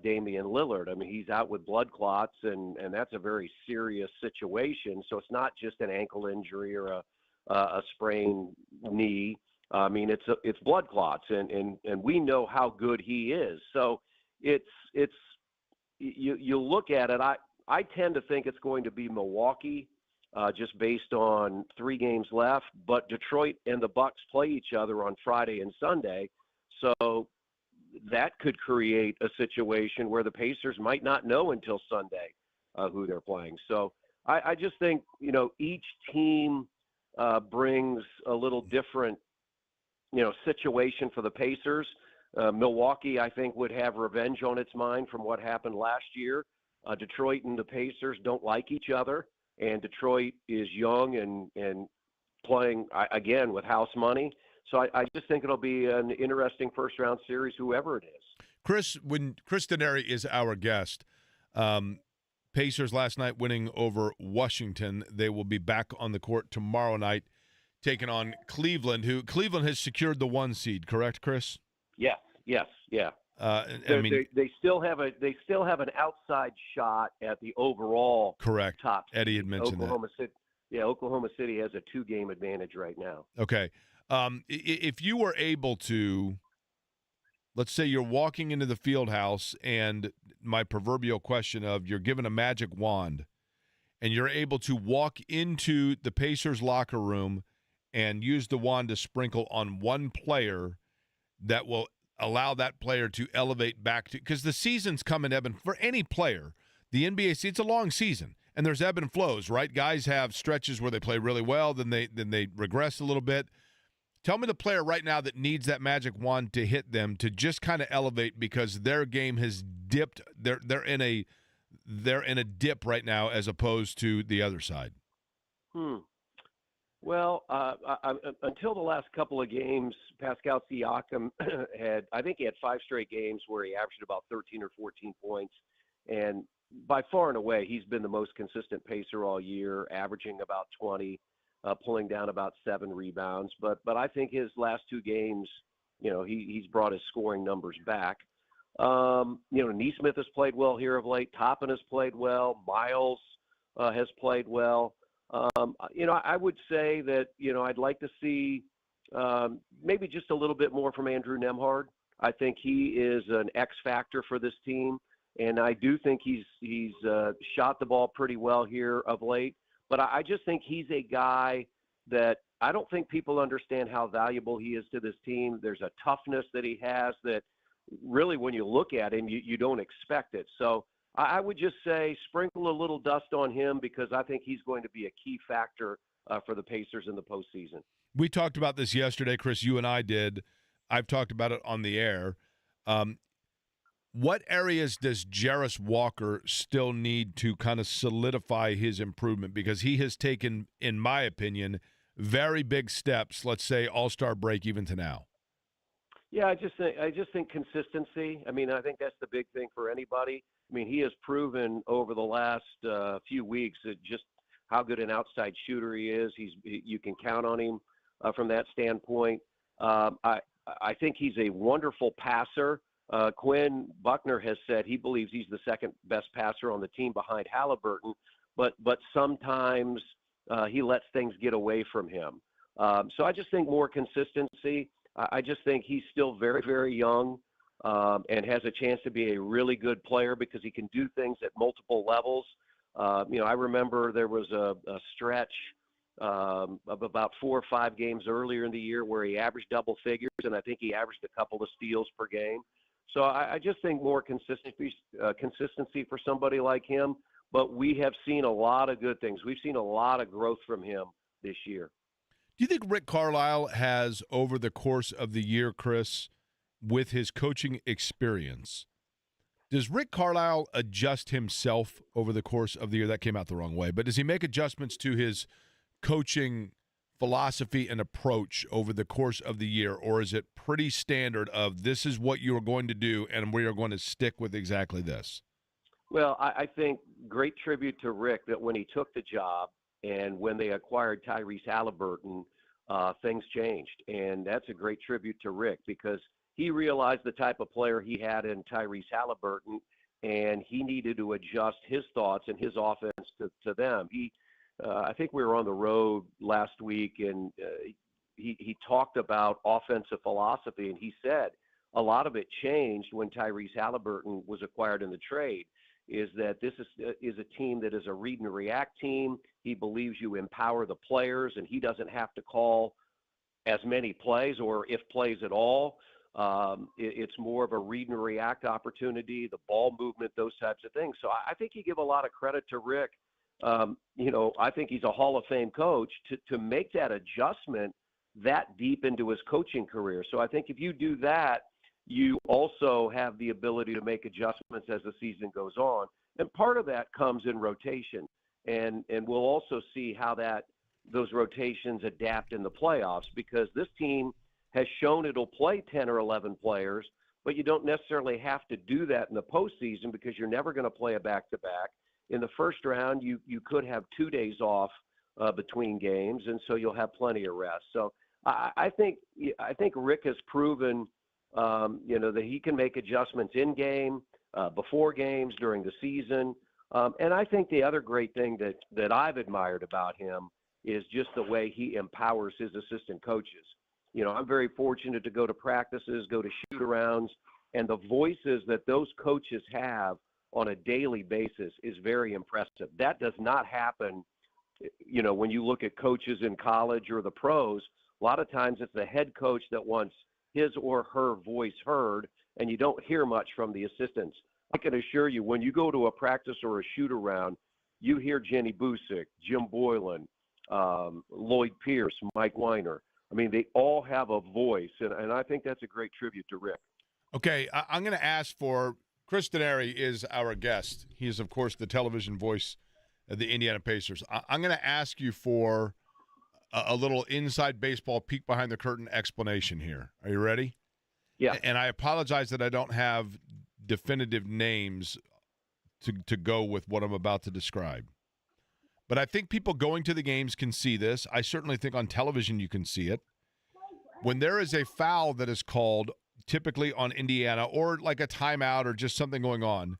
Damian Lillard. I mean, he's out with blood clots, and that's a very serious situation. So it's not just an ankle injury or a sprained knee. I mean, it's blood clots, and we know how good he is. So it's you look at it. I tend to think it's going to be Milwaukee, just based on 3 games left. But Detroit and the Bucks play each other on Friday and Sunday, so that could create a situation where the Pacers might not know until Sunday who they're playing. So I just think, each team brings a little different, situation for the Pacers. Milwaukee, I think, would have revenge on its mind from what happened last year. Detroit and the Pacers don't like each other, and Detroit is young and playing, again, with house money. So I just think it'll be an interesting first-round series, whoever it is. Chris, when Chris Denari is our guest, Pacers last night winning over Washington. They will be back on the court tomorrow night taking on Cleveland, who Cleveland has secured the 1 seed, correct, Chris? Yes, yeah. They still have an outside shot at the overall correct. top seed. Eddie had mentioned Oklahoma City. Yeah, Oklahoma City has a 2-game advantage right now. Okay. If you were able to, let's say you're walking into the field house, and my proverbial question of you're given a magic wand and you're able to walk into the Pacers locker room and use the wand to sprinkle on one player that will allow that player to elevate back to, because the season's coming, ebb and for any player, the NBA, it's a long season and there's ebb and flows, right? Guys have stretches where they play really well, then they regress a little bit. Tell me the player right now that needs that magic wand to hit them to just kind of elevate because their game has dipped. They're in a dip right now as opposed to the other side. Well, until the last couple of games, Pascal Siakam I think he had 5 straight games where he averaged about 13 or 14 points, and by far and away, he's been the most consistent pacer all year, averaging about 20. Pulling down about 7 rebounds, but I think his last 2 games, he's brought his scoring numbers back. Neesmith has played well here of late. Toppin has played well. Miles has played well. I would say that I'd like to see maybe just a little bit more from Andrew Nembhard. I think he is an X factor for this team, and I do think he's shot the ball pretty well here of late. But I just think he's a guy that I don't think people understand how valuable he is to this team. There's a toughness that he has that really, when you look at him, you don't expect it. So I would just say sprinkle a little dust on him because I think he's going to be a key factor for the Pacers in the postseason. We talked about this yesterday, Chris. You and I did. I've talked about it on the air. What areas does Jarris Walker still need to kind of solidify his improvement? Because he has taken, in my opinion, very big steps, let's say all-star break even to now. Yeah, I just think consistency. I mean, I think that's the big thing for anybody. I mean, he has proven over the last few weeks that just how good an outside shooter he is. You can count on him from that standpoint. I think he's a wonderful passer. Quinn Buckner has said he believes he's the second best passer on the team behind Halliburton, but sometimes he lets things get away from him. So I just think more consistency. I just think he's still very, very young and has a chance to be a really good player because he can do things at multiple levels. I remember there was a stretch of about 4 or 5 games earlier in the year where he averaged double figures, and I think he averaged a couple of steals per game. So I just think more consistency for somebody like him. But we have seen a lot of good things. We've seen a lot of growth from him this year. Do you think Rick Carlisle has, over the course of the year, Chris, with his coaching experience, does Rick Carlisle adjust himself over the course of the year? That came out the wrong way. But does he make adjustments to his coaching philosophy and approach over the course of the year, or is it pretty standard of this is what you are going to do and we are going to stick with exactly this? Well, I think great tribute to Rick that when he took the job and when they acquired Tyrese Halliburton, things changed. And that's a great tribute to Rick because he realized the type of player he had in Tyrese Halliburton, and he needed to adjust his thoughts and his offense to them. I think we were on the road last week, and he talked about offensive philosophy, and he said a lot of it changed when Tyrese Halliburton was acquired in the trade, is that this is a team that is a read and react team. He believes you empower the players, and he doesn't have to call as many plays or if plays at all. It's more of a read and react opportunity, the ball movement, those types of things. So I think you give a lot of credit to Rick. I think he's a Hall of Fame coach to make that adjustment that deep into his coaching career. So I think if you do that, you also have the ability to make adjustments as the season goes on. And part of that comes in rotation. And we'll also see how those rotations adapt in the playoffs, because this team has shown it'll play 10 or 11 players, but you don't necessarily have to do that in the postseason because you're never going to play a back-to-back. In the first round, you could have 2 days off between games, and so you'll have plenty of rest. So I think Rick has proven that he can make adjustments in game, before games, during the season. And I think the other great thing that I've admired about him is just the way he empowers his assistant coaches. I'm very fortunate to go to practices, go to shoot-arounds, and the voices that those coaches have on a daily basis is very impressive. That does not happen, when you look at coaches in college or the pros. A lot of times it's the head coach that wants his or her voice heard, and you don't hear much from the assistants. I can assure you, when you go to a practice or a shoot-around, you hear Jenny Busick, Jim Boylan, Lloyd Pierce, Mike Weiner. I mean, they all have a voice, and I think that's a great tribute to Rick. Okay, I'm going to ask for Chris Denari is our guest. He is, of course, the television voice of the Indiana Pacers. I'm going to ask you for a little inside baseball peek behind the curtain explanation here. Are you ready? Yeah. And I apologize that I don't have definitive names to go with what I'm about to describe. But I think people going to the games can see this. I certainly think on television you can see it. When there is a foul that is called, typically on Indiana, or like a timeout or just something going on,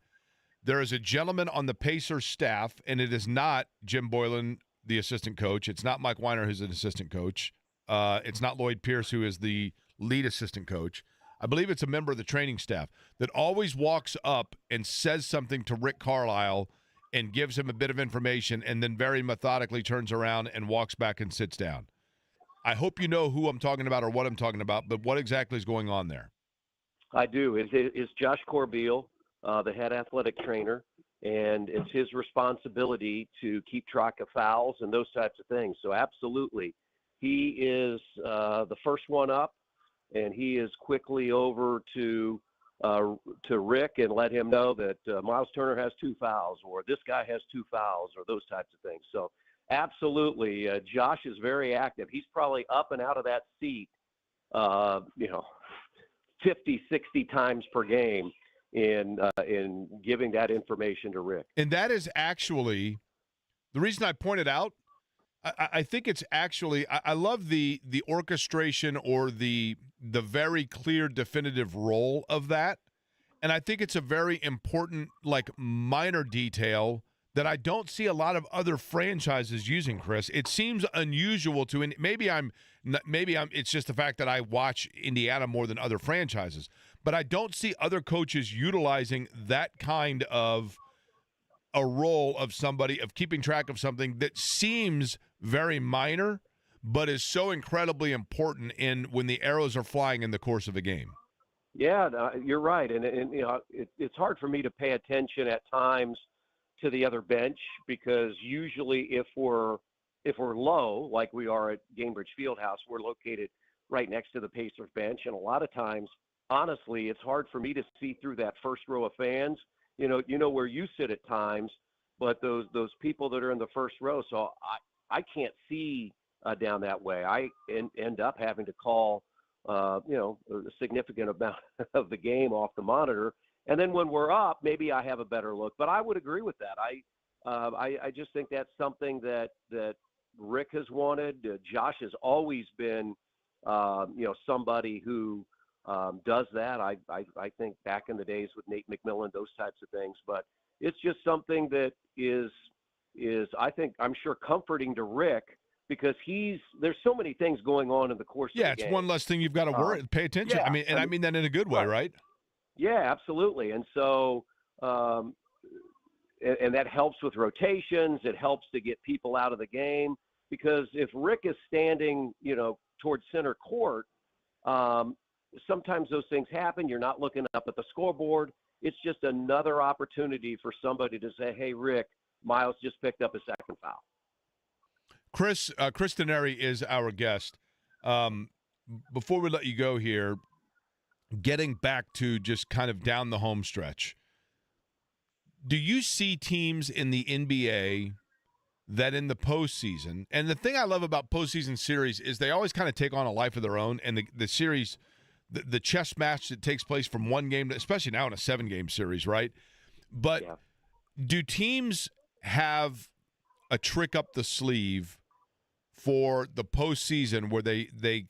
there is a gentleman on the Pacers staff, and it is not Jim Boylan, the assistant coach. It's not Mike Weiner, who's an assistant coach. It's not Lloyd Pierce, who is the lead assistant coach. I believe it's a member of the training staff that always walks up and says something to Rick Carlisle and gives him a bit of information, and then very methodically turns around and walks back and sits down. I hope you know who I'm talking about or what I'm talking about, but what exactly is going on there? I do. It's Josh Corbeil, the head athletic trainer, and it's his responsibility to keep track of fouls and those types of things. So absolutely, he is the first one up, and he is quickly over to Rick and let him know that Miles Turner has 2 fouls, or this guy has 2 fouls, or those types of things. So absolutely, Josh is very active. He's probably up and out of that seat, 50, 60 times per game in giving that information to Rick. And that is actually the reason I pointed out. I think it's actually I love the orchestration or the very clear definitive role of that, and I think it's a very important minor detail that I don't see a lot of other franchises using. Chris, it seems unusual to, and maybe I'm it's just the fact that I watch Indiana more than other franchises, but I don't see other coaches utilizing that kind of a role of somebody of keeping track of something that seems very minor, but is so incredibly important in when the arrows are flying in the course of a game. Yeah, you're right, and it's hard for me to pay attention at times to the other bench, because usually if we're low, like we are at Gainbridge Fieldhouse, we're located right next to the Pacers bench, and a lot of times, honestly, it's hard for me to see through that first row of fans. You know where you sit at times, but those people that are in the first row, so I can't see down that way. I end up having to call a significant amount of the game off the monitor, and then when we're up, maybe I have a better look. But I would agree with that. I just think that's something that Rick has wanted. Josh has always been, somebody who does that. I think back in the days with Nate McMillan, those types of things. But it's just something that is I'm sure comforting to Rick, because there's so many things going on in the course of the game. Yeah, it's one less thing you've got to pay attention. Yeah, I mean that in a good way, right? Yeah, absolutely. And so, and that helps with rotations. It helps to get people out of the game, because if Rick is standing, towards center court, sometimes those things happen. You're not looking up at the scoreboard. It's just another opportunity for somebody to say, hey, Rick, Miles just picked up a second foul. Chris Denary is our guest. Before we let you go here, getting back to just kind of down the home stretch, do you see teams in the NBA that in the postseason, and the thing I love about postseason series is they always kind of take on a life of their own, and the series, the chess match that takes place from one game, especially now in a 7-game series, right? But do teams have a trick up the sleeve for the postseason where they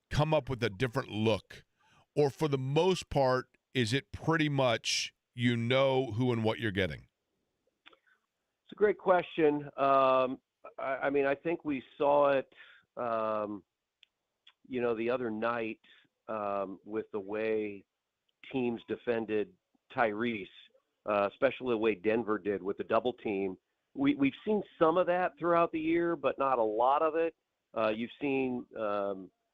come up with a different look? Or for the most part, is it pretty much who and what you're getting? It's a great question. I think we saw it, the other night with the way teams defended Tyrese, especially the way Denver did with the double team. We've seen some of that throughout the year, but not a lot of it. You've seen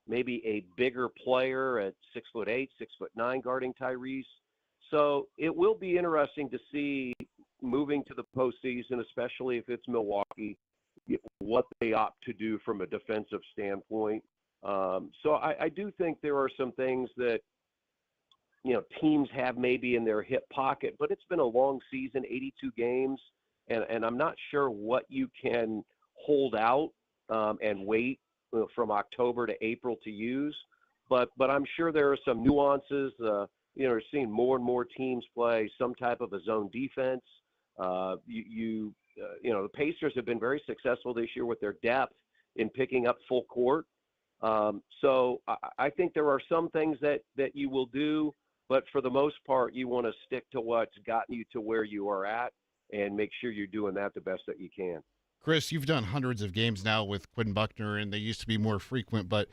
maybe a bigger player at 6'8", 6'9", guarding Tyrese. So it will be interesting to see, moving to the postseason, especially if it's Milwaukee, what they opt to do from a defensive standpoint. So I do think there are some things that, teams have maybe in their hip pocket, but it's been a long season, 82 games, and I'm not sure what you can hold out and wait from October to April to use. But I'm sure there are some nuances. We're seeing more and more teams play some type of a zone defense. The Pacers have been very successful this year with their depth in picking up full court. So I think there are some things that you will do, but for the most part, you want to stick to what's gotten you to where you are at and make sure you're doing that the best that you can. Chris, you've done hundreds of games now with Quinn Buckner, and they used to be more frequent. But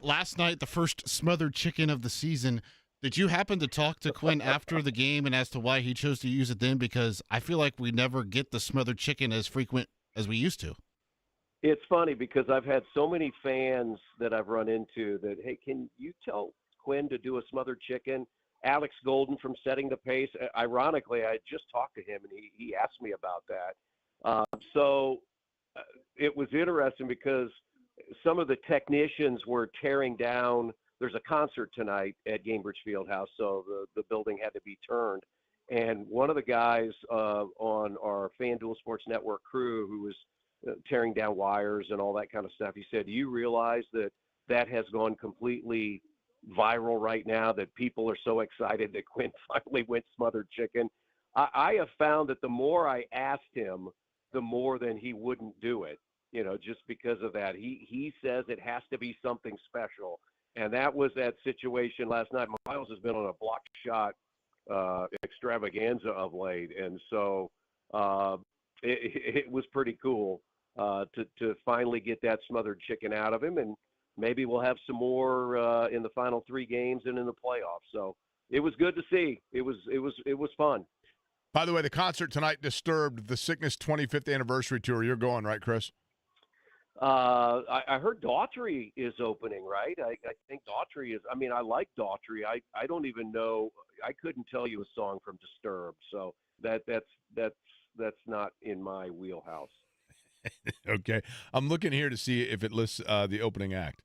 last night, the first smothered chicken of the season, did you happen to talk to Quinn after the game and as to why he chose to use it then? Because I feel like we never get the smothered chicken as frequent as we used to. It's funny because I've had so many fans that I've run into that, hey, can you tell Quinn to do a smothered chicken? Alex Golden from Setting the Pace. Ironically, I just talked to him, and he asked me about that. So it was interesting because some of the technicians were tearing down. There's a concert tonight at Gainbridge Fieldhouse, so the building had to be turned. And one of the guys on our FanDuel Sports Network crew who was tearing down wires and all that kind of stuff, he said, do you realize that has gone completely viral right now, that people are so excited that Quinn finally went smothered chicken? I have found that the more I asked him, the more than he wouldn't do it, just because of that. He says it has to be something special. And that was that situation last night. Miles has been on a block shot extravaganza of late. And so it was pretty cool to finally get that smothered chicken out of him. And maybe we'll have some more in the final 3 games and in the playoffs. So it was good to see. It was fun. By the way, the concert tonight, Disturbed, the Sickness 25th anniversary tour. You're going, right, Chris? I heard Daughtry is opening, right? I think Daughtry is. I mean, I like Daughtry. I don't even know. I couldn't tell you a song from Disturbed, so that's not in my wheelhouse. Okay, I'm looking here to see if it lists the opening act.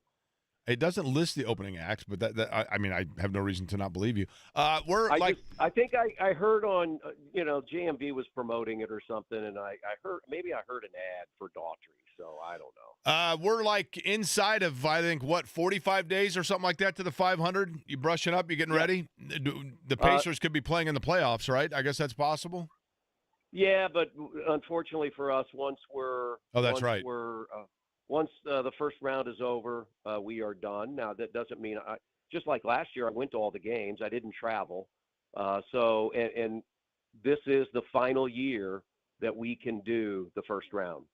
It doesn't list the opening acts, but I mean, I have no reason to not believe you. I think I heard on, JMV was promoting it or something, and I heard an ad for Daughtry, so I don't know. We're like inside of, I think, 45 days or something like that to the 500? You brushing up? You getting ready? The Pacers could be playing in the playoffs, right? I guess that's possible. Yeah, but unfortunately for us, once we're the first round is over, we are done. Now, that doesn't mean just like last year, I went to all the games. I didn't travel. And this is the final year that we can do the first round.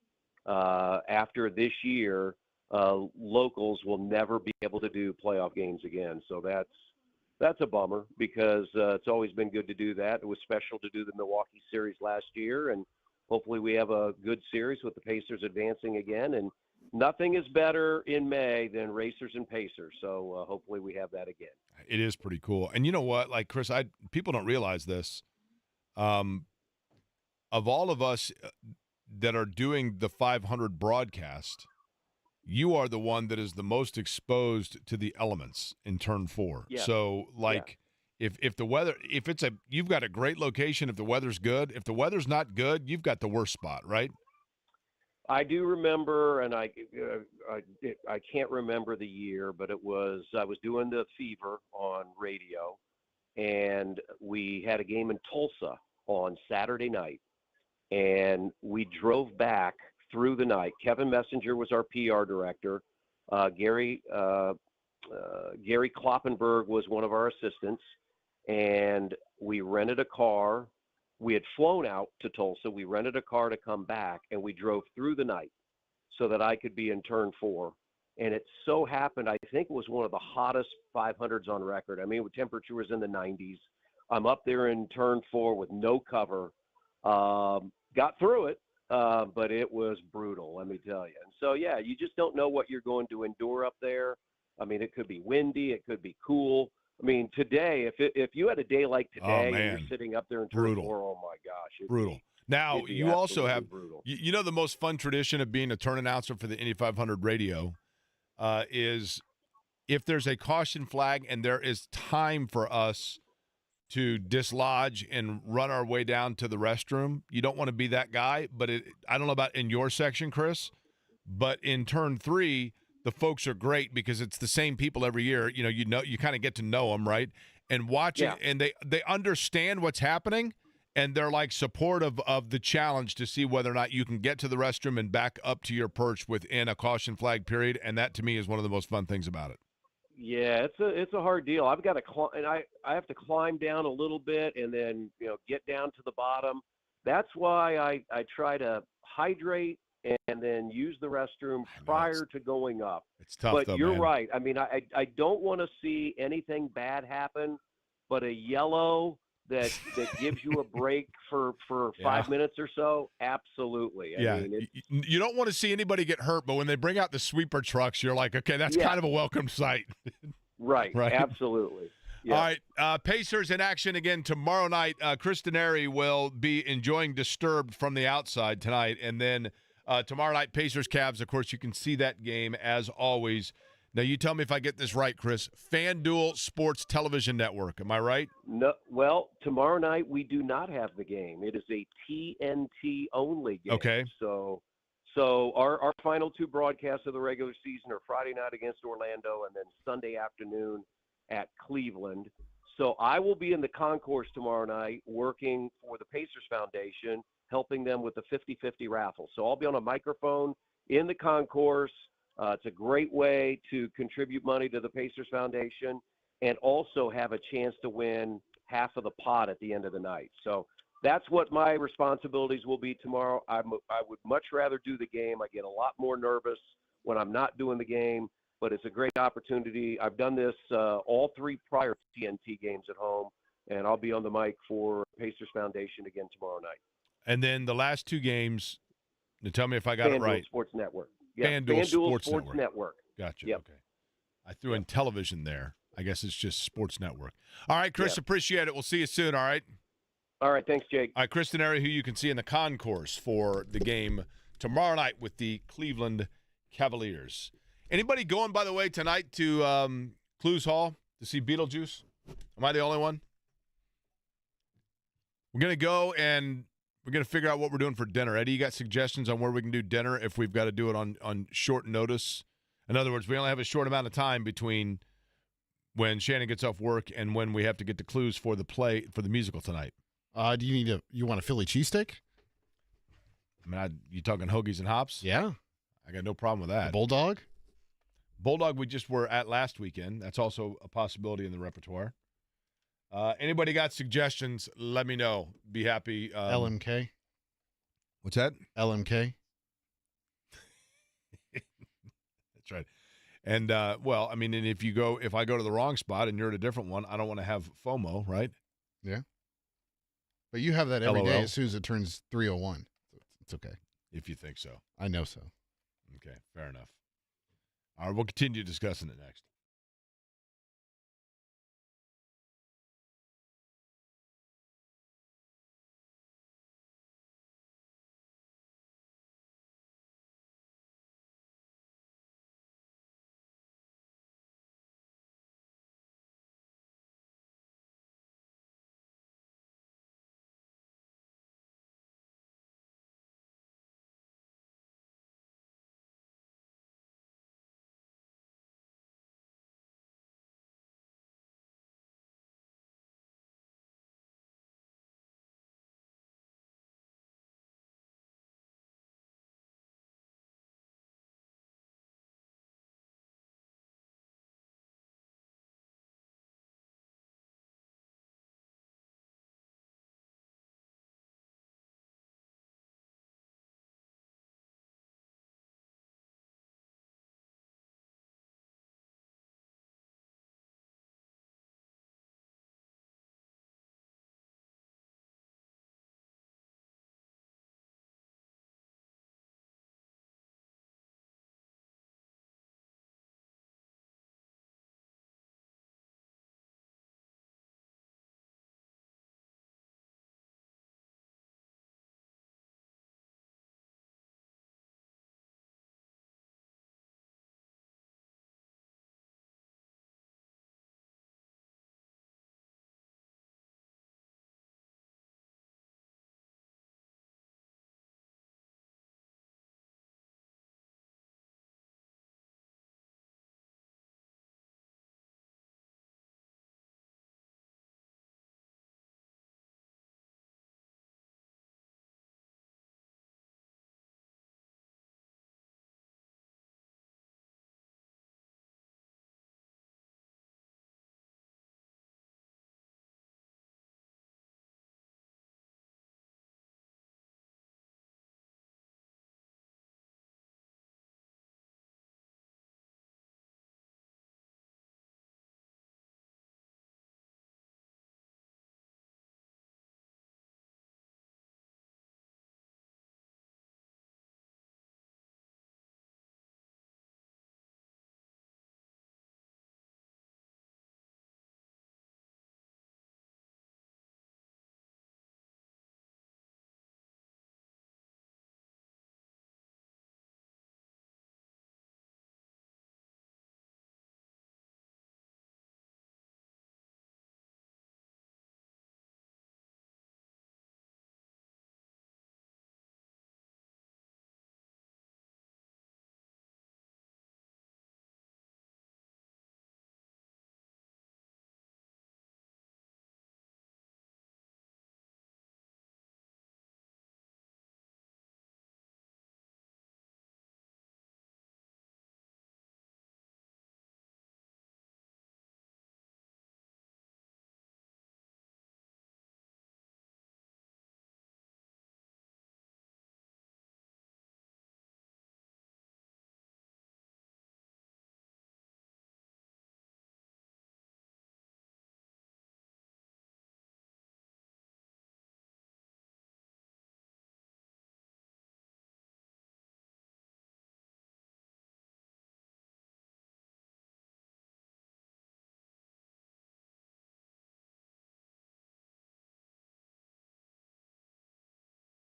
After this year, locals will never be able to do playoff games again. So that's a bummer because it's always been good to do that. It was special to do the Milwaukee series last year, and hopefully we have a good series with the Pacers advancing again. And nothing is better in May than Racers and Pacers. So hopefully we have that again. It is pretty cool. And you know what? Like, Chris, people don't realize this. Of all of us that are doing the 500 broadcast, you are the one that is the most exposed to the elements in turn 4. Yeah. So, like, if the weather, you've got a great location if the weather's good. If the weather's not good, you've got the worst spot, right? I do remember, and I can't remember the year, but I was doing the Fever on radio, and we had a game in Tulsa on Saturday night, and we drove back through the night. Kevin Messenger was our PR director. Gary Kloppenberg was one of our assistants, and we rented a car. We had flown out to Tulsa. We rented a car to come back, and we drove through the night so that I could be in turn 4. And it so happened, I think it was one of the hottest 500s on record. I mean, the temperature was in the 90s. I'm up there in turn 4 with no cover. Got through it, but it was brutal, let me tell you. And so, yeah, you just don't know what you're going to endure up there. I mean, it could be windy. It could be cool. I mean, today, if you had a day like today and you're sitting up there in turn 4, oh, my gosh. Brutal. Now, you also have, you know, the most fun tradition of being a turn announcer for the Indy 500 radio is if there's a caution flag and there is time for us to dislodge and run our way down to the restroom. You don't want to be that guy, but I don't know about in your section, Chris, but in turn 3, the folks are great because it's the same people every year. You kind of get to know them, right? And watching, and they understand what's happening, and they're like supportive of the challenge to see whether or not you can get to the restroom and back up to your perch within a caution flag period. And that to me is one of the most fun things about it. Yeah, it's a hard deal. I've got to and I have to climb down a little bit and then get down to the bottom. That's why I try to hydrate and then use the restroom prior to going up. It's tough, but though, you're man. right. I mean, I don't want to see anything bad happen, but a yellow that gives you a break for 5 minutes or so, absolutely. I mean, you don't want to see anybody get hurt, but when they bring out the sweeper trucks, you're like, okay, that's kind of a welcome sight. Right, absolutely. Yeah. All right, Pacers in action again tomorrow night. Chris Denary will be enjoying Disturbed from the outside tonight, and then tomorrow night, Pacers-Cavs. Of course, you can see that game as always. Now, you tell me if I get this right, Chris. FanDuel Sports Television Network. Am I right? No. Well, tomorrow night we do not have the game. It is a TNT only game. Okay. So our final 2 broadcasts of the regular season are Friday night against Orlando and then Sunday afternoon at Cleveland. So I will be in the concourse tomorrow night working for the Pacers Foundation, helping them with the 50-50 raffle. So I'll be on a microphone in the concourse. It's a great way to contribute money to the Pacers Foundation and also have a chance to win half of the pot at the end of the night. So that's what my responsibilities will be tomorrow. I would much rather do the game. I get a lot more nervous when I'm not doing the game, but it's a great opportunity. I've done this all 3 prior TNT games at home, and I'll be on the mic for Pacers Foundation again tomorrow night. And then the last 2 games, now tell me if I got it right. Sports Network. Yeah, FanDuel Sports Network. Gotcha. Yep. Okay. I threw in television there. I guess it's just Sports Network. All right, Chris, appreciate it. We'll see you soon, all right? All right, thanks, Jake. All right, Chris Denary, who you can see in the concourse for the game tomorrow night with the Cleveland Cavaliers. Anybody going, by the way, tonight to Clues Hall to see Beetlejuice? Am I the only one? We're going to go and we're going to figure out what we're doing for dinner. Eddie, you got suggestions on where we can do dinner if we've got to do it on short notice? In other words, we only have a short amount of time between when Shannon gets off work and when we have to get to Clues for the musical tonight. Do you want a Philly cheesesteak? I mean, you talking hoagies and hops? Yeah. I got no problem with The that. Bulldog? Bulldog we just were at last weekend. That's also a possibility in the repertoire. Anybody got suggestions, let me know. Be happy. LMK? What's that? LMK? That's right. And, well, I mean, and if I go to the wrong spot and you're at a different one, I don't want to have FOMO, right? Yeah. But you have that every day LOL. as soon as it turns 3:01. So it's okay. If you think so. I know so. Okay, fair enough. All right, we'll continue discussing it next.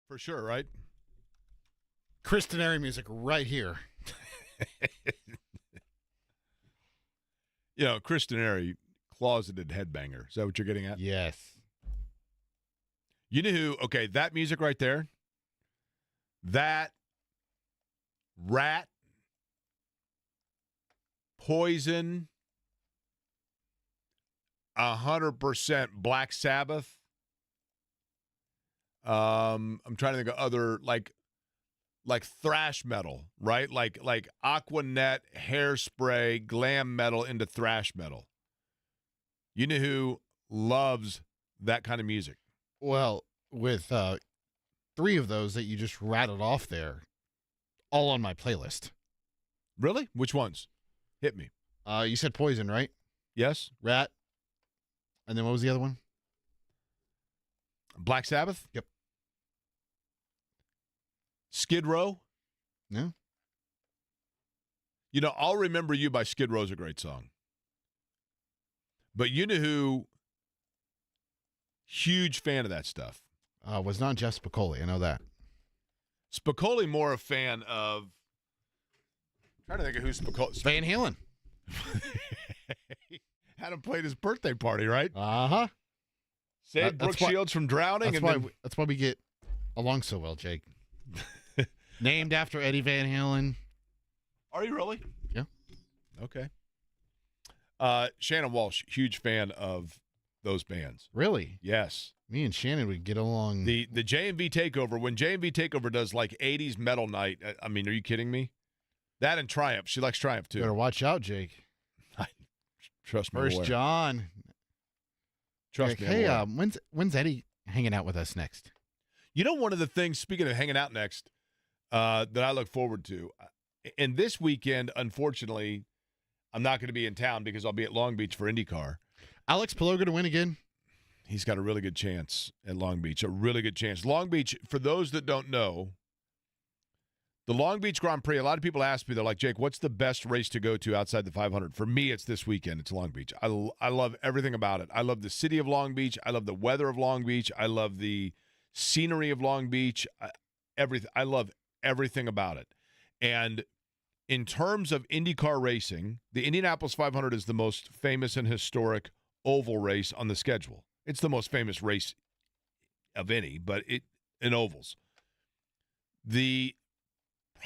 For sure, right? Kristen Airy music right here. Kristen Airy, closeted headbanger. Is that what you're getting at? Yes. You know who? Okay, that music right there. That Rat, Poison, 100% Black Sabbath. I'm trying to think of other like like thrash metal, right? Like Aquanet, Hairspray, glam metal into thrash metal. You know who loves that kind of music? Well, with 3 of those that you just rattled off there, all on my playlist. Really? Which ones? Hit me. You said Poison, right? Yes? Rat. And then what was the other one? Black Sabbath? Yep. Skid Row? No. You know, I'll Remember You by Skid Row is a great song. But you know who, huge fan of that stuff. Was not Jeff Spicoli. I know that. Spicoli more a fan of, I'm trying to think of who Spicoli. Van Halen. Had him play at his birthday party, right? Uh-huh. Saved Brooke Shields from drowning. That's why we get along so well, Jake. Named after Eddie Van Halen. Are you really? Yeah. Okay. Shannon Walsh, huge fan of those bands. Really? Yes. Me and Shannon would get along. The J&V Takeover, when J&V Takeover does like 80s metal night, I mean, are you kidding me? That and Triumph. She likes Triumph too. Better watch out, Jake. Trust me. First John. Trust me. Hey, when's Eddie hanging out with us next? You know, one of the things, speaking of hanging out next, that I look forward to, and this weekend, unfortunately, I'm not going to be in town because I'll be at Long Beach for IndyCar. Alex Palou going to win again? He's got a really good chance at Long Beach, a really good chance. Long Beach, for those that don't know, the Long Beach Grand Prix, a lot of people ask me, they're like, Jake, what's the best race to go to outside the 500? For me, it's this weekend. It's Long Beach. I love everything about it. I love the city of Long Beach. I love the weather of Long Beach. I love the scenery of Long Beach. Everything. I love everything about it. And in terms of IndyCar racing, the Indianapolis 500 is the most famous and historic oval race on the schedule. It's the most famous race of any, but in ovals.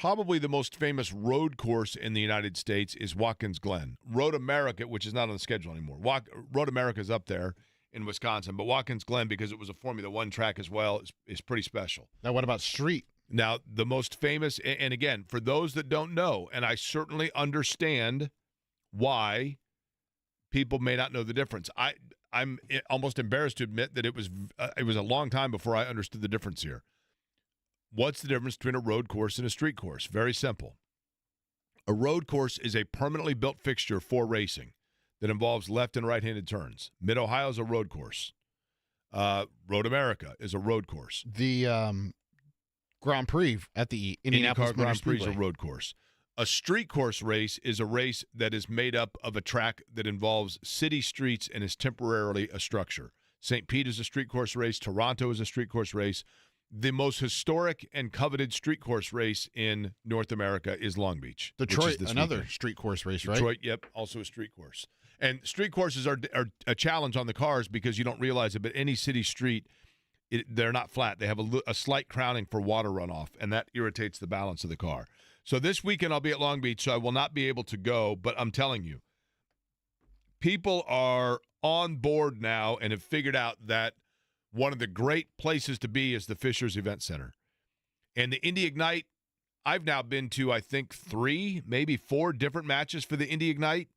Probably the most famous road course in the United States is Watkins Glen. Road America, which is not on the schedule anymore. Road America is up there in Wisconsin, but Watkins Glen, because it was a Formula One track as well, is pretty special. Now, what about street? Now, the most famous, and again, for those that don't know, and I certainly understand why people may not know the difference. I'm almost embarrassed to admit that it was a long time before I understood the difference here. What's the difference between a road course and a street course? Very simple. A road course is a permanently built fixture for racing that involves left and right-handed turns. Mid-Ohio is a road course. Road America is a road course. The Grand Prix at the Indianapolis Grand Prix is a Speedway. road course. A street course race is a race that is made up of a track that involves city streets and is temporarily a structure. St. Pete is a street course race. Toronto is a street course race. The most historic and coveted street course race in North America is Long Beach. Detroit, another street course race, right? Detroit, yep, also a street course. And street courses are a challenge on the cars because you don't realize it, but any city street, they're not flat. They have a slight crowning for water runoff, and that irritates the balance of the car. So this weekend I'll be at Long Beach, so I will not be able to go, but I'm telling you, people are on board now and have figured out that one of the great places to be is the Fishers Event Center. And the Indy Ignite, I've now been to, I think, 3, maybe 4 different matches for the Indy Ignite,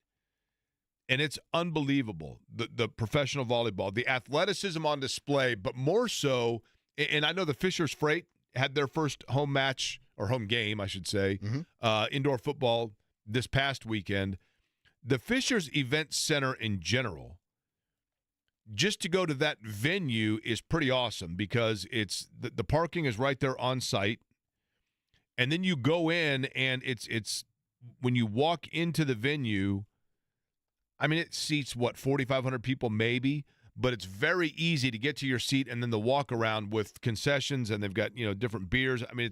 and it's unbelievable, the professional volleyball, the athleticism on display, but more so, and I know the Fishers Freight had their first home match, or home game, I should say, indoor football this past weekend. The Fishers Event Center in general, just to go to that venue is pretty awesome because it's the parking is right there on site, and then you go in and it's when you walk into the venue, I mean, it seats 4,500 people maybe, but it's very easy to get to your seat and then the walk around with concessions, and they've got different beers. I mean,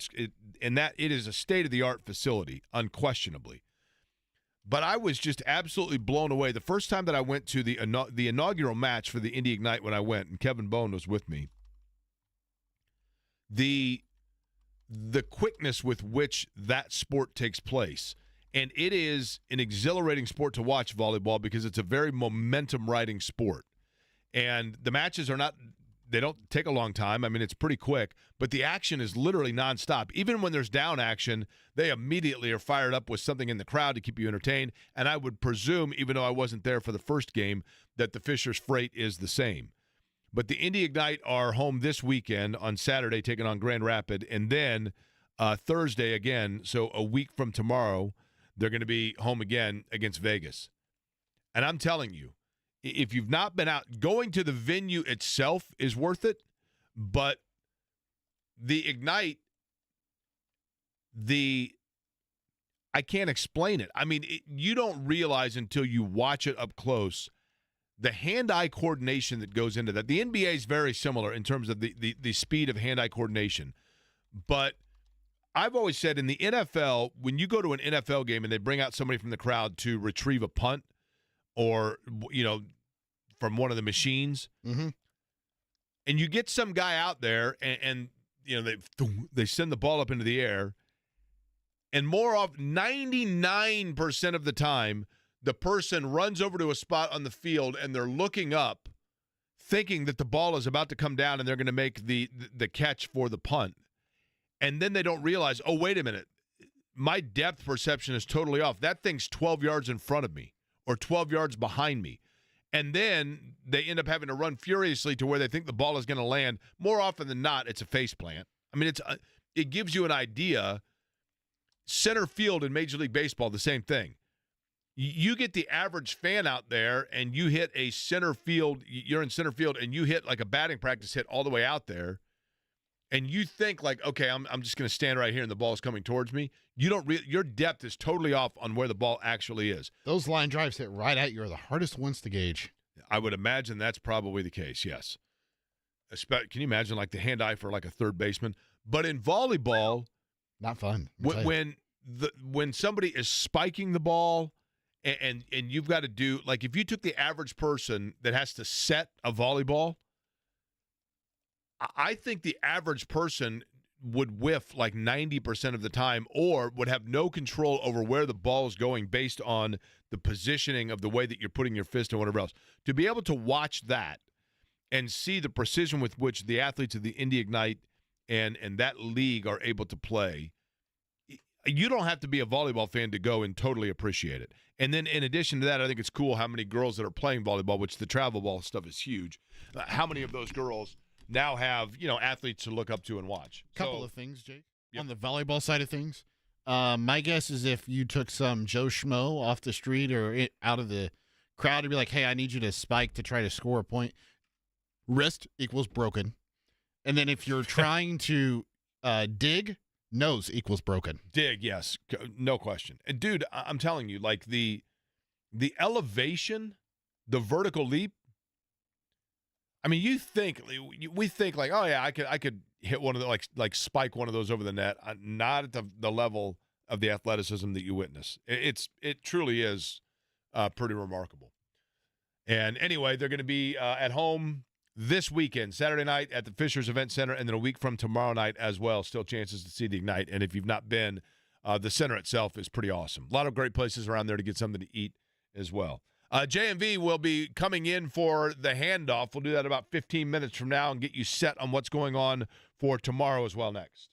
it is a state of the art facility, unquestionably. But I was just absolutely blown away. The first time that I went to the inaugural match for the Indy Ignite when I went, and Kevin Bone was with me, the quickness with which that sport takes place. And it is an exhilarating sport to watch, volleyball, because it's a very momentum-riding sport. And the matches are not They don't take a long time. I mean, it's pretty quick, but the action is literally nonstop. Even when there's down action, they immediately are fired up with something in the crowd to keep you entertained. And I would presume, even though I wasn't there for the first game, that the Fishers freight is the same. But the Indy Ignite are home this weekend on Saturday, taking on Grand Rapids, and then Thursday again, so a week from tomorrow, they're going to be home again against Vegas. And I'm telling you, if you've not been out, going to the venue itself is worth it, but the Ignite, I can't explain it. I mean, you don't realize until you watch it up close the hand-eye coordination that goes into that. The NBA is very similar in terms of the speed of hand-eye coordination. But I've always said in the NFL, when you go to an NFL game and they bring out somebody from the crowd to retrieve a punt or, from one of the machines, and you get some guy out there and they send the ball up into the air, and more often, 99% of the time, the person runs over to a spot on the field and they're looking up thinking that the ball is about to come down and they're going to make the catch for the punt. And then they don't realize, oh, wait a minute, my depth perception is totally off. That thing's 12 yards in front of me or 12 yards behind me. And then they end up having to run furiously to where they think the ball is going to land. More often than not, it's a face plant. I mean, it gives you an idea. Center field in Major League Baseball, the same thing. You get the average fan out there and you hit a center field, you're in center field and you hit like a batting practice hit all the way out there, and you think like, okay, I'm just going to stand right here and the ball is coming towards me. You don't your depth is totally off on where the ball actually is. Those line drives hit right at you are the hardest ones to gauge. I would imagine that's probably the case, yes. Can you imagine like the hand-eye for like a third baseman? But in volleyball, not fun. When somebody is spiking the ball, and you've got to do, like if you took the average person that has to set a volleyball, I think the average person would whiff like 90% of the time or would have no control over where the ball is going based on the positioning of the way that you're putting your fist and whatever else. To be able to watch that and see the precision with which the athletes of the Indy Ignite and that league are able to play, you don't have to be a volleyball fan to go and totally appreciate it. And then in addition to that, I think it's cool how many girls that are playing volleyball, which the travel ball stuff is huge, how many of those girls now have, athletes to look up to and watch. Couple of things, Jake. Yep. On the volleyball side of things, my guess is if you took some Joe Schmo off the street or out of the crowd and be like, hey, I need you to spike to try to score a point, wrist equals broken. And then if you're trying to dig, nose equals broken. Dig, yes. No question. And dude, I'm telling you, like the elevation, the vertical leap, I mean, we think like, oh yeah, I could hit one of the like spike one of those over the net. Not at the level of the athleticism that you witness. It truly is pretty remarkable. And anyway, they're going to be at home this weekend, Saturday night at the Fishers Event Center, and then a week from tomorrow night as well. Still chances to see the Ignite. And if you've not been, the center itself is pretty awesome. A lot of great places around there to get something to eat as well. JMV will be coming in for the handoff. We'll do that about 15 minutes from now and get you set on what's going on for tomorrow as well next.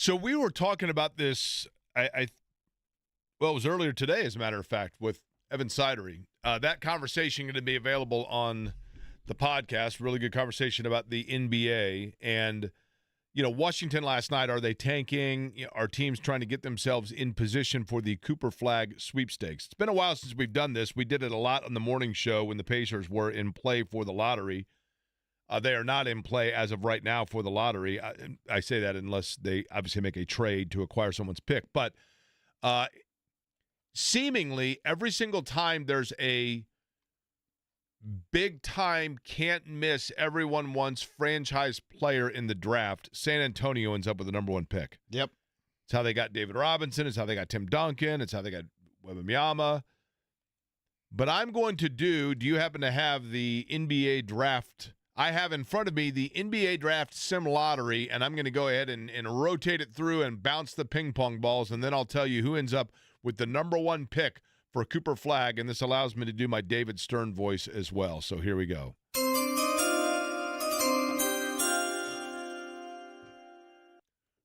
So we were talking about this, well, it was earlier today, as a matter of fact, with Evan Sidery. That conversation going to be available on the podcast. Really good conversation about the NBA. And, Washington last night, are they tanking? Are teams trying to get themselves in position for the Cooper Flag sweepstakes? It's been a while since we've done this. We did it a lot on the morning show when the Pacers were in play for the lottery. They are not in play as of right now for the lottery. I say that unless they obviously make a trade to acquire someone's pick. But seemingly every single time there's a big-time, can't-miss, everyone wants franchise player in the draft, San Antonio ends up with the number one pick. Yep. It's how they got David Robinson. It's how they got Tim Duncan. It's how they got Wembanyama. But I'm going to do you happen to have the NBA draft? I have in front of me the NBA draft sim lottery, and I'm going to go ahead and rotate it through and bounce the ping pong balls, and then I'll tell you who ends up with the number one pick for Cooper Flag, and this allows me to do my David Stern voice as well. So here we go.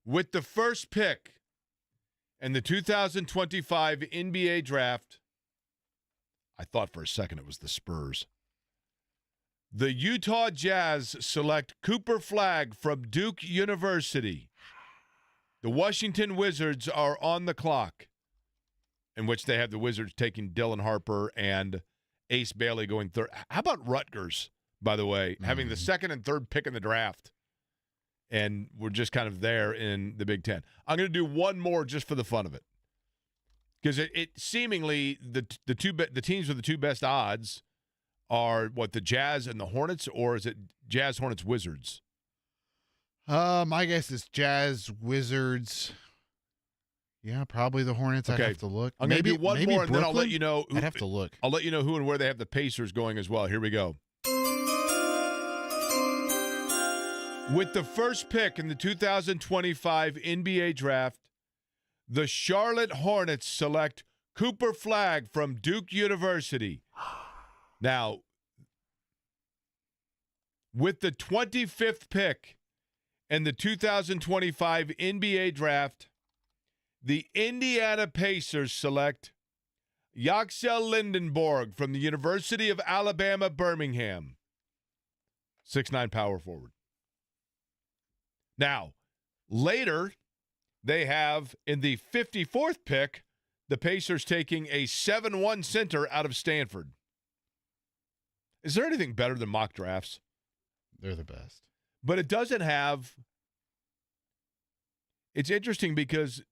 With the first pick in the 2025 NBA draft, I thought for a second it was the Spurs. The Utah Jazz select Cooper Flag from Duke University. The Washington Wizards are on the clock, in which they have the Wizards taking Dylan Harper and Ace Bailey going third. How about Rutgers, by the way, having the second and third pick in the draft? And we're just kind of there in the Big Ten. I'm going to do one more just for the fun of it. Because it seemingly the teams with the two best odds are, the Jazz and the Hornets, or is it Jazz, Hornets, Wizards? My guess is Jazz, Wizards. Yeah, probably the Hornets. Okay. I'd have to look. I'm going to do one more, Brooklyn? and then I'll let you know. I'd have to look. I'll let you know who and where they have the Pacers going as well. Here we go. With the first pick in the 2025 NBA draft, the Charlotte Hornets select Cooper Flag from Duke University. Now, with the 25th pick in the 2025 NBA draft, the Indiana Pacers select Yaxel Lindenborg from the University of Alabama, Birmingham. 6'9" power forward. Now, later, they have in the 54th pick, the Pacers taking a 7'1" center out of Stanford. Is there anything better than mock drafts? They're the best. But it doesn't have – it's interesting because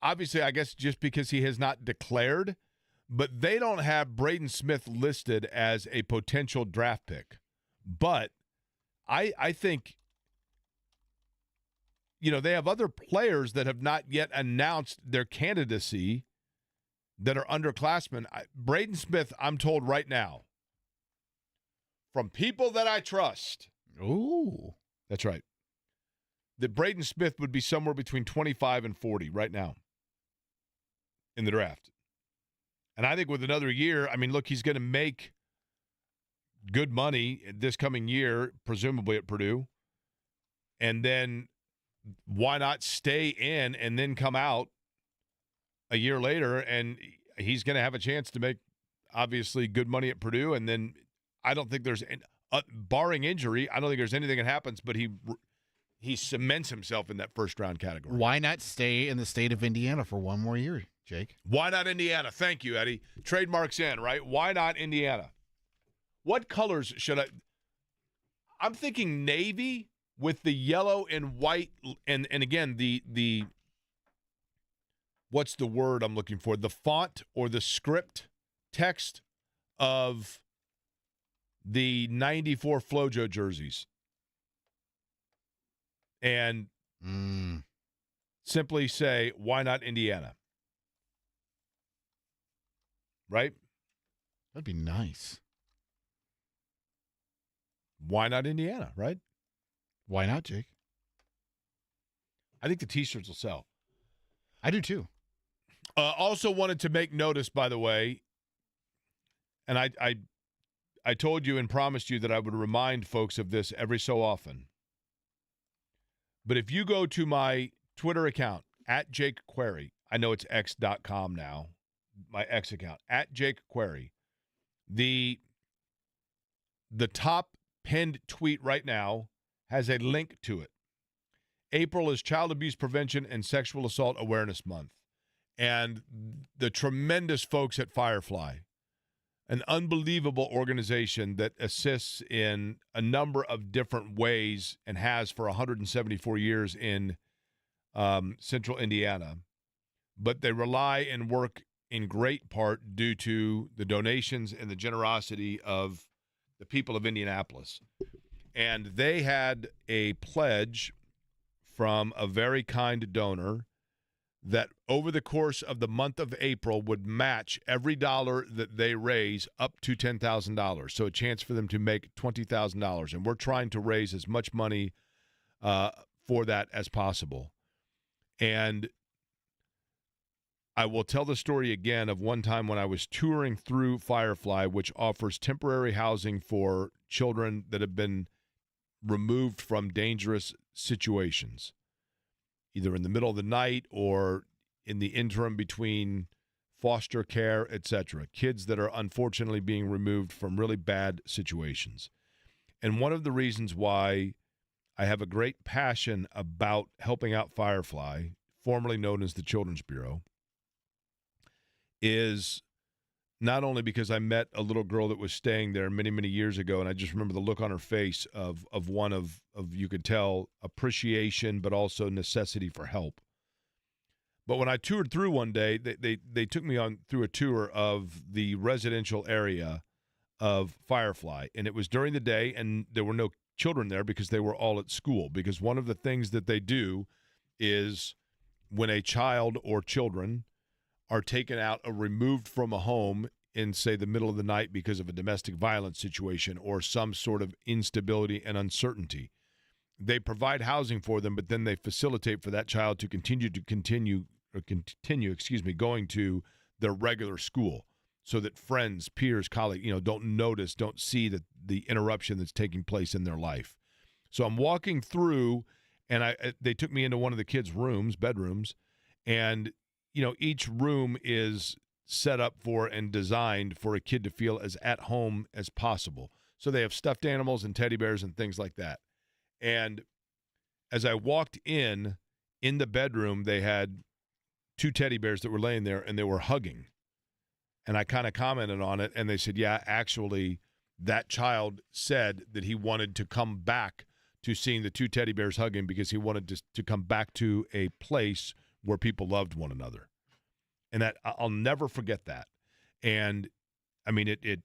obviously I guess just because he has not declared, but they don't have Braden Smith listed as a potential draft pick. But I think – they have other players that have not yet announced their candidacy that are underclassmen. Braden Smith, I'm told right now, from people that I trust. Ooh. That's right. That Braden Smith would be somewhere between 25 and 40 right now in the draft. And I think with another year, look, he's going to make good money this coming year, presumably at Purdue. And then why not stay in and then come out a year later, and he's going to have a chance to make, obviously, good money at Purdue. And then I don't think there's, barring injury, I don't think there's anything that happens, but he cements himself in that first-round category. Why not stay in the state of Indiana for one more year, Jake? Why not Indiana? Thank you, Eddie. Trademarks in, right? Why not Indiana? What colors should I – I'm thinking navy with the yellow and white, and again, the what's the word I'm looking for? The font or the script text of the 94 FloJo jerseys. And simply say, why not Indiana? Right? That'd be nice. Why not Indiana, right? Why not, Jake? I think the T-shirts will sell. I do too. Also wanted to make notice, by the way, and I told you and promised you that I would remind folks of this every so often. But if you go to my Twitter account, at Jake Query. I know it's x.com now, my X account, at Jake Query. The top pinned tweet right now has a link to it. April is Child Abuse Prevention and Sexual Assault Awareness Month. And the tremendous folks at Firefly, an unbelievable organization that assists in a number of different ways and has for 174 years in central Indiana. But they rely and work in great part due to the donations and the generosity of the people of Indianapolis. And they had a pledge from a very kind donor that over the course of the month of April would match every dollar that they raise up to $10,000. So a chance for them to make $20,000. And we're trying to raise as much money for that as possible. And I will tell the story again of one time when I was touring through Firefly, which offers temporary housing for children that have been removed from dangerous situations, either in the middle of the night or in the interim between foster care, etc. Kids that are unfortunately being removed from really bad situations. And one of the reasons why I have a great passion about helping out Firefly, formerly known as the Children's Bureau, is not only because I met a little girl that was staying there many, many years ago, and I just remember the look on her face of one of you could tell, appreciation, but also necessity for help. But when I toured through one day, they took me on through a tour of the residential area of Firefly, and it was during the day, and there were no children there because they were all at school. Because one of the things that they do is when a child or children are taken out or removed from a home in, say, the middle of the night because of a domestic violence situation or some sort of instability and uncertainty, they provide housing for them, but then they facilitate for that child to continue going to their regular school so that friends, peers, colleagues, don't see the interruption that's taking place in their life. So I'm walking through, and they took me into one of the kids' bedrooms, and each room is set up for and designed for a kid to feel as at home as possible. So they have stuffed animals and teddy bears and things like that. And as I walked in the bedroom, they had 2 teddy bears that were laying there, and they were hugging. And I kind of commented on it, and they said, yeah, actually, that child said that he wanted to come back to seeing the 2 teddy bears hugging because he wanted to come back to a place where people loved one another. And that I'll never forget that. And I mean, it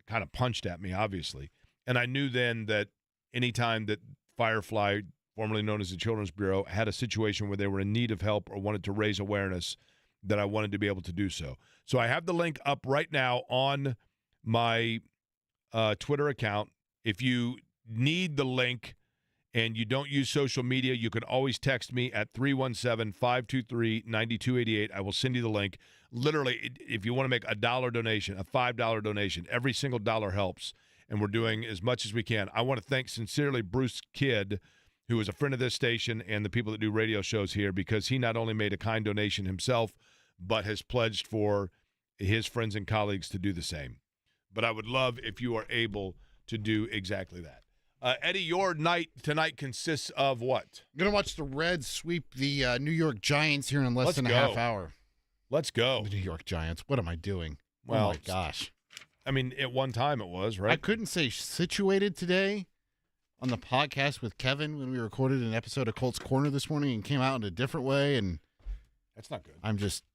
kind of punched at me, obviously. And I knew then that anytime that Firefly, formerly known as the Children's Bureau, had a situation where they were in need of help or wanted to raise awareness, that I wanted to be able to do so. So I have the link up right now on my Twitter account. If you need the link and you don't use social media, you can always text me at 317-523-9288. I will send you the link. Literally, if you want to make a $1 donation, a $5 donation, every single dollar helps, and we're doing as much as we can. I want to thank sincerely Bruce Kidd, who is a friend of this station and the people that do radio shows here, because he not only made a kind donation himself, but has pledged for his friends and colleagues to do the same. But I would love if you are able to do exactly that. Eddie, your night tonight consists of what? I'm going to watch the Reds sweep the New York Giants here in less than a half hour. Let's go. The New York Giants. What am I doing? Well, oh, my gosh. I mean, at one time it was, right? I couldn't say situated today on the podcast with Kevin when we recorded an episode of Colts Corner this morning and came out in a different way, and that's not good. I'm just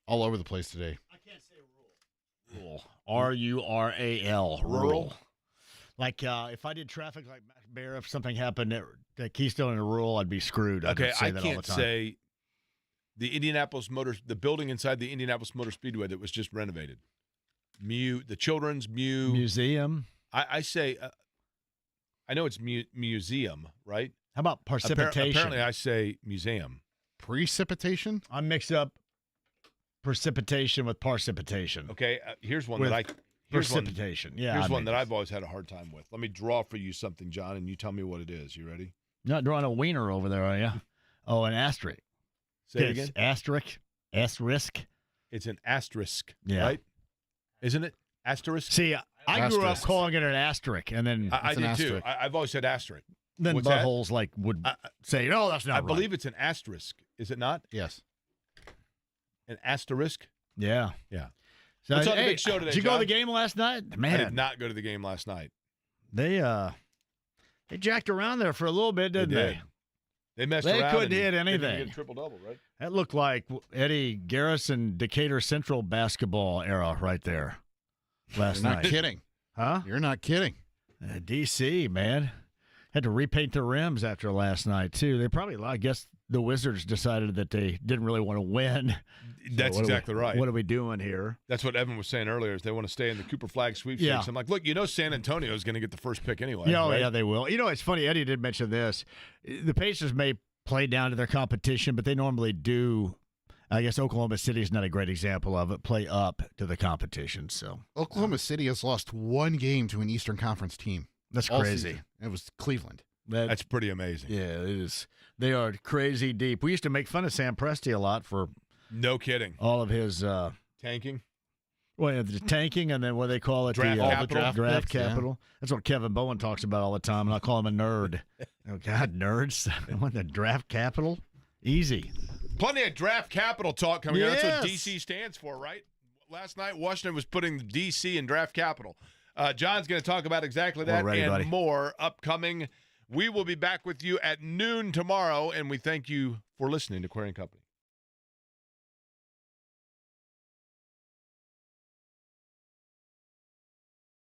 all over the place today. I can't say rural. Rural. Rural? Like if I did traffic like Bear, if something happened at Keystone and Rural, I'd be screwed. Okay, I that all the can't time. say the building inside the Indianapolis Motor Speedway that was just renovated. The Children's Museum. I say, I know it's museum, right? How about precipitation? Apparently I say museum. Precipitation? I mix up precipitation with parcipitation. Okay, here's one With that precipitation. Here's one that I've always had a hard time with. Let me draw for you something, John, and you tell me what it is. You ready? You're not drawing a wiener over there, are you? Oh, an asterisk. Say it Yes, again. Asterisk. Asterisk. It's an asterisk, Yeah. right? Isn't it? Asterisk? See, I grew up Asterisk. calling it an asterisk, and then I It's an did too. asterisk. I've always said asterisk. then what's that? buttholes like would I, say, "No, that's not I right." believe it's an asterisk. Is it not? Yes. An asterisk? Yeah. Yeah. So, What's on the hey, big show today, Did you go to John? the game last night? I Man, did not go to the game last night. they jacked around there for a little bit, didn't they? They messed They around. couldn't and hit they didn't anything. get a triple-double, right? That looked like Eddie Garrison Decatur Central basketball era right there last You're not night. kidding. Huh? You're not kidding. DC, man. Had to repaint the rims after last night, too. They probably, I guess the Wizards decided that they didn't really want to win. That's So what are exactly right. What are we doing here? That's what Evan was saying earlier, is they want to stay in the Cooper Flag sweepstakes. Yeah. I'm like, look, San Antonio is going to get the first pick anyway. Yeah, right? yeah, they will. You know, it's funny. Eddie did mention this. The Pacers may play down to their competition, but they normally do. I guess Oklahoma City is not a great example of it. Play up to the competition. So Oklahoma City has lost one game to an Eastern Conference team. that's all crazy. season. It was Cleveland. That's pretty amazing. Yeah, it is. They are crazy deep. We used to make fun of Sam Presti a lot for No kidding. all of his Tanking. the tanking and then what they call it, Draft the capital. draft picks, yeah. capital. That's what Kevin Bowen talks about all the time, and I call him a nerd. Oh God, nerds! I want the draft capital. Easy. Plenty of draft capital talk coming out. That's what Yes. DC stands for, right? Last night, Washington was putting the DC in draft capital. John's going to talk about exactly that We're ready, and buddy. more upcoming. We will be back with you at noon tomorrow, and we thank you for listening to Query & Company.